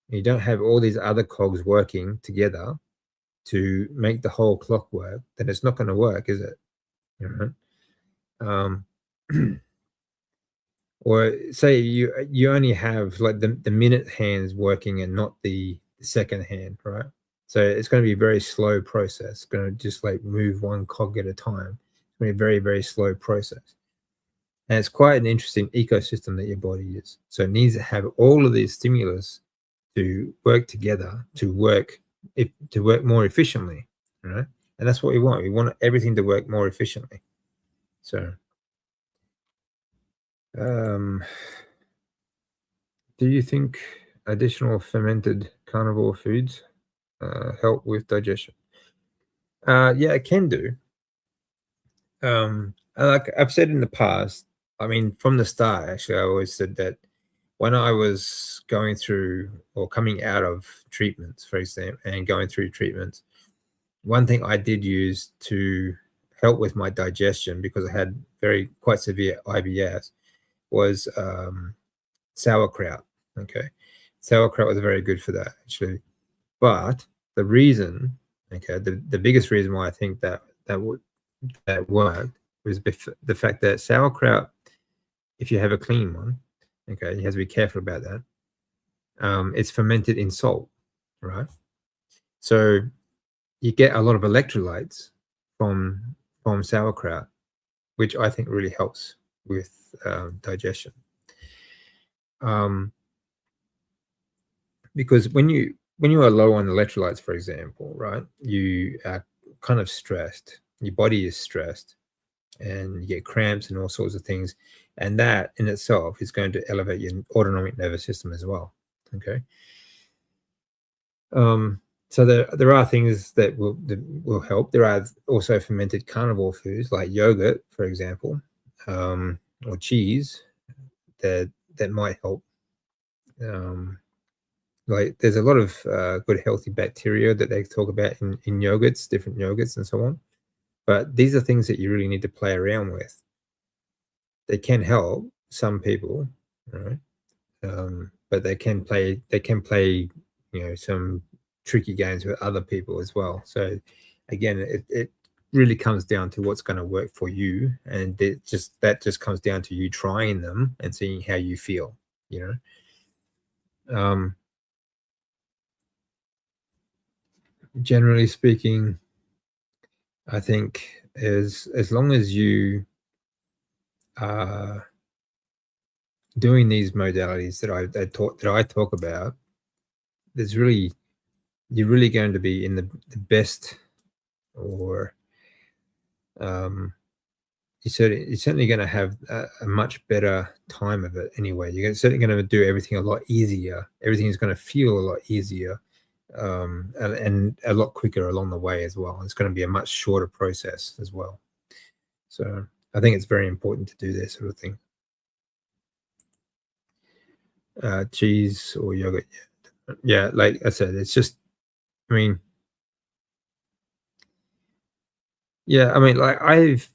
You don't have all these other cogs working together to make the whole clock work, then it's not going to work, is it? Um, or say you only have like the minute hands working and not the second hand, right? So it's going to be a very slow process. It's going to just like move one cog at a time. It's going to be a very, very slow process. And it's quite an interesting ecosystem that your body is. So it needs to have all of these stimulus to work together, to work more efficiently, right? And that's what we want. We want everything to work more efficiently. So, do you think additional fermented carnivore foods help with digestion? Yeah, it can do. Like I've said in the past, I mean, from the start, actually, I always said that when I was going through or coming out of treatments, for example, and going through treatments, one thing I did use to help with my digestion, because I had quite severe IBS, was sauerkraut. Okay, sauerkraut was very good for that, actually. But the reason, okay, the biggest reason why I think that worked was the fact that sauerkraut, if you have a clean one, okay, you have to be careful about that. It's fermented in salt, right? So you get a lot of electrolytes from sauerkraut, which I think really helps with digestion. Because when you are low on electrolytes, for example, right, you are kind of stressed. Your body is stressed, and you get cramps and all sorts of things, and that in itself is going to elevate your autonomic nervous system as well. Okay. So there are things that will help. There are also fermented carnivore foods like yogurt, for example, or cheese that might help. Like there's a lot of good healthy bacteria that they talk about in yogurts, different yogurts and so on. But these are things that you really need to play around with. They can help some people, right? But they can play some tricky games with other people as well. So again, really comes down to what's going to work for you, and that just comes down to you trying them and seeing how you feel. Generally speaking, I think as long as you are doing these modalities that I talk about, you're really going to be in the best, or you're certainly going to have a much better time of it anyway. You're certainly going to do everything a lot easier. Everything is going to feel a lot easier, and a lot quicker along the way as well. It's going to be a much shorter process as well. So I think it's very important to do this sort of thing. Cheese or yogurt. Yeah, like I said, it's just, I mean, yeah, I mean, like I've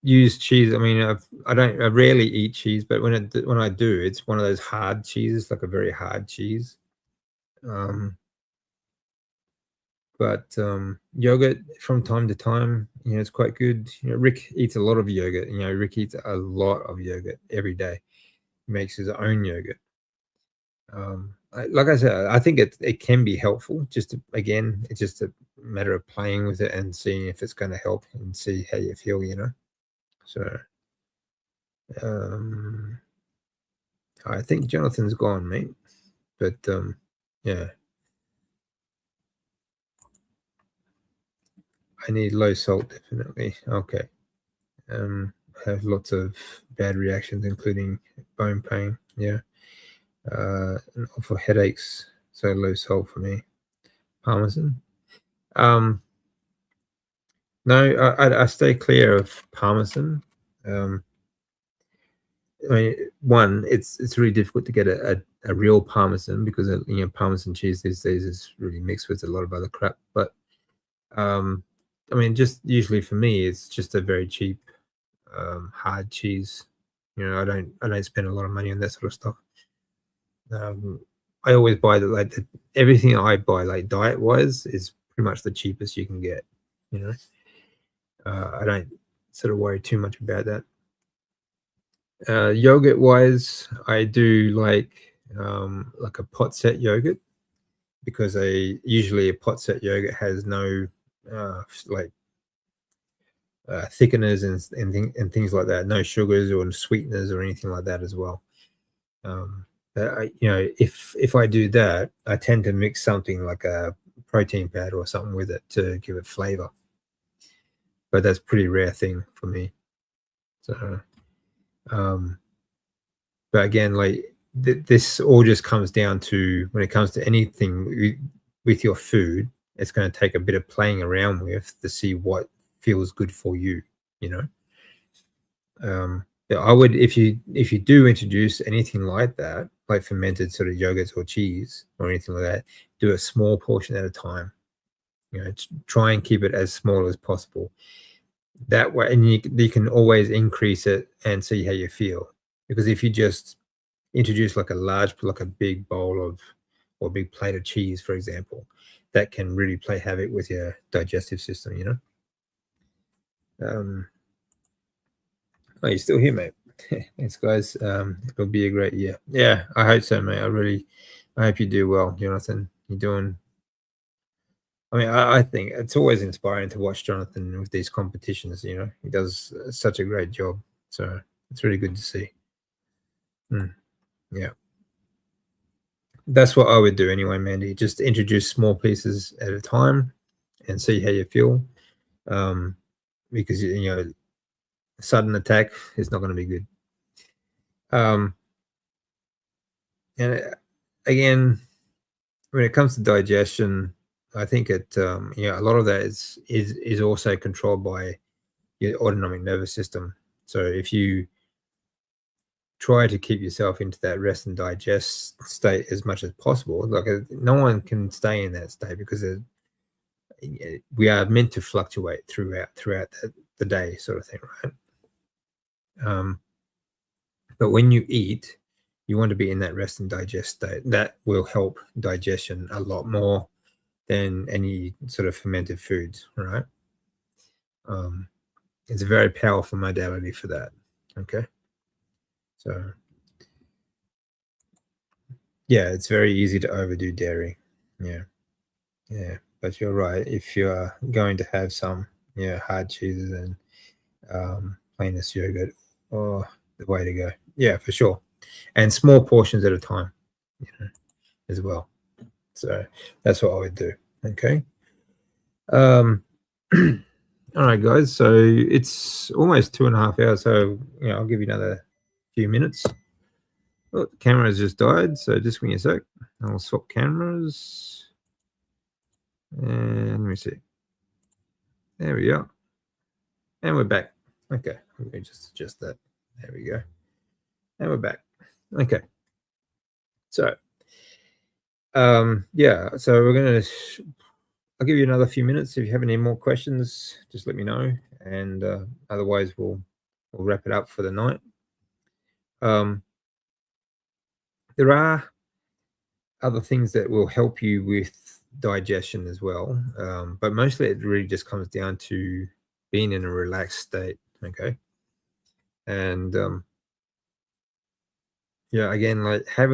used cheese. I mean, I rarely eat cheese, but when I do, it's one of those hard cheeses, like a very hard cheese. But yogurt from time to time, it's quite good. Rick eats a lot of yogurt. Rick eats a lot of yogurt every day. He makes his own yogurt. Like I said, I think it can be helpful. It's just a matter of playing with it and seeing if it's going to help and see how you feel. So, I think Jonathan's gone, mate. But yeah, I need low salt, definitely. Okay. I have lots of bad reactions, including bone pain. Yeah. And for headaches, so low salt for me. Parmesan. No, I stay clear of Parmesan. I mean, one, it's really difficult to get a real Parmesan because Parmesan cheese these days is really mixed with a lot of other crap. But I mean, just usually for me, it's just a very cheap hard cheese. I don't spend a lot of money on that sort of stuff. I always buy everything I buy, like diet wise, is pretty much the cheapest you can get. I don't sort of worry too much about that. Yogurt wise, I do like a pot set yogurt, because usually a pot set yogurt has no thickeners and things like that, no sugars or sweeteners or anything like that as well. If I do that, I tend to mix something like a protein powder or something with it to give it flavor. But that's a pretty rare thing for me. So, but again, like this all just comes down to, when it comes to anything with your food, it's going to take a bit of playing around with to see what feels good for you. I would, if you do introduce anything like that, like fermented sort of yogurts or cheese or anything like that, do a small portion at a time. Try and keep it as small as possible. That way, and you can always increase it and see how you feel. Because if you just introduce like a big bowl of, or a big plate of cheese, for example, that can really play havoc with your digestive system. Oh, you're still here, mate. Thanks, guys. It'll be a great year. Yeah, I hope so, mate. I hope you do well, Jonathan. You're doing. I mean, I think it's always inspiring to watch Jonathan with these competitions. He does such a great job. So it's really good to see. Yeah. That's what I would do anyway, Mandy. Just introduce small pieces at a time and see how you feel. Because, sudden attack is not going to be good. And again, when it comes to digestion, I think a lot of that is also controlled by your autonomic nervous system. So if you try to keep yourself into that rest and digest state as much as possible, like no one can stay in that state, because we are meant to fluctuate throughout the day, sort of thing, right? But when you eat, you want to be in that rest and digest state. That will help digestion a lot more than any sort of fermented foods, right? It's a very powerful modality for that. Okay. So yeah, it's very easy to overdo dairy. Yeah. Yeah. But you're right. If you're going to have some, hard cheeses and plainest yogurt, oh, the way to go. Yeah, for sure. And small portions at a time, as well. So that's what I would do. Okay. Um, all right, guys. So it's almost 2.5 hours. So I'll give you another few minutes. Oh, the camera has just died. So just give me a sec. I'll swap cameras. And let me see. There we go. And we're back. Okay. Let me just adjust that. There we go. And we're back. Okay. So, yeah. So we're gonna. I'll give you another few minutes. If you have any more questions, just let me know. And otherwise, we'll wrap it up for the night. There are other things that will help you with digestion as well, but mostly it really just comes down to being in a relaxed state. Okay, and yeah, again, like I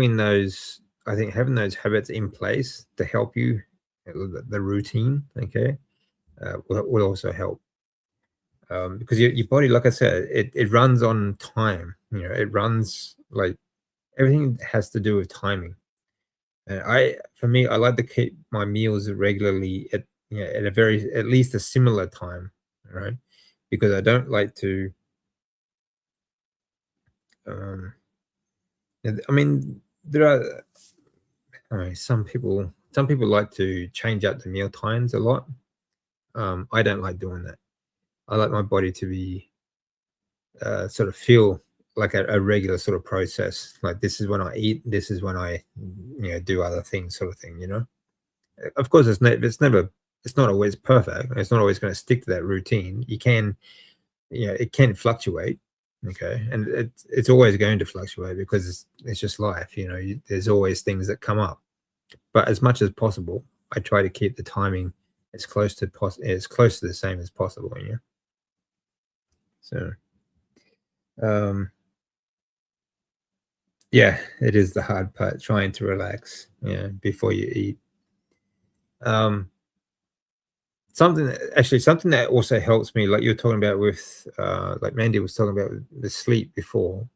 think having those habits in place to help you, the routine, okay, will also help. Because your body, like I said, it runs on time. It runs like everything has to do with timing. And for me, I like to keep my meals regularly at a very at least a similar time, right? Because I don't like to. Um, I mean, there are. I mean, some people like to change up the meal times a lot. I don't like doing that. I like my body to be sort of feel like a regular sort of process. Like this is when I eat, this is when I do other things, sort of thing. Of course, it's not always perfect. It's not always going to stick to that routine. It can fluctuate. Okay, and it's always going to fluctuate because it's just life. There's always things that come up. But as much as possible, I try to keep the timing as close to the same as possible. So, um, yeah, it is the hard part, trying to relax, before you eat. Um, something that also helps me, like you're talking about with, like Mandy was talking about with the sleep before,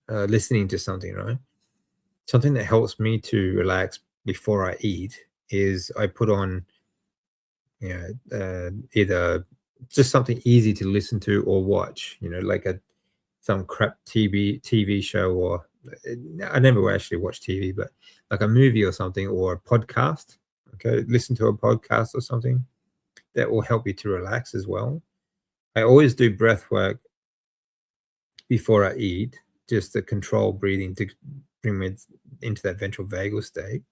listening to something, right? Something that helps me to relax before I eat is I put on, either just something easy to listen to or watch, like some crap TV show, or I never actually watch TV, but like a movie or something, or a podcast. Okay, listen to a podcast or something that will help you to relax as well. I always do breath work before I eat, just to control breathing to bring me into that ventral vagal state,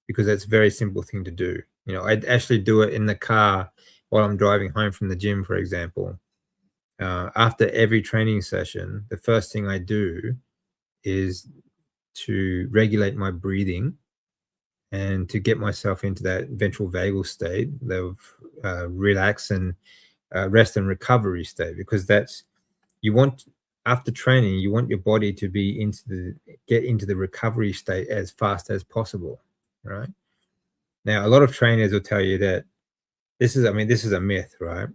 because that's a very simple thing to do. I'd actually do it in the car while I'm driving home from the gym, for example. After every training session, the first thing I do is to regulate my breathing and to get myself into that ventral vagal state of relax and rest and recovery state, because that's you want after training, you want your body to be get into the recovery state as fast as possible, right? Now, a lot of trainers will tell you that this is a myth, right?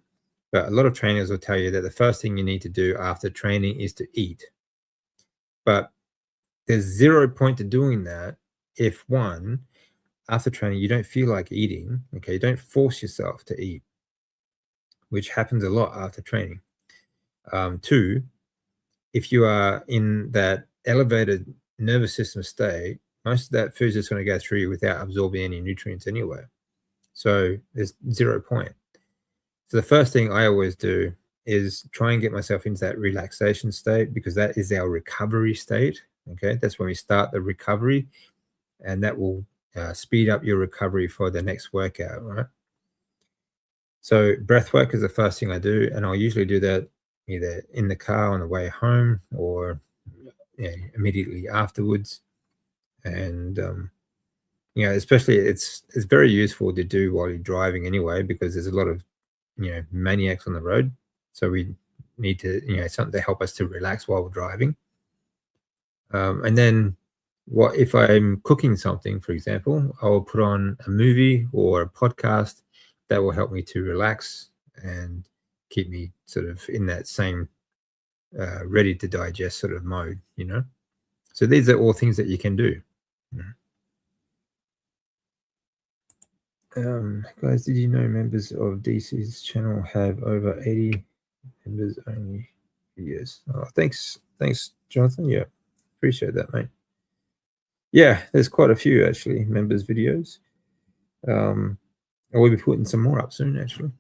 But a lot of trainers will tell you that the first thing you need to do after training is to eat. But there's zero point to doing that if, one, after training, you don't feel like eating. Okay, you don't force yourself to eat, which happens a lot after training. Two, if you are in that elevated nervous system state, most of that food's just going to go through you without absorbing any nutrients anyway. So there's 0 point. So the first thing I always do is try and get myself into that relaxation state, because that is our recovery state. Okay, that's when we start the recovery, and that will speed up your recovery for the next workout, right? So breath work is the first thing I do, and I'll usually do that either in the car on the way home or immediately afterwards. And especially it's very useful to do while you're driving anyway, because there's a lot of maniacs on the road. So we need to, something to help us to relax while we're driving. And then what if I'm cooking something, for example, I'll put on a movie or a podcast that will help me to relax and keep me sort of in that same ready to digest sort of mode. So these are all things that you can do. Guys, did you know members of DC's channel have over 80 members only videos? Oh, thanks, Jonathan. Yeah, appreciate that, mate. Yeah, there's quite a few actually members videos. We'll be putting some more up soon, actually.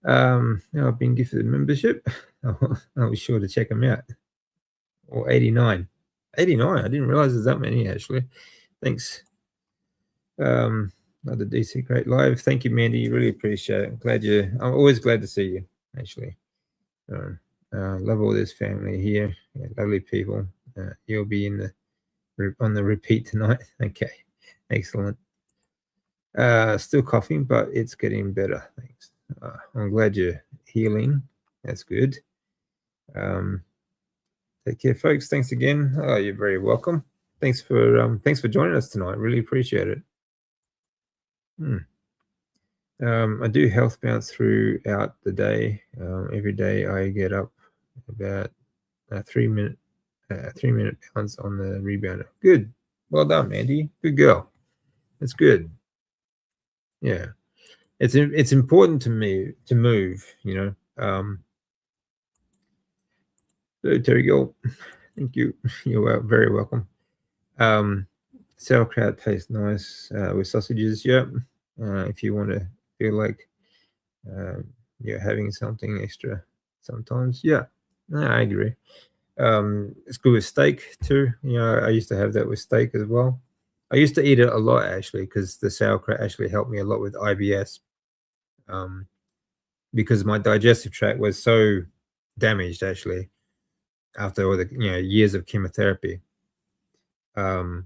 I've been gifted a membership. I'll be sure to check them out. Or 89. 89. I didn't realize there's that many, actually. Thanks. Another DC Great Live. Thank you, Mandy. Really appreciate it. I'm always glad to see you, actually. Love all this family here. Yeah, lovely people. You'll be on the repeat tonight. Okay. Excellent. Still coughing, but it's getting better. Thanks. I'm glad you're healing. That's good. Take care, folks. Thanks again. Oh, you're very welcome. Thanks for joining us tonight. Really appreciate it. I do health bounce throughout the day. Every day I get up about 3 minute bounce on the rebounder. Good. Well done, Mandy. Good girl. That's good. Yeah. It's important to me to move, So Terry Gill, thank you. You're very welcome. Sauerkraut tastes nice with sausages. Yeah. If you want to feel like you're having something extra sometimes. Yeah. No, I agree. It's good with steak too. I used to have that with steak as well. I used to eat it a lot actually because the sauerkraut actually helped me a lot with IBS. Because my digestive tract was so damaged actually after all the years of chemotherapy. But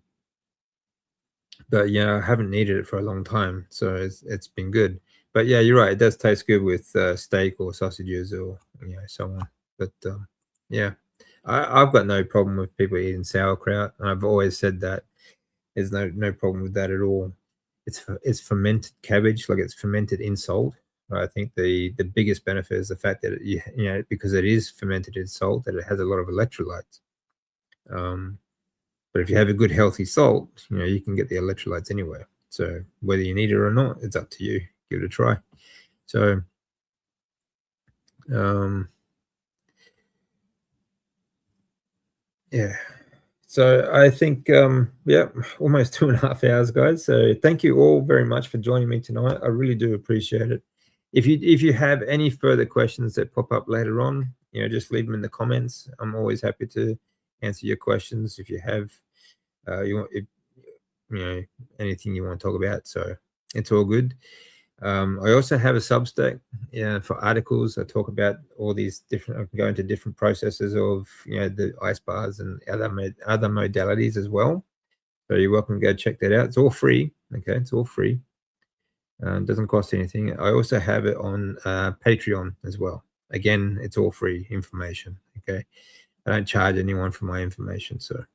I haven't needed it for a long time, so it's been good. But yeah, you're right. It does taste good with steak or sausages or so on. But yeah, I've got no problem with people eating sauerkraut. I've always said that there's no problem with that at all. It's fermented cabbage, like it's fermented in salt. I think the biggest benefit is the fact that because it is fermented in salt, that it has a lot of electrolytes. But if you have a good healthy salt, you can get the electrolytes anywhere. So whether you need it or not, it's up to you. Give it a try. So yeah. So I think almost 2.5 hours, guys. So thank you all very much for joining me tonight. I really do appreciate it. If you have any further questions that pop up later on, just leave them in the comments. I'm always happy to answer your questions if you have anything you want to talk about. So it's all good. I also have a Substack for articles. I talk about all these different. I can go into different processes of the ice bars and other modalities as well. So you're welcome to go check that out. It's all free. Okay, it's all free. Doesn't cost anything. I also have it on Patreon as well. Again, it's all free information. Okay, I don't charge anyone for my information. So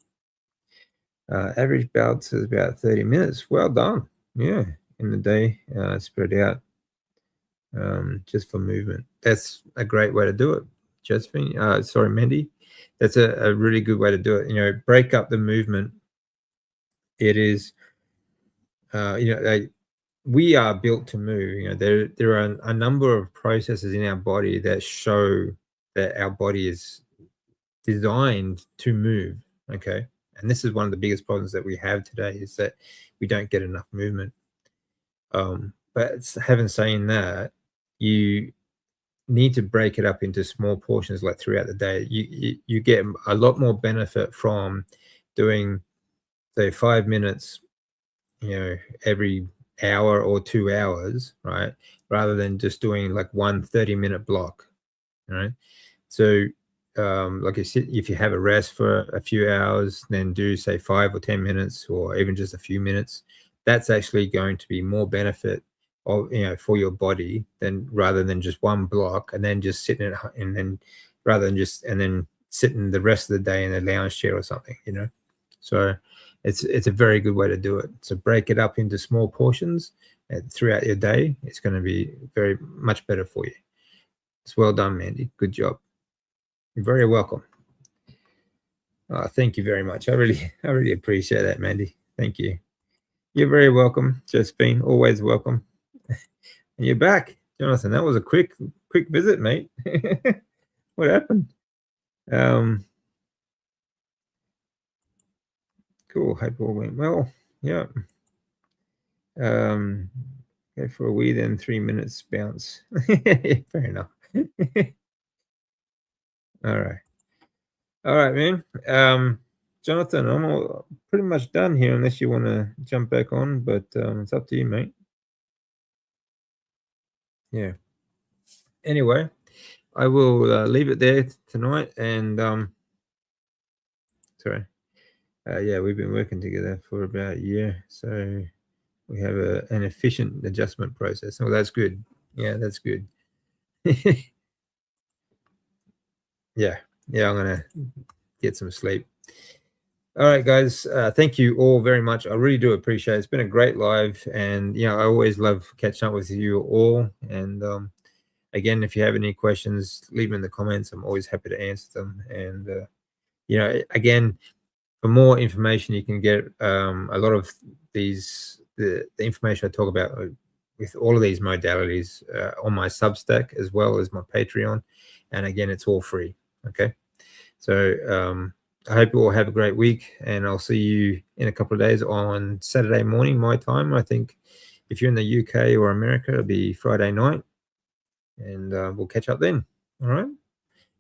average bouts is about 30 minutes. Well done. Yeah, in the day, spread out just for movement. That's a great way to do it, Josephine. Sorry, Mandy. That's a really good way to do it. Break up the movement. It is, we are built to move. There are a number of processes in our body that show that our body is designed to move. Okay. And this is one of the biggest problems that we have today is that we don't get enough movement. But having saying that, you need to break it up into small portions like throughout the day. You get a lot more benefit from doing, say, 5 minutes, every hour or 2 hours, right? Rather than just doing like 1 30-minute block, right? So like I said, if you have a rest for a few hours, then do say 5 or 10 minutes or even just a few minutes, that's actually going to be more benefit of, for your body, then rather than just one block and then just sitting and then rather than just and then sitting the rest of the day in a lounge chair or something, So it's a very good way to do it. So break it up into small portions throughout your day. It's going to be very much better for you. It's well done, Mandy. Good job. You're very welcome. Thank you very much. I really appreciate that, Mandy. Thank you. You're very welcome, Josephine. Always welcome. And you're back, Jonathan. That was a quick visit, mate. What happened? Cool. Hope all went well. Yeah. Go for a wee, then 3 minutes bounce. Fair enough. All right, man. Jonathan, I'm all pretty much done here, unless you want to jump back on, but it's up to you, mate. Yeah. Anyway, I will leave it there tonight, and sorry. Yeah, we've been working together for about a year, so we have an efficient adjustment process. Oh, that's good. Yeah, that's good. Yeah, I'm gonna get some sleep. All right, guys. Thank you all very much. I really do appreciate it. It's been a great live, and I always love catching up with you all. And again, if you have any questions, leave them in the comments. I'm always happy to answer them. And again, for more information, you can get a lot of the information I talk about with all of these modalities on my Substack, as well as my Patreon. And again, it's all free. Okay. So I hope you all have a great week, and I'll see you in a couple of days on Saturday morning, my time. I think if you're in the UK or America, it'll be Friday night, and we'll catch up then. All right.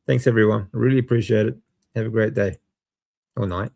Thanks, everyone. I really appreciate it. Have a great day or night.